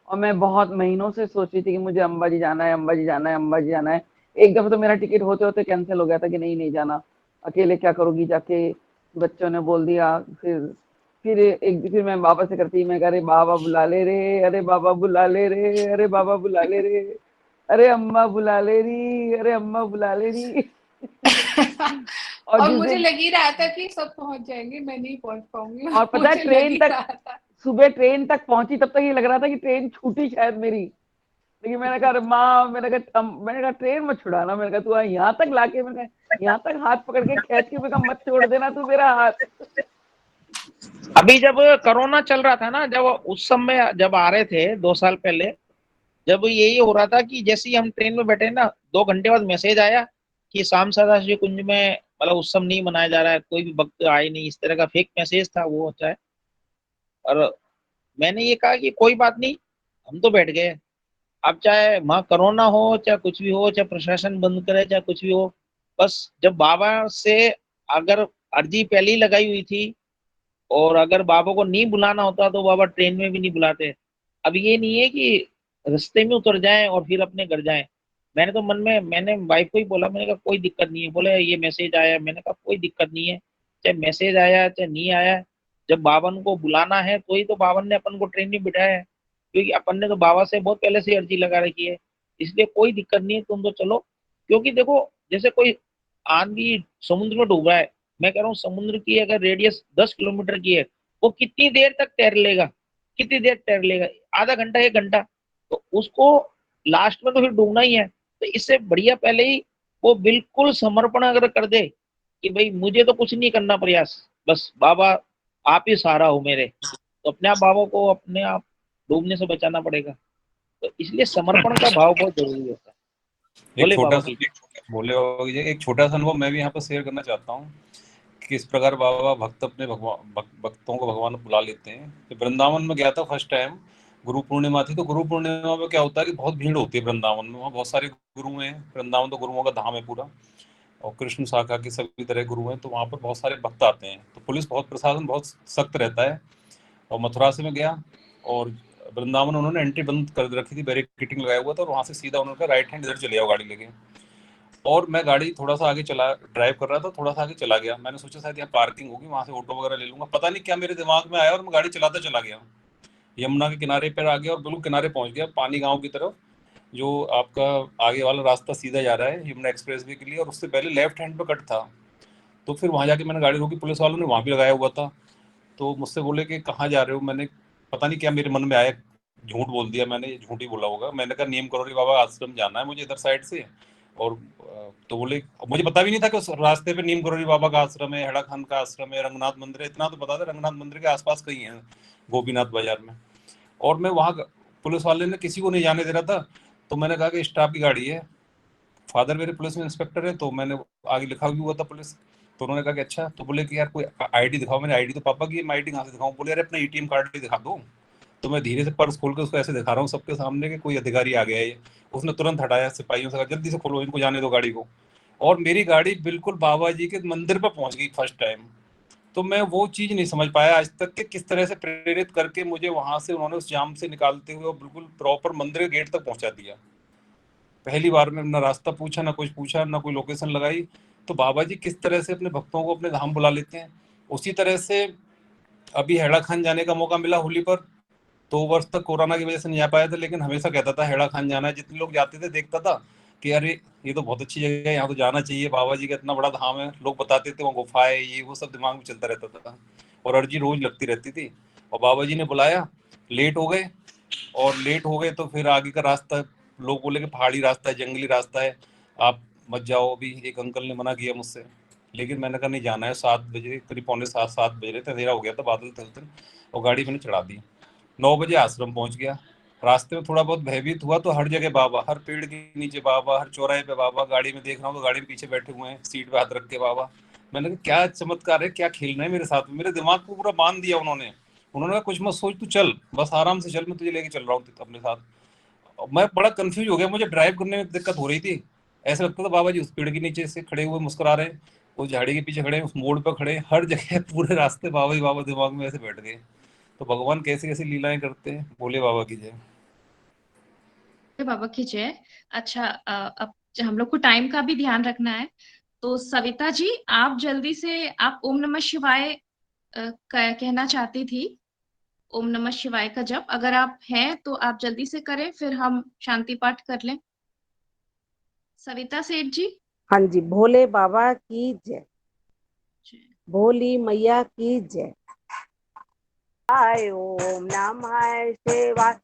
और मैं बहुत महीनों से सोच रही थी कि मुझे अंबाजी जाना है, अंबाजी जाना है, अंबाजी जाना है। एक दफा तो मेरा टिकट होते होते कैंसिल हो गया था कि नहीं जाना, अकेले क्या करोगी जाके, बच्चों ने बोल दिया। फिर मैं बाबा से करती, मैं कह रही बाबा बुला ले रे, अरे बाबा बुला ले रे, अरे बाबा बुला ले रे, अरे अम्मा बुला ले रही, अरे अम्मा बुला ले रही
और मुझे लग ही रहा था कि सब पहुंच जाएंगे, मैं नहीं पहुंच पाऊंगी।
और पता है ट्रेन तक, सुबह ट्रेन तक पहुंची तब तक ये लग रहा था कि ट्रेन छूटी शायद मेरी। लेकिन मैंने कहा माँ, मैंने कहा ट्रेन मत छुड़ाना, मैंने कहा तू यहाँ तक लाके, मैंने कहा यहाँ तक हाथ पकड़ के खींच के, मैंने कहा मत छोड़ देना तू मेरा हाथ।
अभी जब कोरोना चल रहा था ना, जब उस समय जब आ रहे थे 2 साल पहले, जब यही हो रहा था कि जैसे ही हम ट्रेन में बैठे ना, 2 घंटे बाद मैसेज आया कि शाम सदाशिव कुंज में मतलब उत्सव नहीं मनाया जा रहा है, कोई भी भक्त आए नहीं, इस तरह का फेक मैसेज था वो होता है। और मैंने ये कहा कि कोई बात नहीं, हम तो बैठ गए। अब चाहे वहां कोरोना हो, चाहे कुछ भी हो, चाहे प्रशासन बंद करे, चाहे कुछ भी हो, बस जब बाबा से अगर अर्जी पहले ही लगाई हुई थी और अगर बाबा को नहीं बुलाना होता तो बाबा ट्रेन में भी नहीं बुलाते। अब ये नहीं है कि रास्ते में उतर जाएं और फिर अपने घर जाएं। मैंने तो मन में, मैंने वाइफ को ही बोला, मैंने कहा कोई दिक्कत नहीं है। बोले ये मैसेज आया, मैंने कहा कोई दिक्कत नहीं है, चाहे मैसेज आया चाहे नहीं आया, जब बावन को बुलाना है तो ही तो बावन ने अपन को ट्रेन में बिठाया है, क्योंकि अपन ने तो बाबा से बहुत पहले से अर्जी लगा रखी है। इसलिए कोई दिक्कत नहीं है, तुम तो चलो। क्योंकि देखो, जैसे कोई आंधी समुद्र में डूब रहा है, मैं कह रहा हूँ समुद्र की अगर रेडियस 10 किलोमीटर की है, वो कितनी देर तक तैर लेगा, कितनी देर तैर लेगा, आधा घंटा 1 घंटा, तो उसको लास्ट में तो फिर डूबना ही है। तो इससे बढ़िया पहले ही वो बिल्कुल समर्पण अगर कर दे कि भाई मुझे तो कुछ नहीं करना प्रयास, बस बाबा आप ही सहारा हो मेरे, तो अपने आप बाबा को अपने आप डूबने से बचाना पड़ेगा। तो इसलिए समर्पण का भाव बहुत जरूरी होता है।
एक छोटा सा, भोले बाबा की एक छोटा सा अनुभव मैं भी यहाँ पर शेयर करना चाहता हूँ कि इस प्रकार बाबा भक्त अपने भक्तों को भगवान बुला लेते हैं। तो वृंदावन में गया था फर्स्ट टाइम, गुरु पूर्णिमा थी। तो गुरु पूर्णिमा में क्या होता है कि बहुत भीड़ होती है वृंदावन में, वहाँ बहुत सारे गुरु हैं। वृंदावन तो गुरुओं का धाम है पूरा, और कृष्ण शाखा के सभी तरह गुरु हैं, तो वहाँ पर बहुत सारे भक्त आते हैं। तो पुलिस प्रशासन बहुत सख्त रहता है। और मथुरा से मैं गया और वृंदावन उन्होंने एंट्री बंद कर रखी थी, बैरिकेडिंग लगाया हुआ था, और वहाँ से सीधा उन्होंने राइट हैंड इधर चले जाओ गाड़ी लेके। और मैं गाड़ी थोड़ा सा आगे ड्राइव कर रहा था, थोड़ा सा आगे चला गया। मैंने सोचा शायद यहाँ पार्किंग होगी, वहाँ से ऑटो वगैरह ले लूंगा, पता नहीं क्या मेरे दिमाग में आया और मैं गाड़ी चलाता चला गया। यमुना के किनारे पर आ गया और बिल्कुल किनारे पहुंच गया, पानी गांव की तरफ। जो आपका आगे वाला रास्ता सीधा जा रहा है यमुना एक्सप्रेस वे के लिए, और उससे पहले लेफ्ट हैंड पे कट था। तो फिर वहाँ जाके मैंने गाड़ी रोकी, पुलिस वालों ने वहाँ भी लगाया हुआ था। तो मुझसे बोले कि कहाँ जा रहे हो। मैंने पता नहीं क्या मेरे मन में आया, झूठ बोल दिया मैंने, झूठ ही बोला होगा। मैंने कहा नीम करोड़ी बाबा आश्रम जाना है मुझे इधर साइड से। और तो बोले, मुझे पता भी नहीं था कि उस रास्ते पे नीम करोड़ी बाबा का आश्रम है, हेड़ा खान का आश्रम है, रंगनाथ मंदिर है, इतना तो पता था। रंगनाथ मंदिर के आसपास कहीं है गोपीनाथ बाजार में। और मैं वहाँ, पुलिस वाले ने किसी को नहीं जाने दे रहा था। तो मैंने कहा कि स्टाफ की गाड़ी है, फादर मेरे पुलिस में इंस्पेक्टर है, तो मैंने आगे लिखा भी हुआ था पुलिस। तो उन्होंने कहा कि अच्छा। तो बोले कि यार कोई आईडी दिखाओ। मैंने आईडी तो पापा की, मैं आईडी कहाँ से दिखाऊं। बोले यार अपना एटीएम कार्ड भी दिखा दो। तो मैं धीरे से पर्स खोल के उसको ऐसे दिखा रहा हूँ सबके सामने कि कोई अधिकारी आ गया है। उसने तुरंत हटाया, सिपाहियों से कहा जल्दी से खोलो, इनको जाने दो गाड़ी को। और मेरी गाड़ी बिल्कुल बाबा जी के मंदिर पर पहुंच गई फर्स्ट टाइम। तो मैं वो चीज नहीं समझ पाया आज तक कि किस तरह से प्रेरित करके मुझे वहां से उन्होंने उस जाम से निकालते हुए बिल्कुल प्रॉपर मंदिर के गेट तक पहुंचा दिया। पहली बार में ना रास्ता पूछा, ना कुछ पूछा, ना कोई लोकेशन लगाई। तो बाबा जी किस तरह से अपने भक्तों को अपने धाम बुला लेते हैं। उसी तरह से अभी हेड़ा खान जाने का मौका मिला होली पर। 2 वर्ष तक कोरोना की वजह से नहीं आ पाया था, लेकिन हमेशा कहता था हेड़ा खान जाना है। जितने लोग जाते थे देखता था कि अरे ये तो बहुत अच्छी जगह है, यहाँ तो जाना चाहिए, बाबा जी का इतना बड़ा धाम है। लोग बताते थे वहाँ गुफा है, ये वो सब दिमाग में चलता रहता था, और अर्जी रोज लगती रहती थी। और बाबा जी ने बुलाया लेट हो गए, और लेट हो गए तो फिर आगे का रास्ता लोग बोले कि पहाड़ी रास्ता है, जंगली रास्ता है, आप मत जाओ। अभी एक अंकल ने मना किया मुझसे, लेकिन मैंने कहा नहीं जाना है। 7 बजे, करीब 6:45-7 बज रहे थे, अंधेरा हो गया था, बादल थे उस दिन, और गाड़ी मैंने चढ़ा दी। 9 बजे आश्रम पहुंच गया। रास्ते में थोड़ा बहुत भयभीत हुआ, तो हर जगह बाबा, हर पेड़ के नीचे बाबा, हर चौराहे पे बाबा, गाड़ी में देख रहा हूँ तो गाड़ी में पीछे बैठे हुए हैं, सीट पे हाथ रख के बाबा। मैंने कहा क्या चमत्कार है, क्या खेलना है मेरे साथ में। मेरे दिमाग को पूरा बांध दिया उन्होंने कहा कुछ मत सोच, तू चल, बस आराम से चल, मैं तुझे लेके चल रहा हूँ अपने साथ। मैं बड़ा कंफ्यूज हो गया, मुझे ड्राइव करने में दिक्कत हो रही थी। ऐसा लगता था बाबा जी उस पेड़ के नीचे से खड़े हुए मुस्कुरा रहे हैं, उस झाड़ी के पीछे खड़े, उस मोड़ पर खड़े, हर जगह पूरे रास्ते बाबा ही बाबा दिमाग में ऐसे बैठ गए। तो भगवान कैसे कैसे लीलाएं करते हैं। भोले बाबा की जय।
बाबा की जय। अच्छा, अब हम लोग को टाइम का भी ध्यान रखना है, तो सविता जी आप जल्दी से, आप ओम नमः शिवाय कहना चाहती थी। ओम नमः शिवाय का जप अगर आप हैं तो आप जल्दी से करें, फिर हम शांति पाठ कर लें। सविता सेठ जी।
हाँ जी, भोले बाबा की जय, भोली मैया की जय। ओम नमः शिवाय,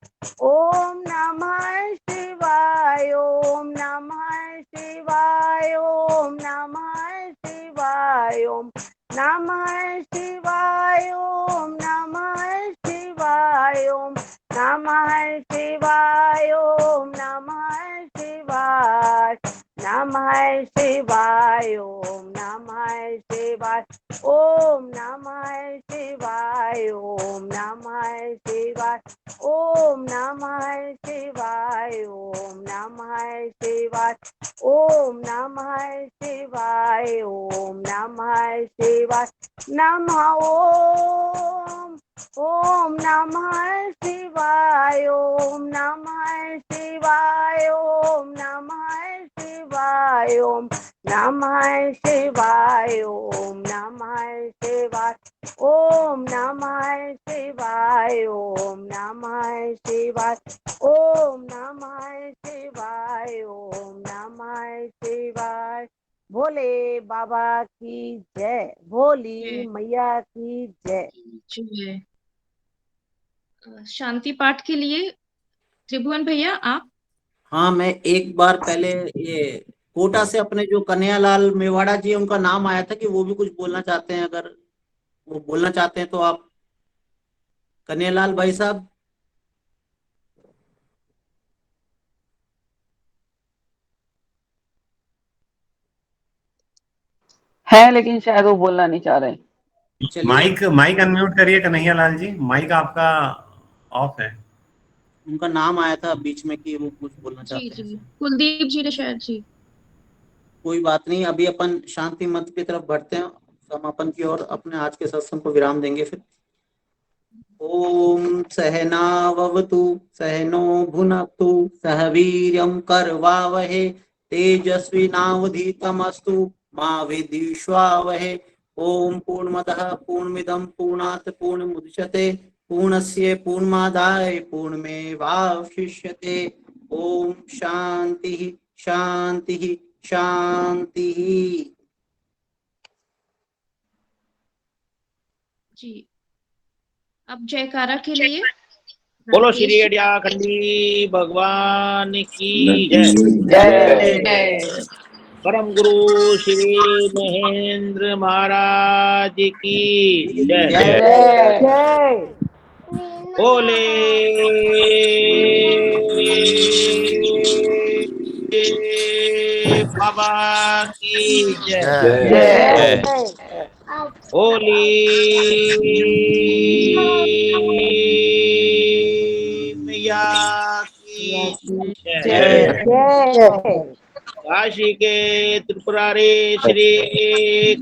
ओम नमः शिवाय, ओम नमः शिवाय, ओम नमः शिवाय, ओम नमः शिवाय, ओम नमः शिवाय, ओम नमः शिवाय, ओम नमः शिवाय, नमः शिवाय, ओम नमः शिवाय, ओम नमः शिवाय, ओम नमः शिवाय, ओम नमः शिवाय, ओम नमः शिवाय, ओम नमः शिवाय, ओम नमः शिवाय, नमः ओम, ओम नमः शिवाय, ओम नमः शिवाय, ओम नमः शिवाय, ओम नमः शिवाय, ओम नमः शिवाय, ओम नमः शिवाय, ओम नमः शिवाय, ओम नमः शिवाय, ओम नमः शिवाय। भोले बाबा की जय, भोली मैया की जय।
जय। शांति पाठ के लिए त्रिभुवन भैया आप।
हाँ, मैं एक बार पहले ये कोटा से अपने जो कन्हैयालाल मेवाड़ा जी है, उनका नाम आया था कि वो भी कुछ बोलना चाहते हैं। अगर वो बोलना चाहते हैं तो आप, कन्हैयालाल भाई साहब।
है लेकिन शायद वो बोलना नहीं चाह रहे।
माइक अनम्यूट करिए कन्हैया लाल जी, माइक आपका ऑफ है।
उनका नाम आया था बीच में कि वो कुछ बोलना
जी
चाहते हैं।
जी, कुलदीप जी ने शायद जी।
कोई बात नहीं, अभी अपन शांति मंत्र की तरफ बढ़ते हैं, समापन की ओर अपने आज के सत्संग को विराम देंगे फिर। ओम सहनाववतु सहनो भुनक्तु सह वीर्यं करवावहे तेजस्विनावधीतमस्तु मा विद्विषावहे। ओम पूर्णमदः पूर्णमिदं पूर्णात् पूर्णमुदच्यते पूर्णस्य पूर्णमादाय पूर्णमेवावशिष्यते। ओम शांति शांति शांति।
जी, अब जयकारा के लिए
बोलो श्री अडियाखंडी भगवान की
जय।
जय। परम गुरु श्री महेंद्र महाराज की जय।
जय।
बोले बाबा की जय।
जय।
बोली मैया की जय। काशी के त्रिपुरारी श्री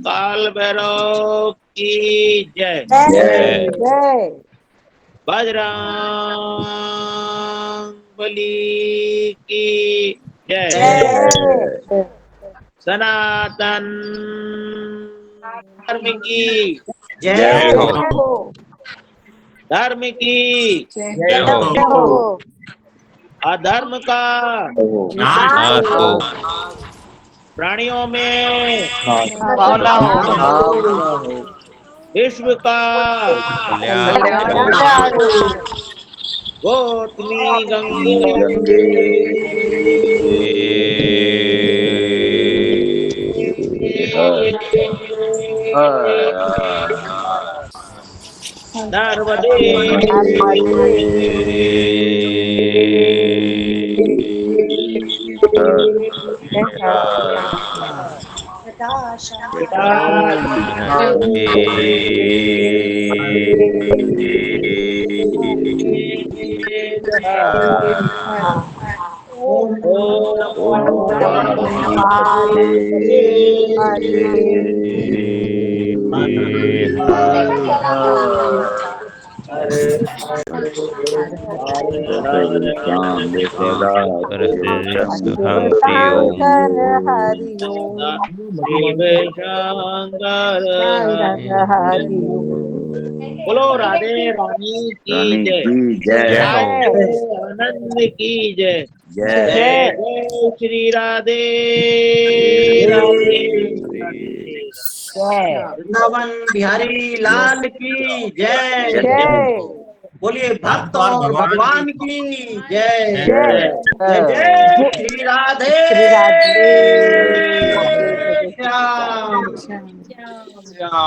काल भैरव की जय।
जय।
बजरंग बली की जय। सनातन धर्म की
जय
हो।
धर्म की
जय हो।
अधर्म का
नाश हो।
प्राणियों में
हो।
विश्व का
कल्याण हो।
गोतनी गंगे नर्मदे
शंकर हरिओम
शिव शंकर
हरिओम।
बोलो राधे रानी की जय,
जय हो।
आनंद की जय,
जय
जय जय श्री राधे राधे
वृंदावन बिहारी लाल की जय।
जय
बोलिए भक्त और भगवान की जय।
जय
जय जय श्री राधे
श्री राधे
श्याम।
अच्छा।